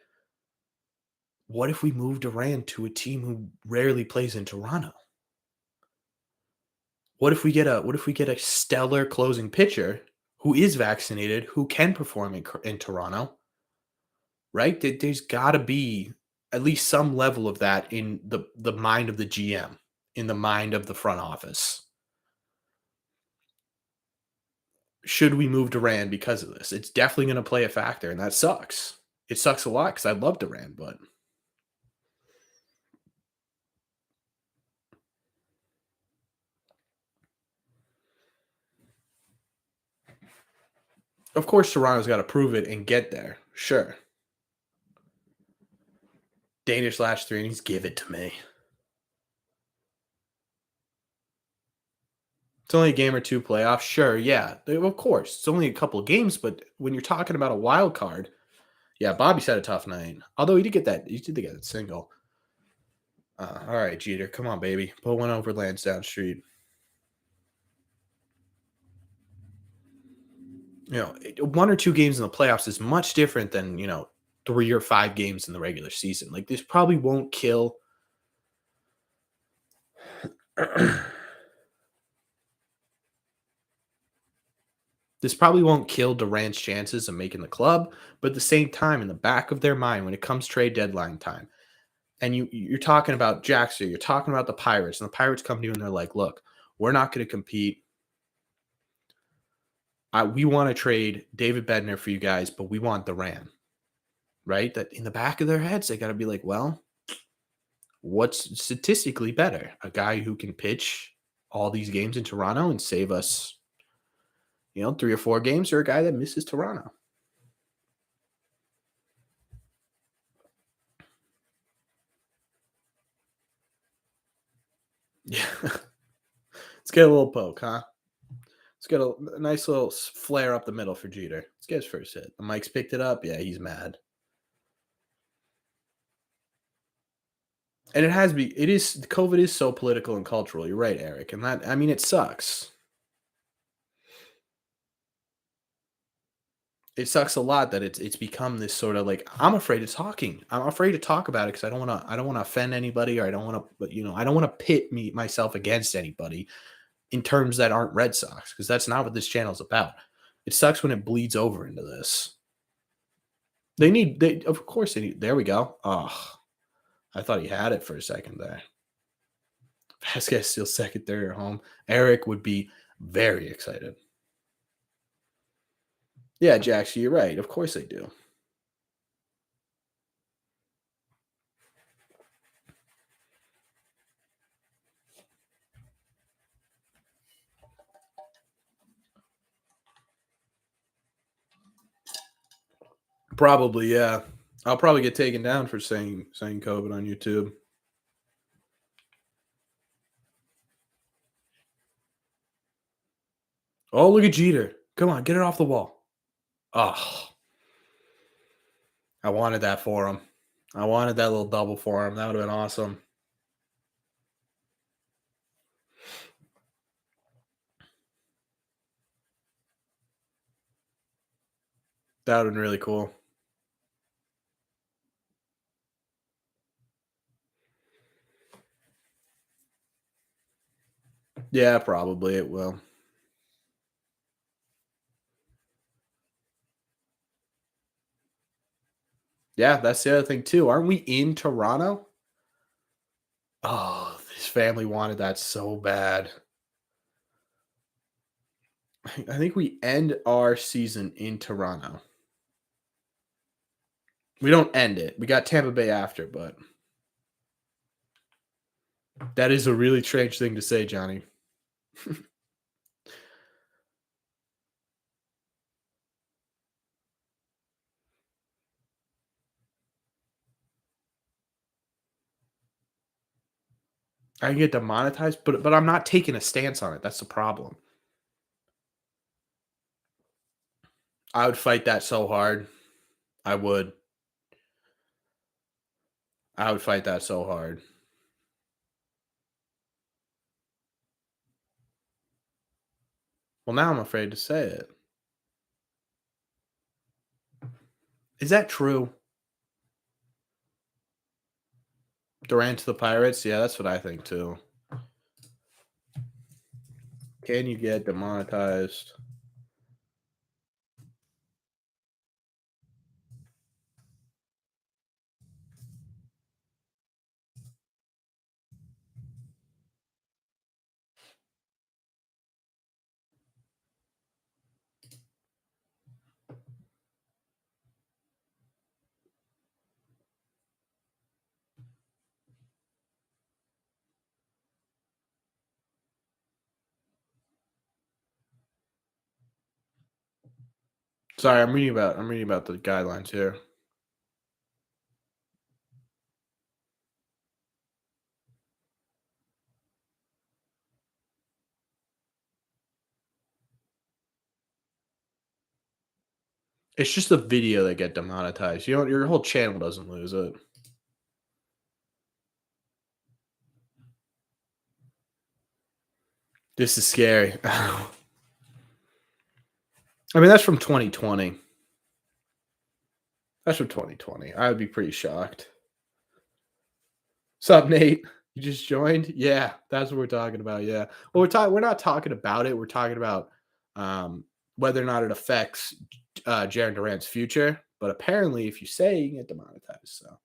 What if we move Duran to a team who rarely plays in Toronto? What if we get a stellar closing pitcher who is vaccinated, who can perform in Toronto, right? There's got to be at least some level of that in the mind of the GM, in the mind of the front office. Should we move Duran because of this? It's definitely going to play a factor, and that sucks. It sucks a lot because I love Duran, but of course Toronto's got to prove it and get there. Sure. Danish last 3 innings, give it to me. It's only a game or two playoffs. Sure, yeah. Of course. It's only a couple of games, but when you're talking about a wild card, yeah, Bobby's had a tough night. Although he did get that single. All right, Jeter. Come on, baby. Put one over Lansdowne Street. One or two games in the playoffs is much different than, 3 or 5 games in the regular season. Like, this probably won't kill. This probably won't kill Durant's chances of making the club, but at the same time, in the back of their mind, when it comes trade deadline time, and you're talking about Jackson, you're talking about the Pirates, and the Pirates come to you and they're like, "Look, we're not going to compete. We want to trade David Bednar for you guys, but we want Duran." Right? That in the back of their heads, they got to be like, "Well, what's statistically better? A guy who can pitch all these games in Toronto and save us, 3 or 4 games, or a guy that misses Toronto?" Yeah. Let's get a little poke, huh? Let's get a nice little flare up the middle for Jeter. Let's get his first hit. The Mike's picked it up. Yeah, he's mad. And COVID is so political and cultural. You're right, Eric. And it sucks. It sucks a lot that it's become this sort of like, I'm afraid of talking. I'm afraid to talk about it because I don't want to offend anybody, or I don't want to, I don't want to pit myself against anybody in terms that aren't Red Sox, because that's not what this channel is about. It sucks when it bleeds over into this. Of course they need. There we go. Oh, I thought he had it for a second there. Vasquez steals second, third at home. Eric would be very excited. Yeah, Jackson, you're right. Of course they do. Probably, yeah. I'll probably get taken down for saying COVID on YouTube. Oh, look at Jeter. Come on, get it off the wall. Oh, I wanted that for him. I wanted that little double for him. That would have been awesome. That would have been really cool. Yeah, probably it will. Yeah, that's the other thing too. Aren't we in Toronto? Oh, his family wanted that so bad. I think we end our season in Toronto. We don't end it. We got Tampa Bay after, but that is a really strange thing to say, Johnny. I can get demonetized, but I'm not taking a stance on it. That's the problem. I would fight that so hard. I would. I would fight that so hard. Well, now I'm afraid to say it. Is that true? Duran to the Pirates? Yeah, that's what I think too. Can you get demonetized? Sorry, I'm reading about the guidelines here. It's just the video that get demonetized. You know, your whole channel doesn't lose it. This is scary. I mean, that's from 2020. That's from 2020. I would be pretty shocked. Sup, Nate? You just joined? Yeah, that's what we're talking about. Yeah. Well, we're not talking about it. We're talking about um, whether or not it affects Jaron Durant's future. But apparently, if you say, you can get demonetized. So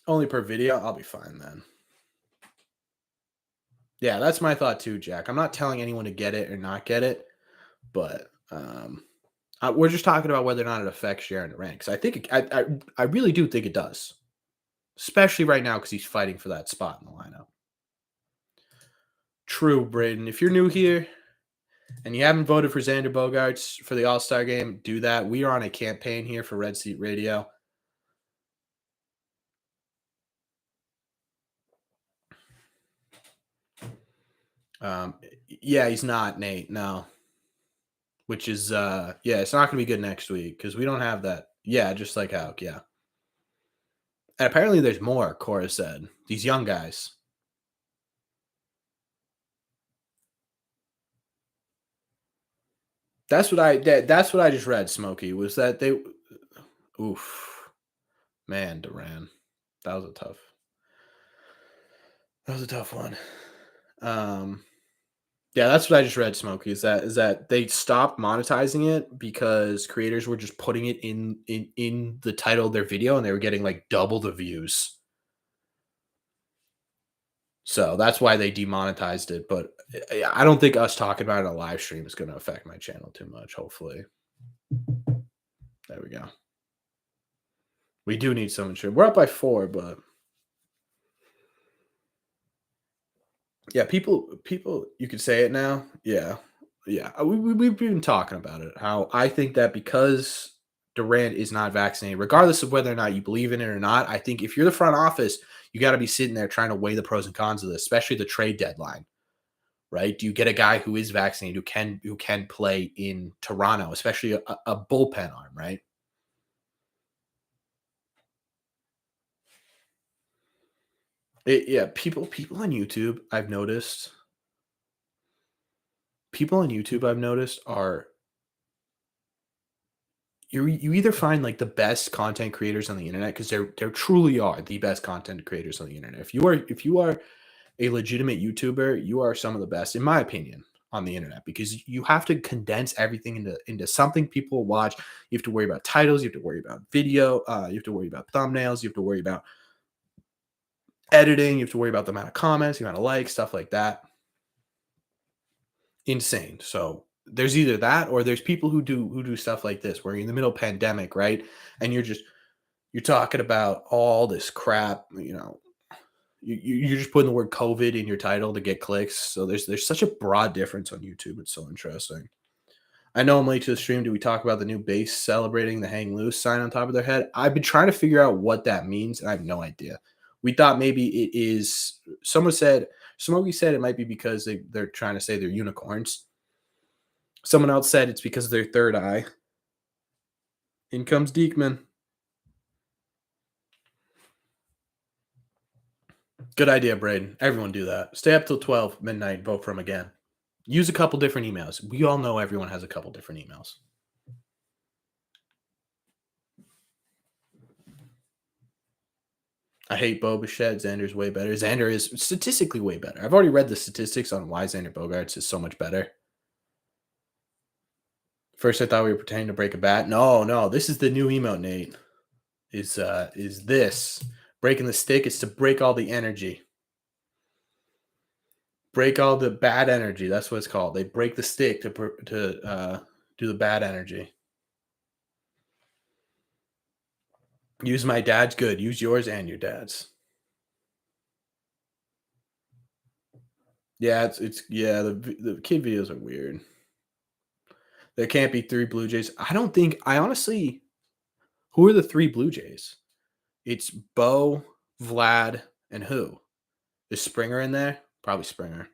only per video, I'll be fine then. Yeah, that's my thought too, Jack. I'm not telling anyone to get it or not get it, but we're just talking about whether or not it affects Jaron Durant. Because I think I really do think it does, especially right now because he's fighting for that spot in the lineup. True, Braden. If you're new here and you haven't voted for Xander Bogaerts for the All-Star game, do that. We are on a campaign here for Red Seat Radio. Yeah, he's not, Nate. No. Which is yeah, it's not gonna be good next week because we don't have that. Yeah, just like Hauk, yeah. And apparently there's more, Cora said. These young guys. That's what I just read, Smokey, was that they oof. Man, Duran. That was a tough one. Yeah, that's what I just read, Smokey. Is that they stopped monetizing it because creators were just putting it in the title of their video and they were getting like double the views. So that's why they demonetized it. But I don't think us talking about it on a live stream is going to affect my channel too much. Hopefully, there we go. We do need some insurance. We're up by 4, but yeah, people, you could say it now. Yeah, yeah. We've been talking about it. How I think that because Durant is not vaccinated, regardless of whether or not you believe in it or not, I think if you're the front office, you got to be sitting there trying to weigh the pros and cons of this, especially the trade deadline. right? Do you get a guy who is vaccinated who can play in Toronto, especially a bullpen arm, right? Yeah, people on YouTube I've noticed are you either find like the best content creators on the internet because they're truly are the best content creators on the internet. If you are a legitimate YouTuber, you are some of the best, in my opinion, on the internet because you have to condense everything into something people watch. You have to worry about titles, you have to worry about video, you have to worry about thumbnails, you have to worry about editing, you have to worry about the amount of comments, the amount of likes, stuff like that. Insane. So there's either that or there's people who do stuff like this where you're in the middle of pandemic, right? And you're talking about all this crap, you're just putting the word COVID in your title to get clicks. So there's such a broad difference on YouTube. It's so interesting. I know I'm late to the stream. Do we talk about the new base celebrating the hang loose sign on top of their head? I've been trying to figure out what that means, and I have no idea. We thought maybe it is. Smokey said it might be because they're trying to say they're unicorns. Someone else said it's because of their third eye. In comes Diekman. Good idea, Braden. Everyone do that. Stay up till 12 midnight, vote for him again. Use a couple different emails. We all know everyone has a couple different emails. I hate Bo Bichette. Xander's way better. Xander is statistically way better. I've already read the statistics on why Xander Bogaerts is so much better. First, I thought we were pretending to break a bat. No. This is the new emote, Nate. Is this breaking the stick? Is to break all the energy. Break all the bad energy. That's what it's called. They break the stick to do the bad energy. Use my dad's good. Use yours and your dad's. Yeah, the kid videos are weird. There can't be 3 Blue Jays. I honestly, who are the 3 Blue Jays? It's Bo, Vlad, and who? Is Springer in there? Probably Springer.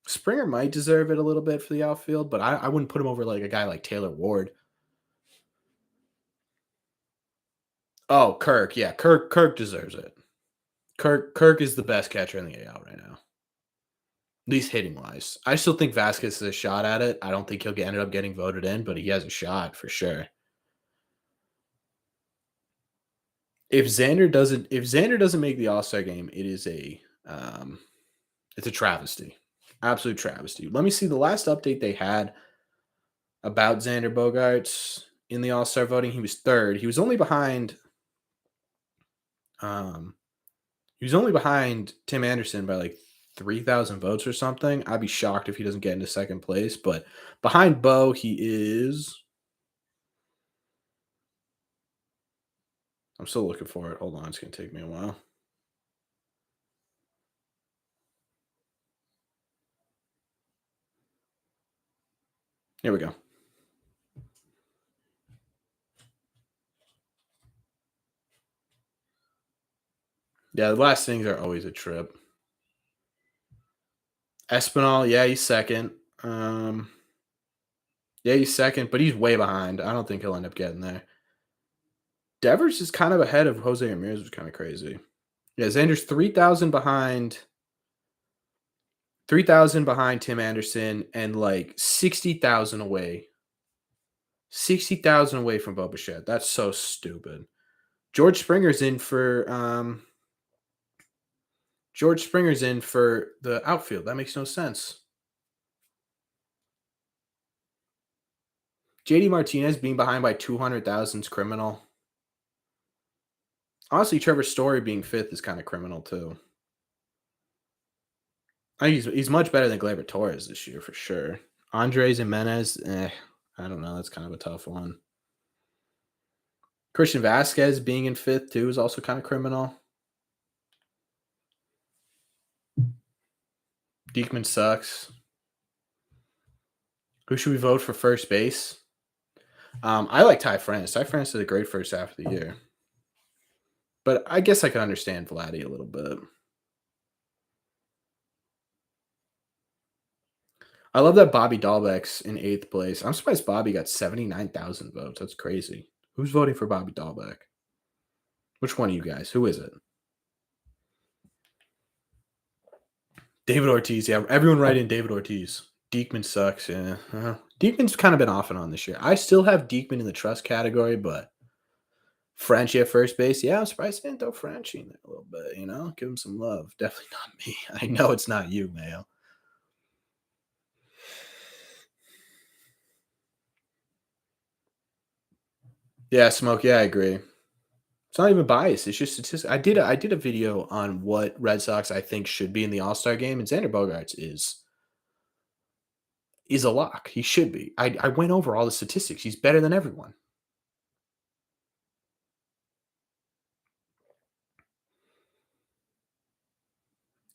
Springer might deserve it a little bit for the outfield, but I wouldn't put him over like a guy like Taylor Ward. Oh, Kirk. Yeah, Kirk deserves it. Kirk is the best catcher in the AL right now. At least hitting wise. I still think Vasquez has a shot at it. I don't think he'll ended up getting voted in, but he has a shot for sure. If Xander doesn't make the All-Star game, it's a travesty. Absolute travesty. Let me see the last update they had about Xander Bogaerts in the All-Star voting. He was third. Um he was only behind Tim Anderson by like 3,000 votes or something. I'd be shocked if he doesn't get into second place, but behind Bo, he is. I'm still looking for it. Hold on, it's gonna take me a while. Here we go. Yeah, the last things are always a trip. Espinal, yeah, he's second. Yeah, he's second, but he's way behind. I don't think he'll end up getting there. Devers is kind of ahead of Jose Ramirez, which is kind of crazy. Yeah, Xander's 3,000 behind Tim Anderson, and like 60,000 away. 60,000 away from Bo Bichette. That's so stupid. George Springer's in for the outfield. That makes no sense. JD Martinez being behind by 200,000 is criminal. Honestly, Trevor Story being fifth is kind of criminal too. I think he's much better than Gleyber Torres this year for sure. Andres Jimenez, I don't know. That's kind of a tough one. Christian Vasquez being in fifth too is also kind of criminal. Diekman sucks. Who should we vote for first base? I like Ty France. Ty France did a great first half of the year. But I guess I can understand Vladdy a little bit. I love that Bobby Dahlbeck's in 8th place. I'm surprised Bobby got 79,000 votes. That's crazy. Who's voting for Bobby Dahlbeck? Which one of you guys? Who is it? David Ortiz. Yeah, everyone write in David Ortiz. Diekman sucks. Yeah. Diekman's kind of been off and on this year. I still have Diekman in the trust category, but Frenchie at first base. Yeah, I'm surprised they didn't throw Frenchie in there a little bit, Give him some love. Definitely not me. I know it's not you, Mayo. Yeah, Smoke. Yeah, I agree. It's not even bias. It's just statistics. I did a video on what Red Sox I think should be in the All-Star game, and Xander Bogaerts is a lock. He should be. I went over all the statistics. He's better than everyone.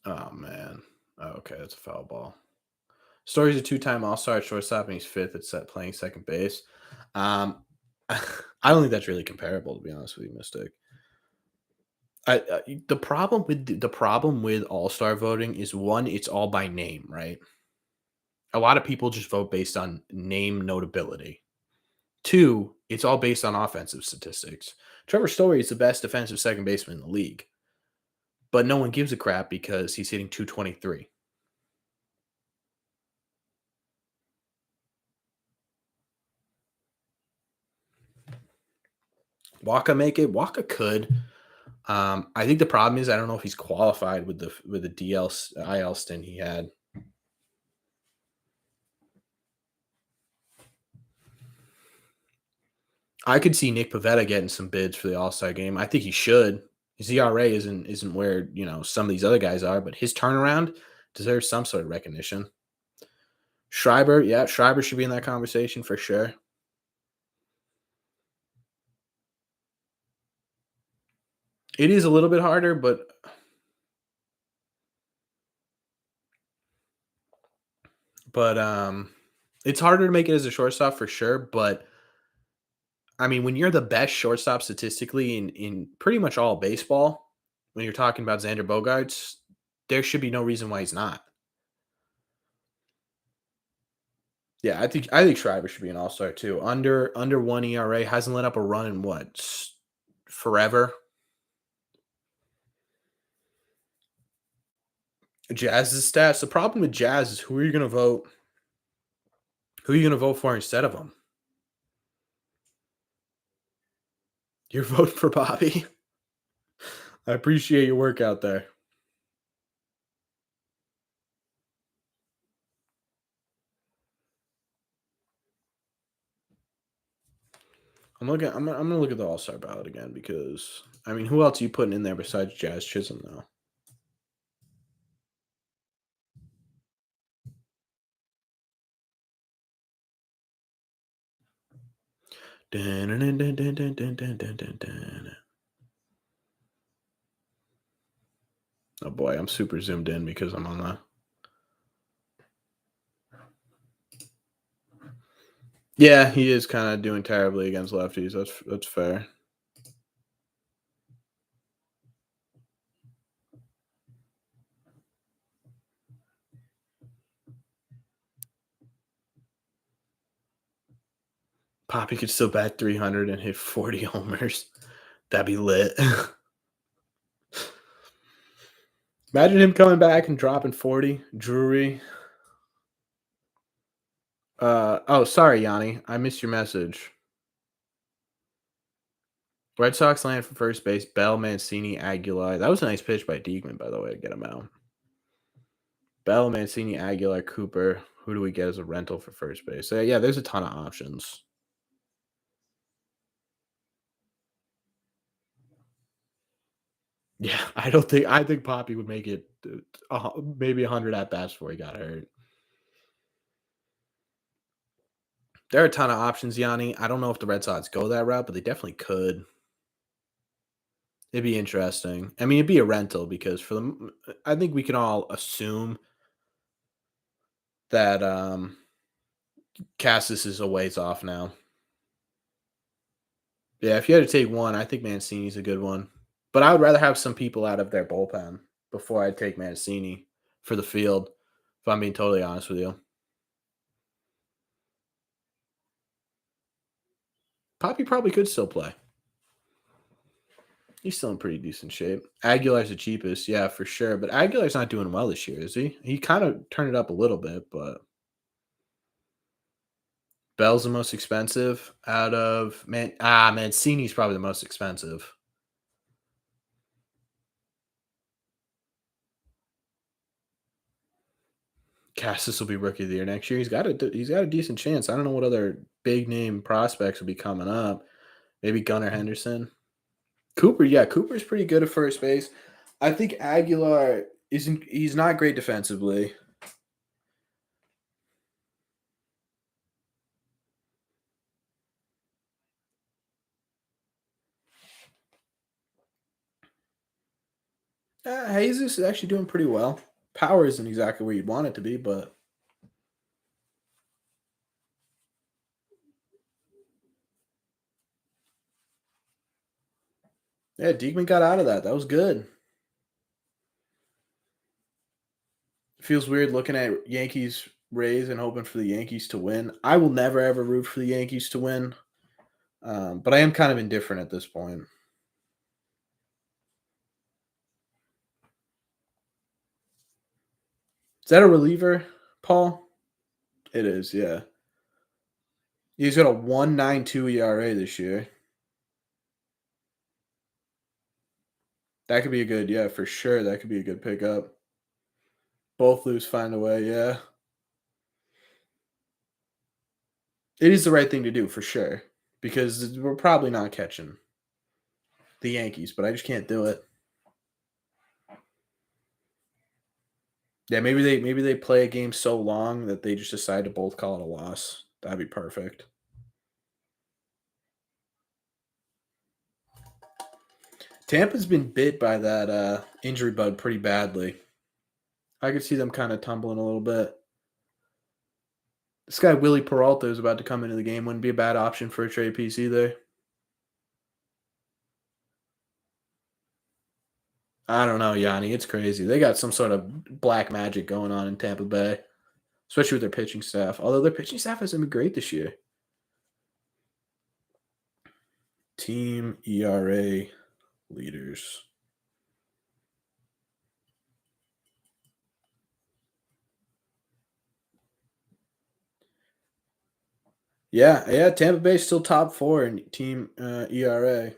Oh man. Okay, that's a foul ball. Story's a two-time All-Star at shortstop, and he's 5th at playing second base. I don't think that's really comparable, to be honest with you, Mystic. The problem with All-Star voting is one, it's all by name, right? A lot of people just vote based on name notability. Two, it's all based on offensive statistics. Trevor Story is the best defensive second baseman in the league, but no one gives a crap because he's hitting 223. Wacha make it? Wacha could. I think the problem is I don't know if he's qualified with the DL IL stint he had. I could see Nick Pivetta getting some bids for the All-Star game. I think he should. His ERA isn't where some of these other guys are, but his turnaround deserves some sort of recognition. Schreiber, yeah, Schreiber should be in that conversation for sure. It is a little bit harder, but it's harder to make it as a shortstop for sure. But I mean, when you're the best shortstop statistically in pretty much all baseball, when you're talking about Xander Bogaerts, there should be no reason why he's not. Yeah, I think Schreiber should be an all-star too. Under 1 ERA, hasn't let up a run in what? Forever. Jazz's stats. The problem with Jazz is who are you going to vote? Who are you going to vote for instead of him? You're voting for Bobby. I appreciate your work out there. I'm gonna look at the All-Star ballot again because I mean, who else are you putting in there besides Jazz Chisholm though? Oh boy, I'm super zoomed in because I'm on the. Yeah, he is kind of doing terribly against lefties. That's fair. Poppy could still bat 300 and hit 40 homers. That'd be lit. Imagine him coming back and dropping 40. Drury. Oh, sorry, Yanni. I missed your message. Red Sox land for first base. Bell, Mancini, Aguilar. That was a nice pitch by Diekman, by the way, to get him out. Bell, Mancini, Aguilar, Cooper. Who do we get as a rental for first base? So, yeah, there's a ton of options. Yeah, I think Poppy would make it maybe 100 at bats before he got hurt. There are a ton of options, Yanni. I don't know if the Red Sox go that route, but they definitely could. It'd be interesting. I mean, it'd be a rental because I think we can all assume that Cassis is a ways off now. Yeah, if you had to take one, I think Mancini's a good one. But I would rather have some people out of their bullpen before I take Mancini for the field, if I'm being totally honest with you. Poppy probably could still play. He's still in pretty decent shape. Aguilar's the cheapest, yeah, for sure. But Aguilar's not doing well this year, is he? He kind of turned it up a little bit, but Bell's the most expensive out of Mancini's probably the most expensive. Cassis will be rookie of the year next year. He's got a decent chance. I don't know what other big name prospects will be coming up. Maybe Gunnar Henderson. Cooper, yeah, Cooper's pretty good at first base. I think Aguilar he's not great defensively. Jesus is actually doing pretty well. Power isn't exactly where you'd want it to be, but yeah, Diekman got out of that. That was good. Feels weird looking at Yankees Rays and hoping for the Yankees to win. I will never ever root for the Yankees to win, but I am kind of indifferent at this point. Is that a reliever, Paul? It is, yeah. He's got a 1.92 ERA this year. That could be a good, yeah, for sure. That could be a good pickup. Both lose, find a way, yeah. It is the right thing to do for sure because we're probably not catching the Yankees, but I just can't do it. Yeah, maybe they play a game so long that they just decide to both call it a loss. That'd be perfect. Tampa's been bit by that injury bug pretty badly. I could see them kind of tumbling a little bit. This guy Willie Peralta is about to come into the game. Wouldn't be a bad option for a trade piece either. I don't know, Yanni. It's crazy. They got some sort of black magic going on in Tampa Bay, especially with their pitching staff. Although their pitching staff hasn't been great this year. Team ERA leaders. Yeah. Tampa Bay's still top 4 in team ERA,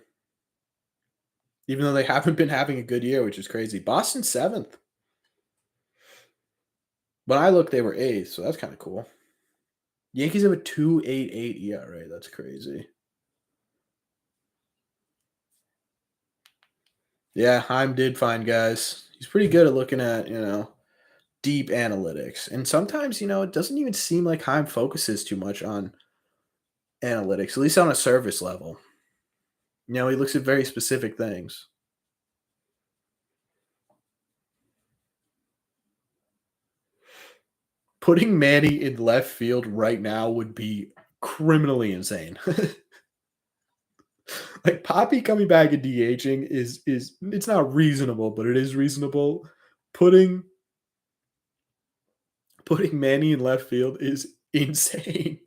even though they haven't been having a good year, which is crazy. Boston's 7th. When I looked, they were 8th, so that's kind of cool. Yankees have a 2.88 ERA. That's crazy. Yeah, Heim did find guys. He's pretty good at looking at, deep analytics. And sometimes, it doesn't even seem like Heim focuses too much on analytics, at least on a service level. He looks at very specific things. Putting Manny in left field right now would be criminally insane. Like Poppy coming back and DHing is it's not reasonable, but it is reasonable. Putting Manny in left field is insane.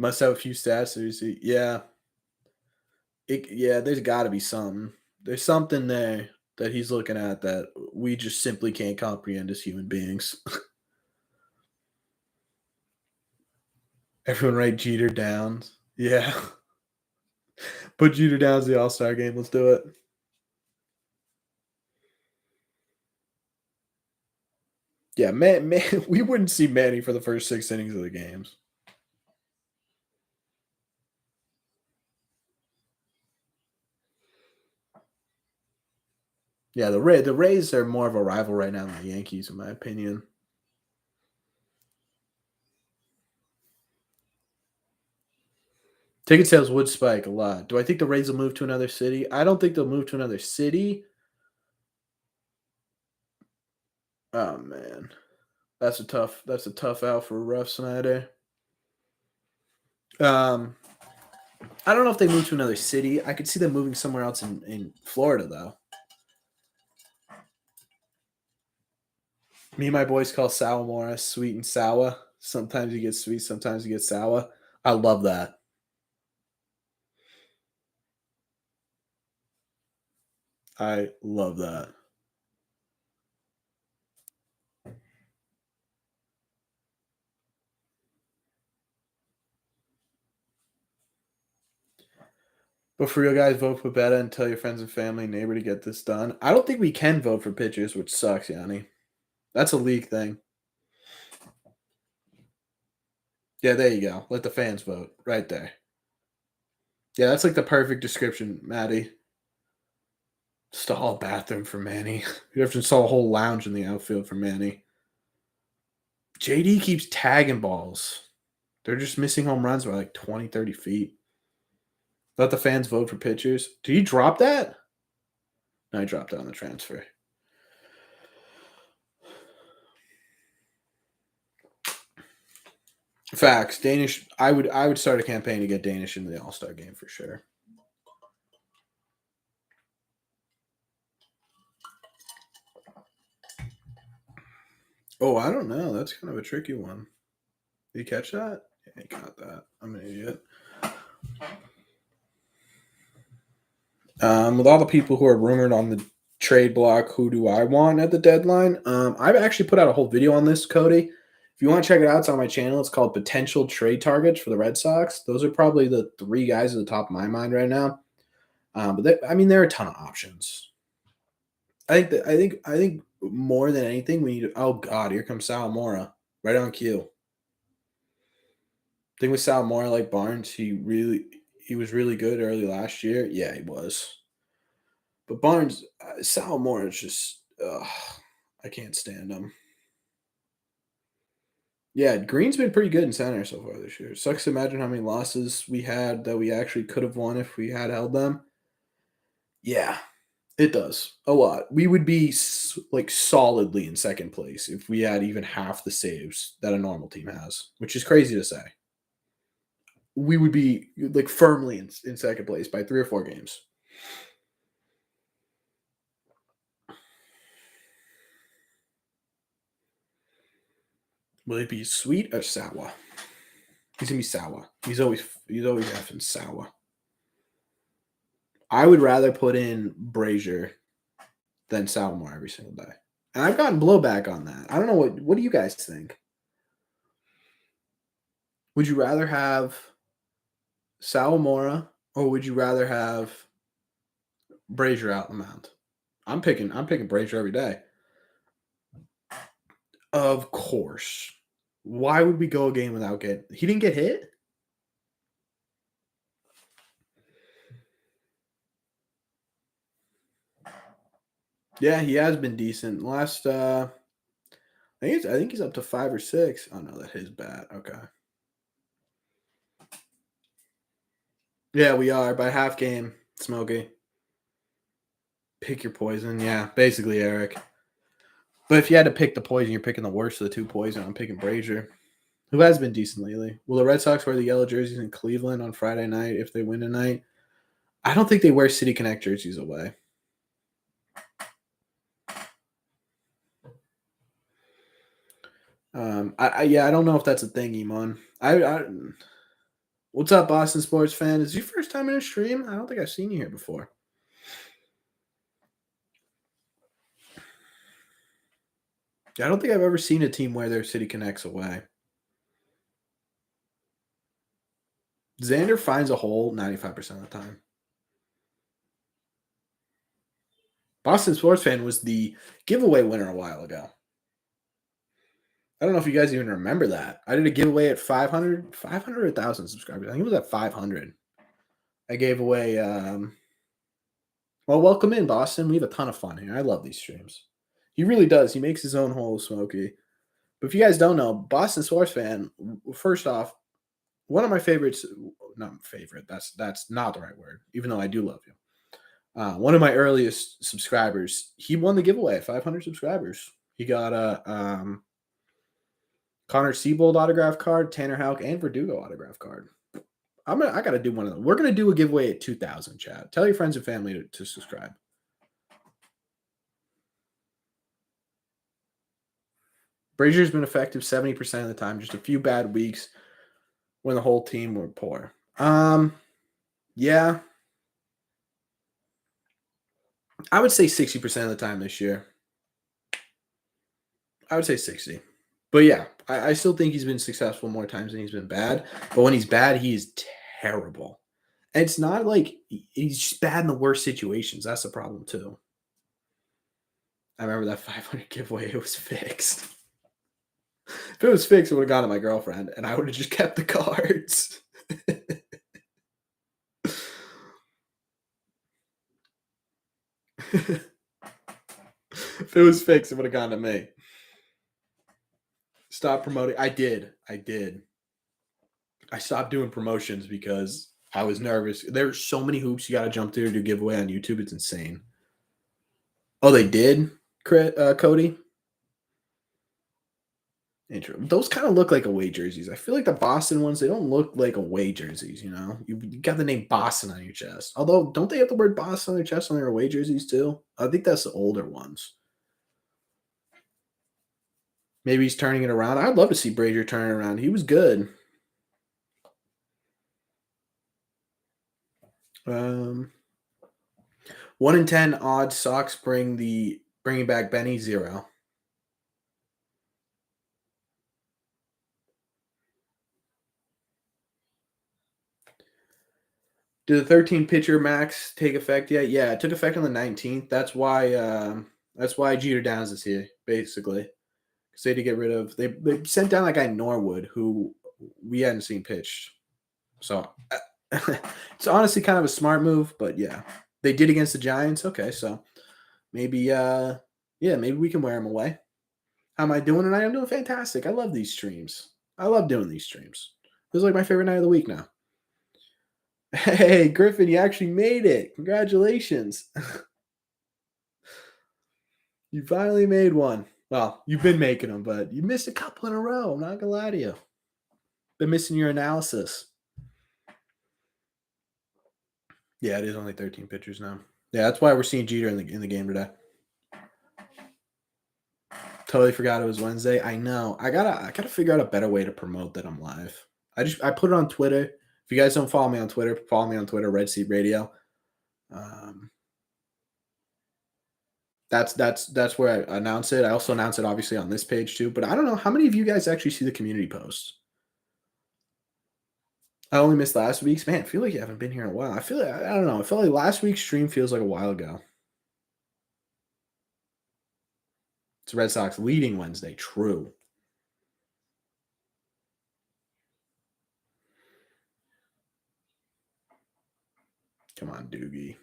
Must have a few stats. So you see, yeah, there's got to be something. There's something there that he's looking at that we just simply can't comprehend as human beings. Everyone write Jeter down. Yeah. Put Jeter down as the All-Star game. Let's do it. Yeah, man, we wouldn't see Manny for the first 6 innings of the games. Yeah, the Rays are more of a rival right now than the Yankees, in my opinion. Ticket sales would spike a lot. Do I think the Rays will move to another city? I don't think they'll move to another city. Oh man, that's a tough out for a rough Snyder. I don't know if they move to another city. I could see them moving somewhere else in Florida though. Me and my boys call Sour Morris sweet and sour. Sometimes you get sweet, sometimes you get sour. I love that. I love that. But for real, guys, vote for Beta and tell your friends and family and neighbor to get this done. I don't think we can vote for pitchers, which sucks, Yanni. That's a league thing. Yeah, there you go. Let the fans vote right there. Yeah, that's like the perfect description, Maddie. Install a bathroom for Manny. You have to install a whole lounge in the outfield for Manny. JD keeps tagging balls. They're just missing home runs by like 20, 30 feet. Let the fans vote for pitchers. Did he drop that? No, he dropped it on the transfer. Facts. Danish. I would start a campaign to get Danish into the All-Star game for sure. Oh, I don't know. That's kind of a tricky one. Did you catch that? Yeah, he caught that. I'm an idiot. With all the people who are rumored on the trade block, who do I want at the deadline? I've actually put out a whole video on this, Cody. If you want to check it out, it's on my channel. It's called Potential Trade Targets for the Red Sox. Those are probably the 3 guys at the top of my mind right now. But there are a ton of options. I think more than anything, we need. Oh God, here comes Salamora, right on cue. Thing with Salamora, like Barnes, he was really good early last year. Yeah, he was. But Barnes, Salamora is just, I can't stand him. Yeah, Green's been pretty good in center so far this year. Sucks to imagine how many losses we had that we actually could have won if we had held them. Yeah, it does a lot. We would be like solidly in second place if we had even half the saves that a normal team has, which is crazy to say. We would be like firmly in second place by 3 or 4 games. Will it be sweet or sour? He's gonna be sour. He's always effing sour. I would rather put in Brazier than Salmore every single day. And I've gotten blowback on that. I don't know what do you guys think? Would you rather have Salamora or would you rather have Brazier out on the mound? I'm picking Brazier every day. Of course. Why would we go a game without getting he didn't get hit? Yeah, he has been decent. Last I think he's up to 5 or 6. Oh no, that his bat. Okay. Yeah, we are by half game, Smokey. Pick your poison. Yeah, basically, Eric. But if you had to pick the poison, you're picking the worst of the 2 poison. I'm picking Brazier, who has been decent lately. Will the Red Sox wear the yellow jerseys in Cleveland on Friday night if they win tonight? I don't think they wear City Connect jerseys away. I don't know if that's a thing, Iman. What's up, Boston sports fan? Is this your first time in a stream? I don't think I've seen you here before. I don't think I've ever seen a team wear their City Connects away. Xander finds a hole 95% of the time. Boston sports fan was the giveaway winner a while ago. I don't know if you guys even remember that. I did a giveaway at 500 or 1,000 subscribers. I think it was at 500. I gave away well, welcome in, Boston. We have a ton of fun here. I love these streams. He really does. He makes his own hole, Smokey. But if you guys don't know, Boston sports fan, first off, one of my favorites, not favorite, that's not the right word, even though I do love you. One of my earliest subscribers, he won the giveaway at 500 subscribers. He got a Connor Seabold autograph card, Tanner Houck, and Verdugo autograph card. I got to do one of them. We're going to do a giveaway at 2,000, Chad. Tell your friends and family to subscribe. Brazier's been effective 70% of the time. Just a few bad weeks when the whole team were poor. Yeah. I would say 60% of the time this year. I would say 60. But yeah, I still think he's been successful more times than he's been bad. But when he's bad, he is terrible. And it's not like he's just bad in the worst situations. That's the problem, too. I remember that 500 giveaway. It was fixed. If it was fixed, it would have gone to my girlfriend, and I would have just kept the cards. If it was fixed, it would have gone to me. Stop promoting. I did. I stopped doing promotions because I was nervous. There's so many hoops you got to jump through to do giveaway on YouTube. It's insane. Oh, they did, Cody? Interesting. Those kind of look like away jerseys. I feel like the Boston ones, they don't look like away jerseys, you know? You got the name Boston on your chest. Although, don't they have the word Boston on their chest on their away jerseys too? I think that's the older ones. Maybe he's turning it around. I'd love to see Brazier turn it around. He was good. 1 in 10 odds Sox bringing back Benny 0. Did the 13 pitcher max take effect yet? Yeah, it took effect on the 19th. That's why Jeter Downs is here, basically. Because they had to get rid of they sent down that guy Norwood, who we hadn't seen pitched. So it's honestly kind of a smart move, but yeah. They did against the Giants. Okay, so maybe maybe we can wear him away. How am I doing tonight? I'm doing fantastic. I love these streams. I love doing these streams. This is like my favorite night of the week now. Hey, Griffin, you actually made it. Congratulations. You finally made one. Well, you've been making them, but you missed a couple in a row. I'm not going to lie to you. Been missing your analysis. Yeah, it is only 13 pitchers now. Yeah, that's why we're seeing Jeter in the game today. Totally forgot it was Wednesday. I know. I gotta figure out a better way to promote that I'm live. I put it on Twitter. If you guys don't follow me on Twitter, follow me on Twitter, Red Seat Radio. That's where I announce it. I also announce it obviously on this page too. But I don't know how many of you guys actually see the community posts. I only missed last week's. Man, I feel like you haven't been here in a while. I feel like I don't know. I feel like last week's stream feels like a while ago. It's Red Sox leading Wednesday. True. Come on, Doogie.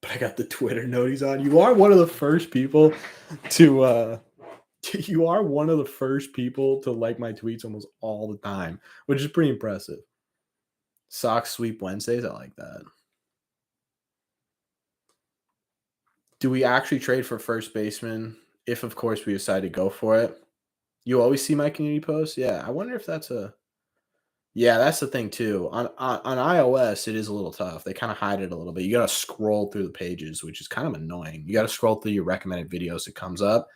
But I got the Twitter noties on. You are one of the first people to you are one of the first people to like my tweets almost all the time, which is pretty impressive. Sox sweep Wednesdays. I like that. Do we actually trade for first baseman? If, of course, we decide to go for it. You always see my community posts? Yeah. I wonder if that's a yeah, that's the thing too. On iOS, it is a little tough. They kind of hide it a little bit. You got to scroll through the pages, which is kind of annoying. You got to scroll through your recommended videos that comes up.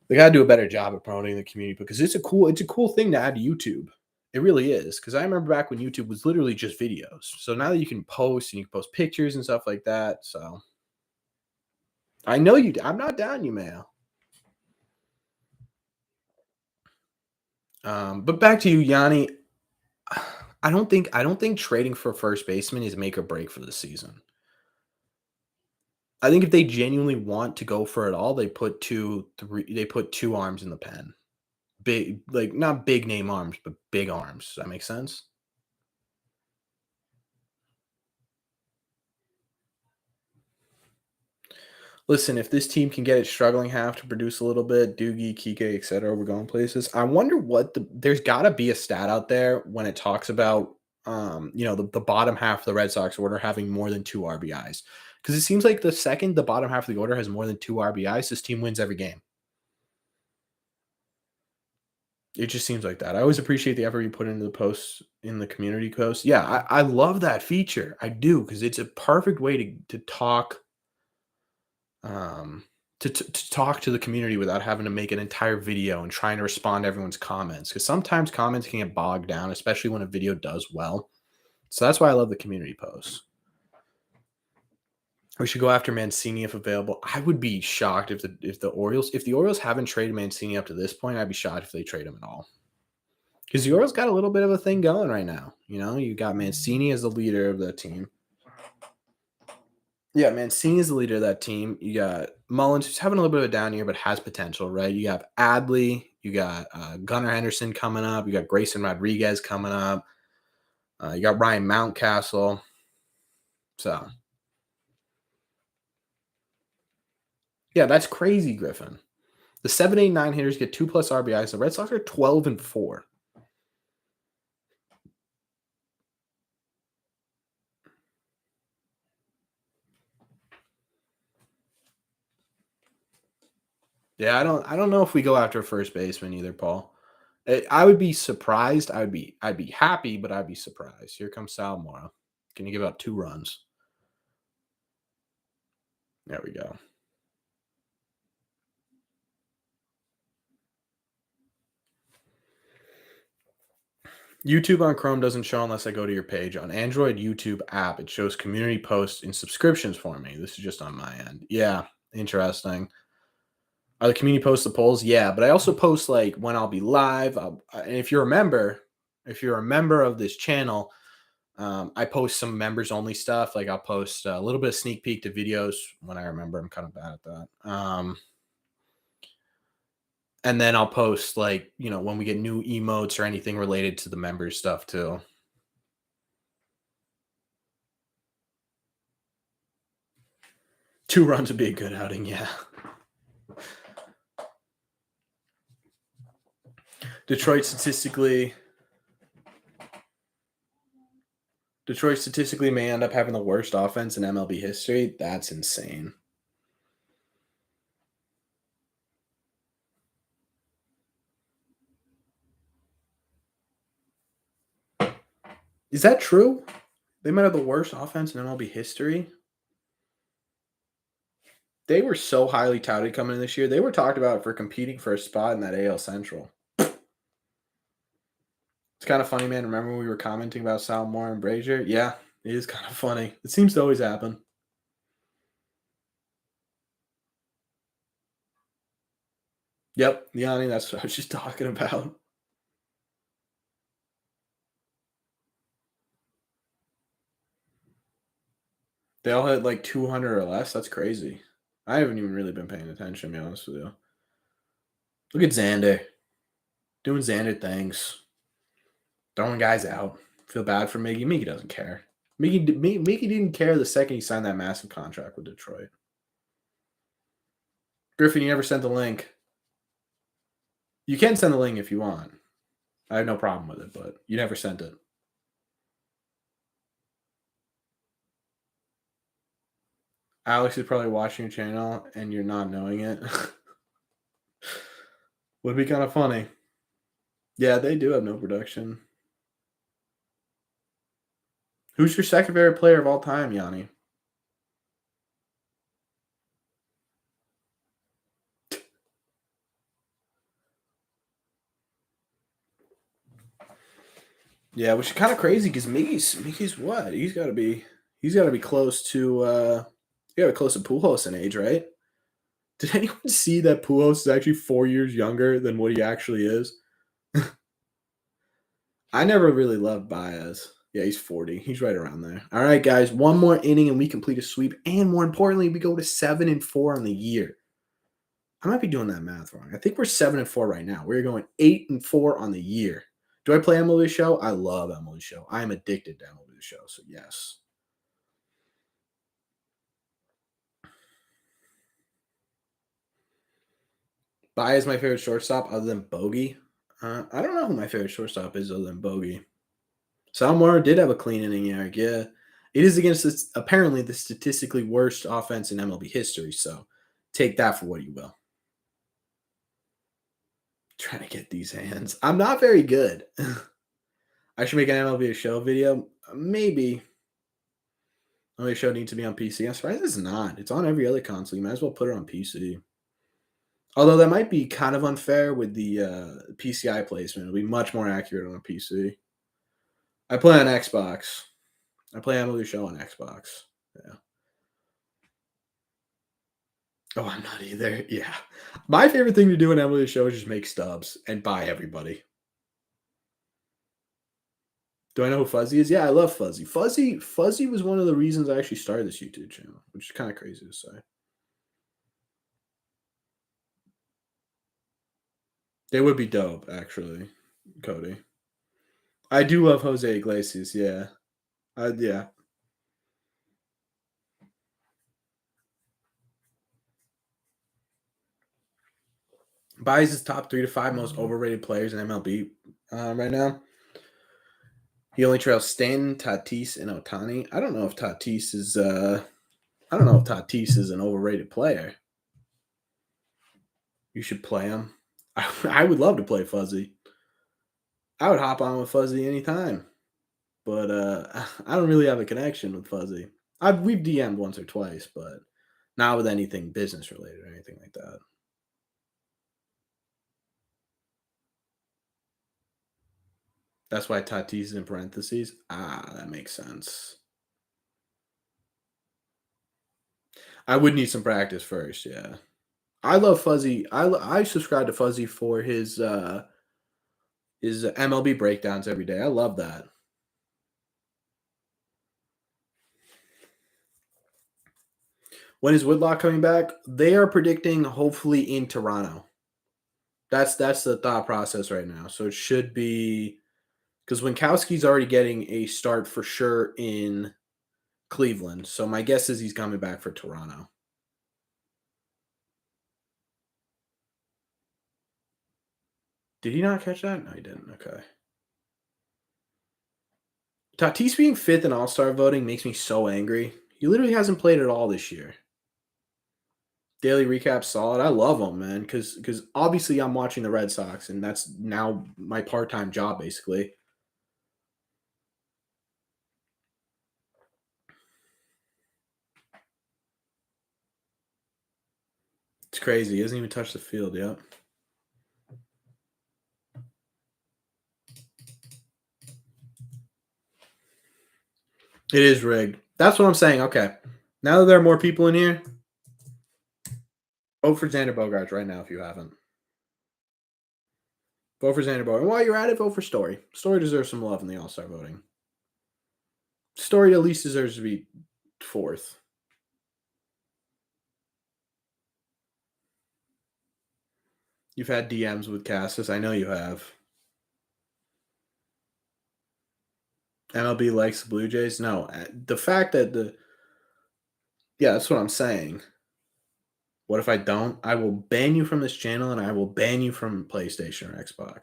They got to do a better job of promoting the community because it's a cool thing to add to YouTube. It really is. Because I remember back when YouTube was literally just videos. So now that you can post and you can post pictures and stuff like that. So I know you. I'm not down you, Mayo. But back to you, Yanni. I don't think trading for first baseman is make or break for the season. I think if they genuinely want to go for it all, they put two arms in the pen. Big, like not big name arms, but big arms. Does that make sense? Listen, if this team can get it struggling half to produce a little bit, Doogie, Kike, etc., we're going places. I wonder what there's got to be a stat out there when it talks about the bottom half of the Red Sox order having more than 2 RBIs. Because it seems like the second the bottom half of the order has more than 2 RBIs, this team wins every game. It just seems like that. I always appreciate the effort you put into the posts in the community posts. Yeah, I love that feature. I do, because it's a perfect way to talk to talk to the community without having to make an entire video and trying to respond to everyone's comments. Because sometimes comments can get bogged down, especially when a video does well. So that's why I love the community posts. We should go after Mancini if available. I would be shocked if the Orioles haven't traded Mancini up to this point. I'd be shocked if they trade him at all. Because the Orioles got a little bit of a thing going right now. You know, you got Mancini as the leader of the team. Yeah, Mancini is the leader of that team. You got Mullins, who's having a little bit of a down year, but has potential, right? You have Adley. You got Gunnar Henderson coming up. You got Grayson Rodriguez coming up. You got Ryan Mountcastle. So, yeah, that's crazy, Griffin. The 7, 8, 9 hitters get 2+ RBIs. The Red Sox are 12-4. Yeah, I don't know if we go after a first baseman either, Paul. I would be surprised. I'd be happy, but I'd be surprised. Here comes Sal Mora. Can you give up 2 runs? There we go. YouTube on Chrome doesn't show unless I go to your page. On Android YouTube app, it shows community posts and subscriptions for me. This is just on my end. Yeah, interesting. Are the community posts the polls? Yeah, but I also post like when I'll be live. And if you're a member of this channel, I post some members only stuff. Like I'll post a little bit of sneak peek to videos when I remember. I'm kind of bad at that. And then I'll post like, you know, when we get new emotes or anything related to the members stuff too. Two runs would be a good outing, yeah. Detroit statistically may end up having the worst offense in MLB history. That's insane. Is that true? They might have the worst offense in MLB history. They were so highly touted coming in this year. They were talked about for competing for a spot in that AL Central. It's kind of funny, man. Remember when we were commenting about Sal Moore and Brazier? Yeah, it is kind of funny. It seems to always happen. Yep, Yanni, that's what I was just talking about. They all had like 200 or less. That's crazy. I haven't even really been paying attention, to be honest with you. Look at Xander. Doing Xander things. Throwing guys out. Feel bad for Miggy. Miggy doesn't care. Miggy didn't care the second he signed that massive contract with Detroit. Griffin, you never sent the link. You can send the link if you want. I have no problem with it, but you never sent it. Alex is probably watching your channel and you're not knowing it. Would be kind of funny. Yeah, they do have no production. Who's your second favorite player of all time, Yanni? Yeah, which is kind of crazy because Miggy's what? He's got to be close to close to Pujols in age, right? Did anyone see that Pujols is actually 4 years younger than what he actually is? I never really loved Baez. Yeah, he's 40. He's right around there. All right, guys, one more inning and we complete a sweep. And more importantly, we go to 7-4 on the year. I might be doing that math wrong. I think we're 7-4 right now. We're going 8-4 on the year. Do I play MLB The Show? I love MLB The Show. I am addicted to MLB The Show, so yes. Baez is my favorite shortstop other than Bogey. I don't know who my favorite shortstop is other than Bogey. Salmar did have a clean inning, Eric. Yeah. It is against this, apparently the statistically worst offense in MLB history, so take that for what you will. Trying to get these hands. I'm not very good. I should make an MLB Show video. Maybe. MLB Show needs to be on PC. I'm surprised it's not. It's on every other console. You might as well put it on PC. Although that might be kind of unfair with the PCI placement. It'll be much more accurate on a PC. I play on Xbox. I play MLB Show on Xbox. Yeah. Oh, I'm not either. Yeah. My favorite thing to do in MLB Show is just make stubs and buy everybody. Do I know who Fuzzy is? Yeah, I love Fuzzy. Fuzzy was one of the reasons I actually started this YouTube channel, which is kind of crazy to say. They would be dope, actually, Cody. I do love Jose Iglesias. Yeah. Yeah. Baez is top 3 to 5 most overrated players in MLB right now. He only trails Stanton, Tatis, and Otani. I don't know if Tatis is. I don't know if Tatis is an overrated player. You should play him. I would love to play Fuzzy. I would hop on with Fuzzy anytime, but I don't really have a connection with Fuzzy. We've DM'd once or twice, but not with anything business related or anything like that. That's why Tatis is in parentheses. That makes sense. I would need some practice first. Yeah, I love Fuzzy. I subscribe to Fuzzy for his MLB breakdowns every day. I love that. When is Whitlock coming back? They are predicting hopefully in Toronto. That's the thought process right now. So it should be because Winkowski's already getting a start for sure in Cleveland. So my guess is he's coming back for Toronto. Did he not catch that? No, he didn't. Okay. Tatis being fifth in All Star voting makes me so angry. He literally hasn't played at all this year. Daily recap solid. I love him, man, because obviously I'm watching the Red Sox, and that's now my part time job basically. It's crazy. He hasn't even touched the field yet. It is rigged. That's what I'm saying. Okay. Now that there are more people in here, vote for Xander Bogaerts right now if you haven't. Vote for Xander Bogaerts. And while you're at it, vote for Story. Story deserves some love in the All Star voting. Story at least deserves to be fourth. You've had DMs with Cassis. I know you have. MLB likes the Blue Jays. No, the fact that yeah, that's what I'm saying. What if I don't? I will ban you from this channel and I will ban you from PlayStation or Xbox.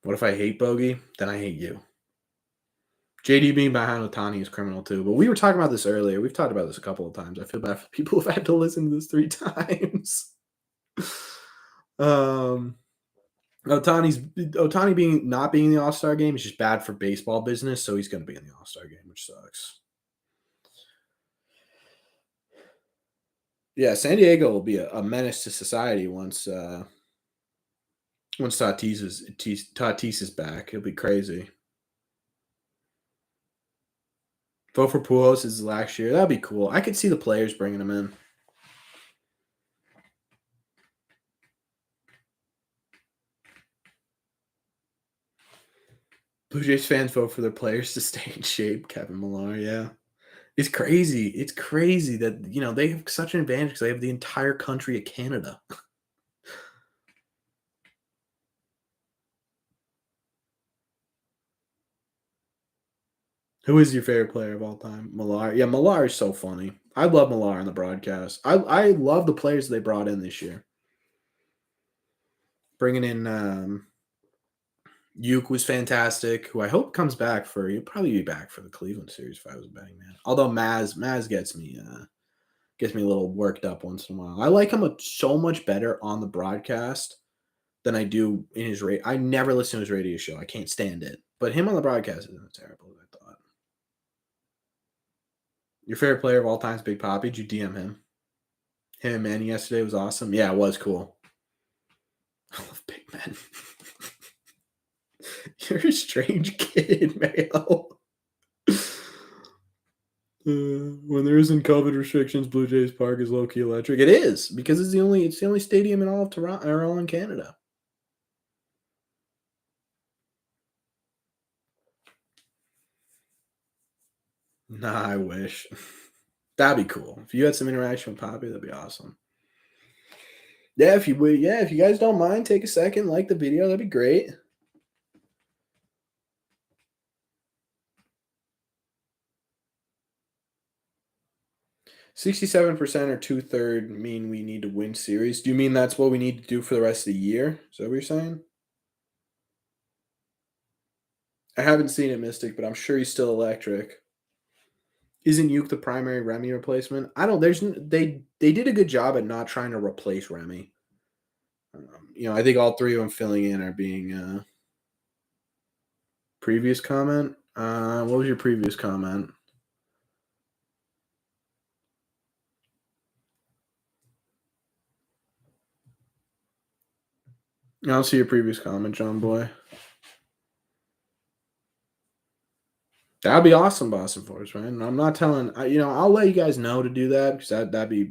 What if I hate Bogey? Then I hate you. JD being behind Otani is criminal too. But we were talking about this earlier. We've talked about this a couple of times. I feel bad for people who've had to listen to this 3 times. Otani being not being in the All-Star game is just bad for baseball business, so he's going to be in the All-Star game, which sucks. Yeah, San Diego will be a menace to society once Tatis is back. It'll be crazy. Vote for Pujols is last year. That'd be cool. I could see the players bringing him in. Blue Jays fans vote for their players to stay in shape. Kevin Millar, yeah. It's crazy. It's crazy that, they have such an advantage because they have the entire country of Canada. Who is your favorite player of all time? Millar. Yeah, Millar is so funny. I love Millar on the broadcast. I love the players they brought in this year. Bringing in Uke was fantastic, who I hope comes back he'll probably be back for the Cleveland series if I was a betting man. Although Maz gets me a little worked up once in a while. I like him so much better on the broadcast than I do in his radio. I never listen to his radio show. I can't stand it. But him on the broadcast isn't terrible, I thought. Your favorite player of all time is Big Poppy. Did you DM him? Him and Manny yesterday was awesome. Yeah, it was cool. I love big men. You're a strange kid, Mayo. When there isn't COVID restrictions, Blue Jays Park is low key electric. It is because it's the only stadium in all of Toronto or all in Canada. Nah, I wish. That'd be cool. If you had some interaction with Poppy, that'd be awesome. Yeah, if you would, yeah, if you guys don't mind, take a second, like the video, that'd be great. $67% or 2/3 mean we need to win series. Do you mean that's what we need to do for the rest of the year? Is that what you're saying? I haven't seen it, Mystic, but I'm sure he's still electric. Isn't Uke the primary Remy replacement? I don't. They did a good job at not trying to replace Remy. I think all three of them filling in are being. Previous comment. What was your previous comment? I don't see your previous comment, John Boy. That'd be awesome, Boston Force, man. I'm not telling. I'll let you guys know to do that because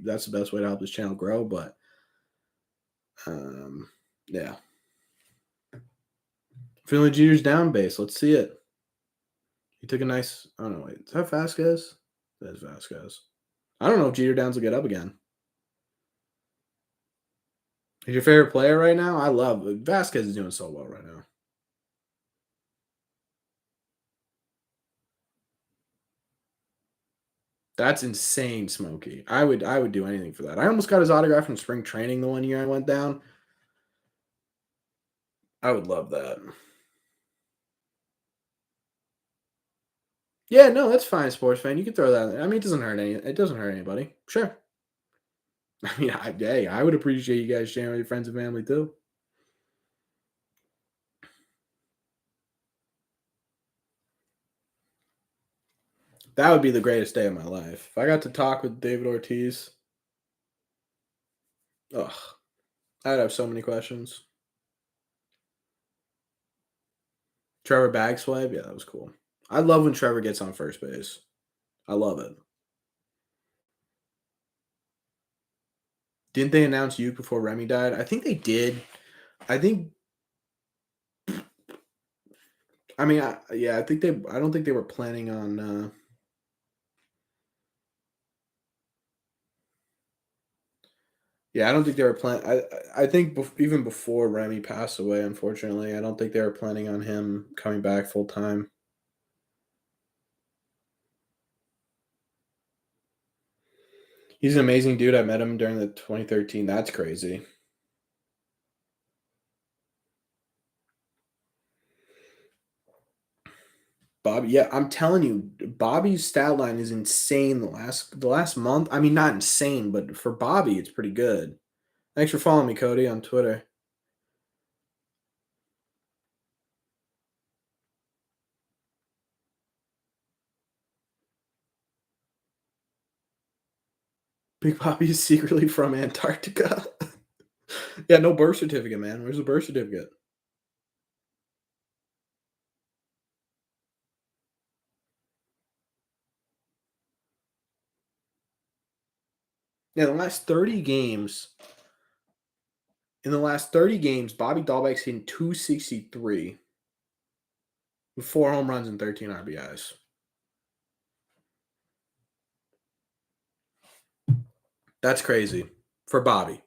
that's the best way to help this channel grow. But, yeah. Feeling Jeter's down base. Let's see it. He took a nice. Oh no, wait. Is that Vasquez? That is Vasquez. I don't know if Jeter Downs will get up again. Is your favorite player right now? I love Vasquez is doing so well right now. That's insane, Smokey. I would do anything for that. I almost got his autograph from spring training the one year I went down. I would love that. Yeah, no, that's fine, sports fan. You can throw that in there. I mean, it doesn't hurt anybody. Sure. I mean, I would appreciate you guys sharing with your friends and family too. That would be the greatest day of my life. If I got to talk with David Ortiz, ugh, I'd have so many questions. Trevor bag swipe, yeah, that was cool. I love when Trevor gets on first base. I love it. Didn't they announce Uke before Remy died? I think they did. I think. I mean, I think they. I don't think they were planning on. Yeah, I don't think they were planning. I think even before Remy passed away, unfortunately, I don't think they were planning on him coming back full time. He's an amazing dude. I met him during the 2013. That's crazy. Bobby, yeah, I'm telling you, Bobby's stat line is insane. The last month, I mean, not insane, but for Bobby, it's pretty good. Thanks for following me, Cody, on Twitter. Big Bobby is secretly from Antarctica. Yeah, no birth certificate, man. Where's the birth certificate? Yeah, in the last 30 games, Bobby Dahlbeck's hitting 263 with 4 home runs and 13 RBIs. That's crazy for Bobby.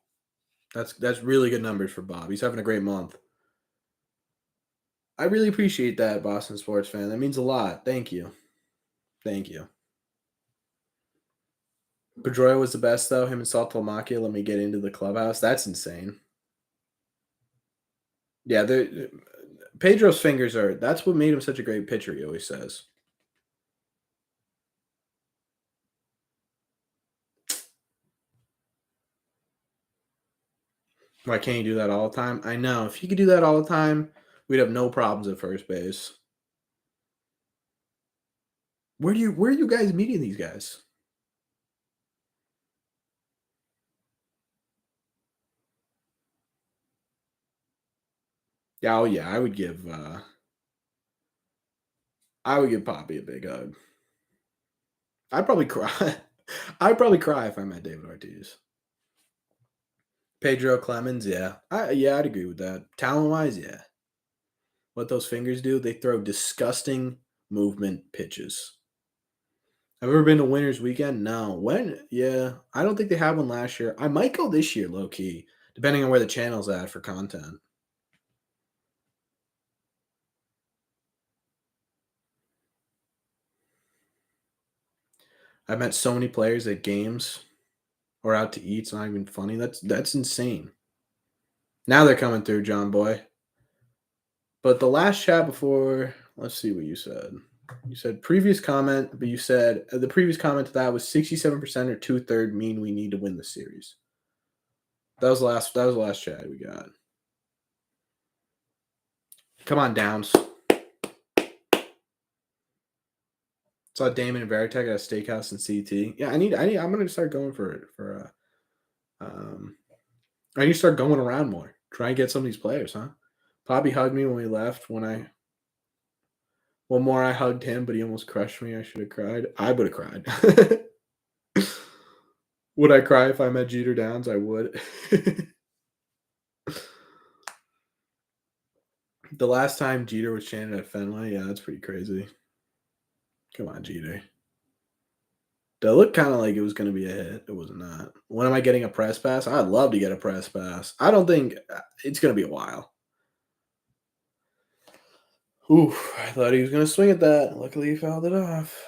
That's really good numbers for Bob. He's having a great month. I really appreciate that, Boston sports fan. That means a lot. Thank you. Thank you. Pedroia was the best, though. Him and Saltalamacchia let me get into the clubhouse. That's insane. Yeah, Pedro's fingers are. That's what made him such a great pitcher, he always says. Why can't you do that all the time? I know. If he could do that all the time, we'd have no problems at first base. Where are you guys meeting these guys? Yeah, oh yeah, I would give Poppy a big hug. I'd probably cry. I'd probably cry if I met David Ortiz. Pedro Clemens, yeah. I'd agree with that. Talent wise, yeah. What those fingers do, they throw disgusting movement pitches. Have you ever been to Winners Weekend? No. When? Yeah. I don't think they had one last year. I might go this year, low key, depending on where the channel's at for content. I've met so many players at games or out to eat. It's not even funny. That's insane. Now they're coming through, John Boy. But the last chat before, let's see what you said. You said previous comment, but you said the previous comment to that was 67% or 2/3 mean we need to win the series. That was the last chat we got. Come on, Downs. Saw Damon and Veritek at a steakhouse in CT. Yeah, I'm gonna start going I need to start going around more. Try and get some of these players, huh? Bobby hugged me when we left. One more I hugged him, but he almost crushed me. I should have cried. I would have cried. Would I cry if I met Jeter Downs? I would. The last time Jeter was chanted at Fenway, yeah, that's pretty crazy. Come on, Jeter. That looked kind of like it was going to be a hit. It was not. When am I getting a press pass? I'd love to get a press pass. I don't think it's going to be a while. Oof, I thought he was going to swing at that. Luckily, he fouled it off.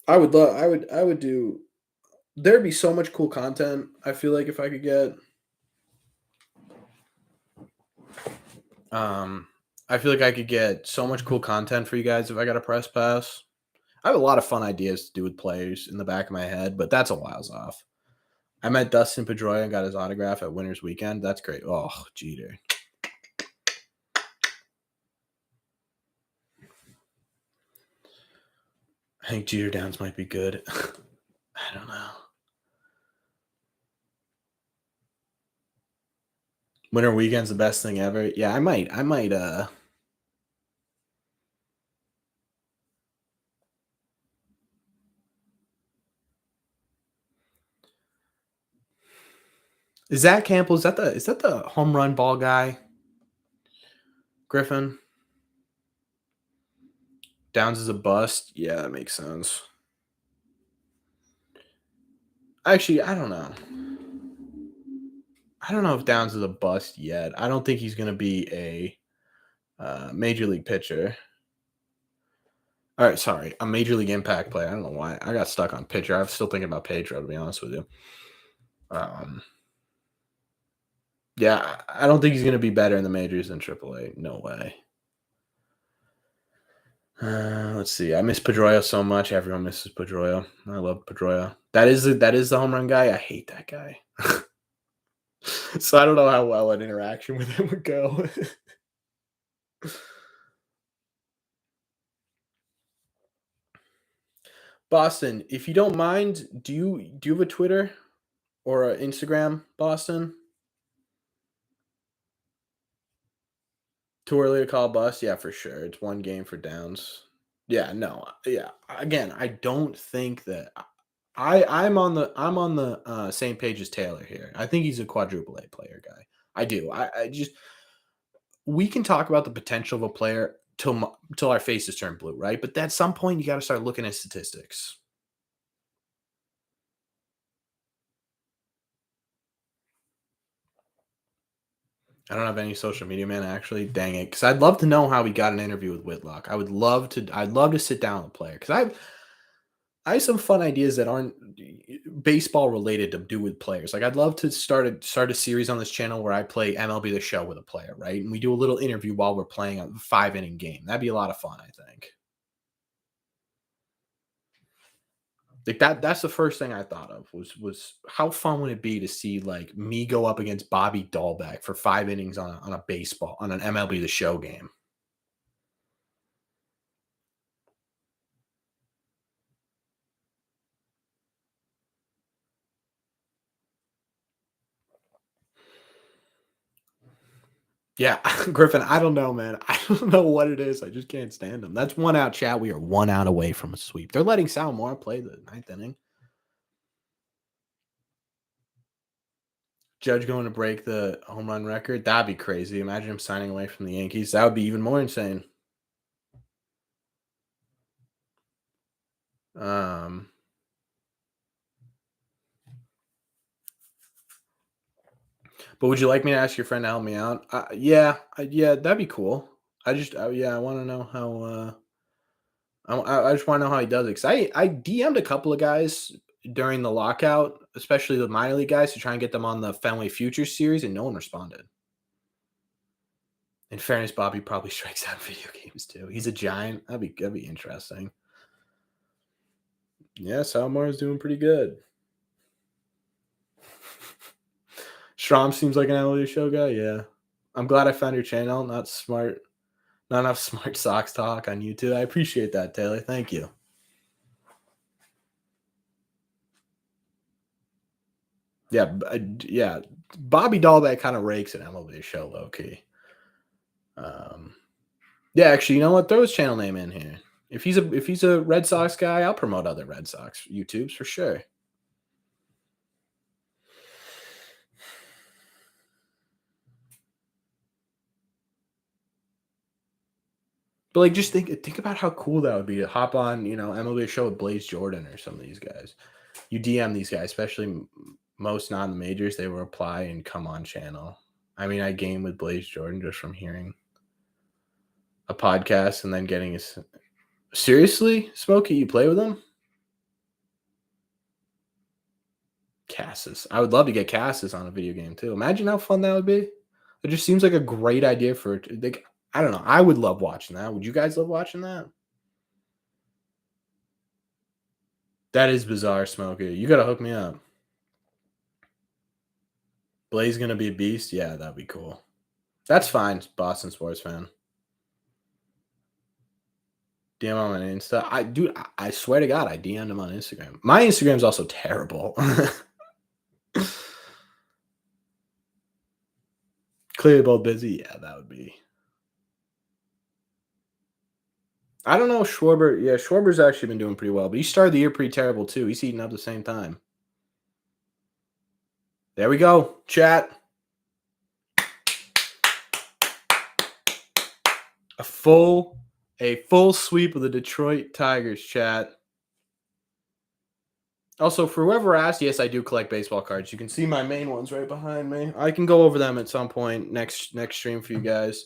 I would do. There'd be so much cool content. I feel like if I could get. I feel like I could get so much cool content for you guys if I got a press pass. I have a lot of fun ideas to do with players in the back of my head, but that's a whiles off. I met Dustin Pedroia and got his autograph at Winners Weekend. That's great. Oh, Jeter. I think Jeter Downs might be good. I don't know. Winter Weekend's the best thing ever. Yeah, I might. Is Zach Campbell? Is that the home run ball guy? Griffin. Downs is a bust. Yeah, that makes sense. Actually, I don't know. I don't know if Downs is a bust yet. I don't think he's going to be a major league pitcher. All right, sorry, a major league impact player. I don't know why I got stuck on pitcher. I'm still thinking about Pedro, to be honest with you. Yeah, I don't think he's going to be better in the majors than AAA. No way. Let's see. I miss Pedroia so much. Everyone misses Pedroia. I love Pedroia. That is the home run guy. I hate that guy. So I don't know how well an interaction with him would go. Boston, if you don't mind, do you have a Twitter or an Instagram, Boston? Too early to call bust? Yeah, for sure. It's one game for Downs. Yeah, no. Yeah. Again, I don't think that I'm on the same page as Taylor here. I think he's a quadruple A player guy. I do. I just we can talk about the potential of a player till our faces turn blue, right? But at some point you got to start looking at statistics. I don't have any social media, man. Actually, dang it, because I'd love to know how he got an interview with Whitlock. I'd love to sit down with a player because I have some fun ideas that aren't baseball related to do with players. Like I'd love to start a series on this channel where I play MLB The Show with a player, right? And we do a little interview while we're playing a 5-inning game. That'd be a lot of fun, I think. Like that's the first thing I thought of was how fun would it be to see like me go up against Bobby Dahlbeck for 5 innings on a baseball on an MLB The Show game. Yeah, Griffin, I don't know, man. I don't know what it is. I just can't stand them. That's 1 out, chat. We are 1 out away from a sweep. They're letting Salmore play the 9th inning. Judge going to break the home run record. That'd be crazy. Imagine him signing away from the Yankees. That would be even more insane. But would you like me to ask your friend to help me out? Yeah, that'd be cool. I just, I want to know how. I just want to know how he does it. Cause I DM'd a couple of guys during the lockout, especially the minor league guys, to try and get them on the Fenway Futures series, and no one responded. In fairness, Bobby probably strikes out video games too. He's a giant. That'd be interesting. Yeah, Salmore is doing pretty good. Strom seems like an MLB show guy. Yeah, I'm glad I found your channel. Not enough smart Sox talk on YouTube. I appreciate that, Taylor. Thank you. Yeah. Bobby Dahlbeck kind of rakes an MLB show low key. Yeah, actually, you know what? Throw his channel name in here. If he's a Red Sox guy, I'll promote other Red Sox YouTubes for sure. But like, just think about how cool that would be to hop on, MLB show with Blaze Jordan or some of these guys. You DM these guys, especially most not in the majors, they will reply and come on channel. I mean, I game with Blaze Jordan just from hearing a podcast and then getting his. Seriously, Smokey, you play with him? Cassis. I would love to get Cassis on a video game too. Imagine how fun that would be. It just seems like a great idea for like, I don't know. I would love watching that. Would you guys love watching that? That is bizarre, Smokey. You gotta hook me up. Blaze gonna be a beast? Yeah, that'd be cool. That's fine, Boston sports fan. DM on my Insta. I swear to God, I DM'd him on Instagram. My Instagram's also terrible. Clearly both busy. Yeah, that would be. I don't know, Schwarber. Yeah, Schwarber's actually been doing pretty well, but he started the year pretty terrible too. He's heating up at the same time. There we go, chat. A full sweep of the Detroit Tigers, chat. Also, for whoever asked, yes, I do collect baseball cards. You can see my main ones right behind me. I can go over them at some point next stream for you guys.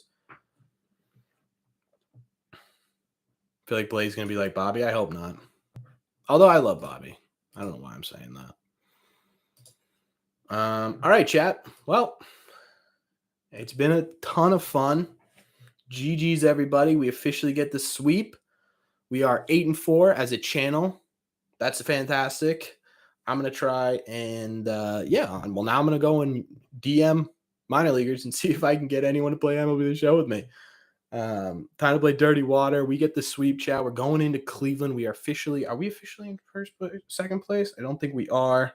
Feel like Blaze gonna be like Bobby. I hope not. Although I love Bobby. I don't know why I'm saying that. All right, chat. Well, it's been a ton of fun. GG's, everybody. We officially get the sweep. We are 8-4 as a channel. That's fantastic. I'm going to try and, well, now I'm going to go and DM minor leaguers and see if I can get anyone to play MLB The Show with me. Time to play Dirty Water. We get the sweep, chat. We're going into Cleveland. Are we officially in second place? I don't think we are.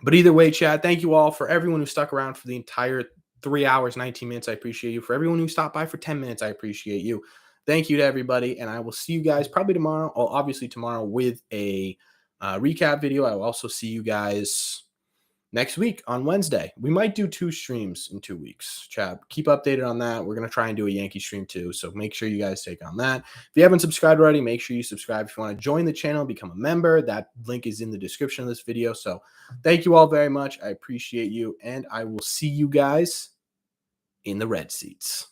But either way, chat, thank you all for everyone who stuck around for the entire 3 hours, 19 minutes. I appreciate you. For everyone who stopped by for 10 minutes, I appreciate you. Thank you to everybody. And I will see you guys probably tomorrow, or obviously tomorrow with a recap video. I will also see you guys next week on Wednesday. We might do 2 streams in 2 weeks, chat. Keep updated on that. We're going to try and do a Yankee stream too. So make sure you guys take on that. If you haven't subscribed already, make sure you subscribe. If you want to join the channel, become a member, that link is in the description of this video. So thank you all very much. I appreciate you. And I will see you guys in the red seats.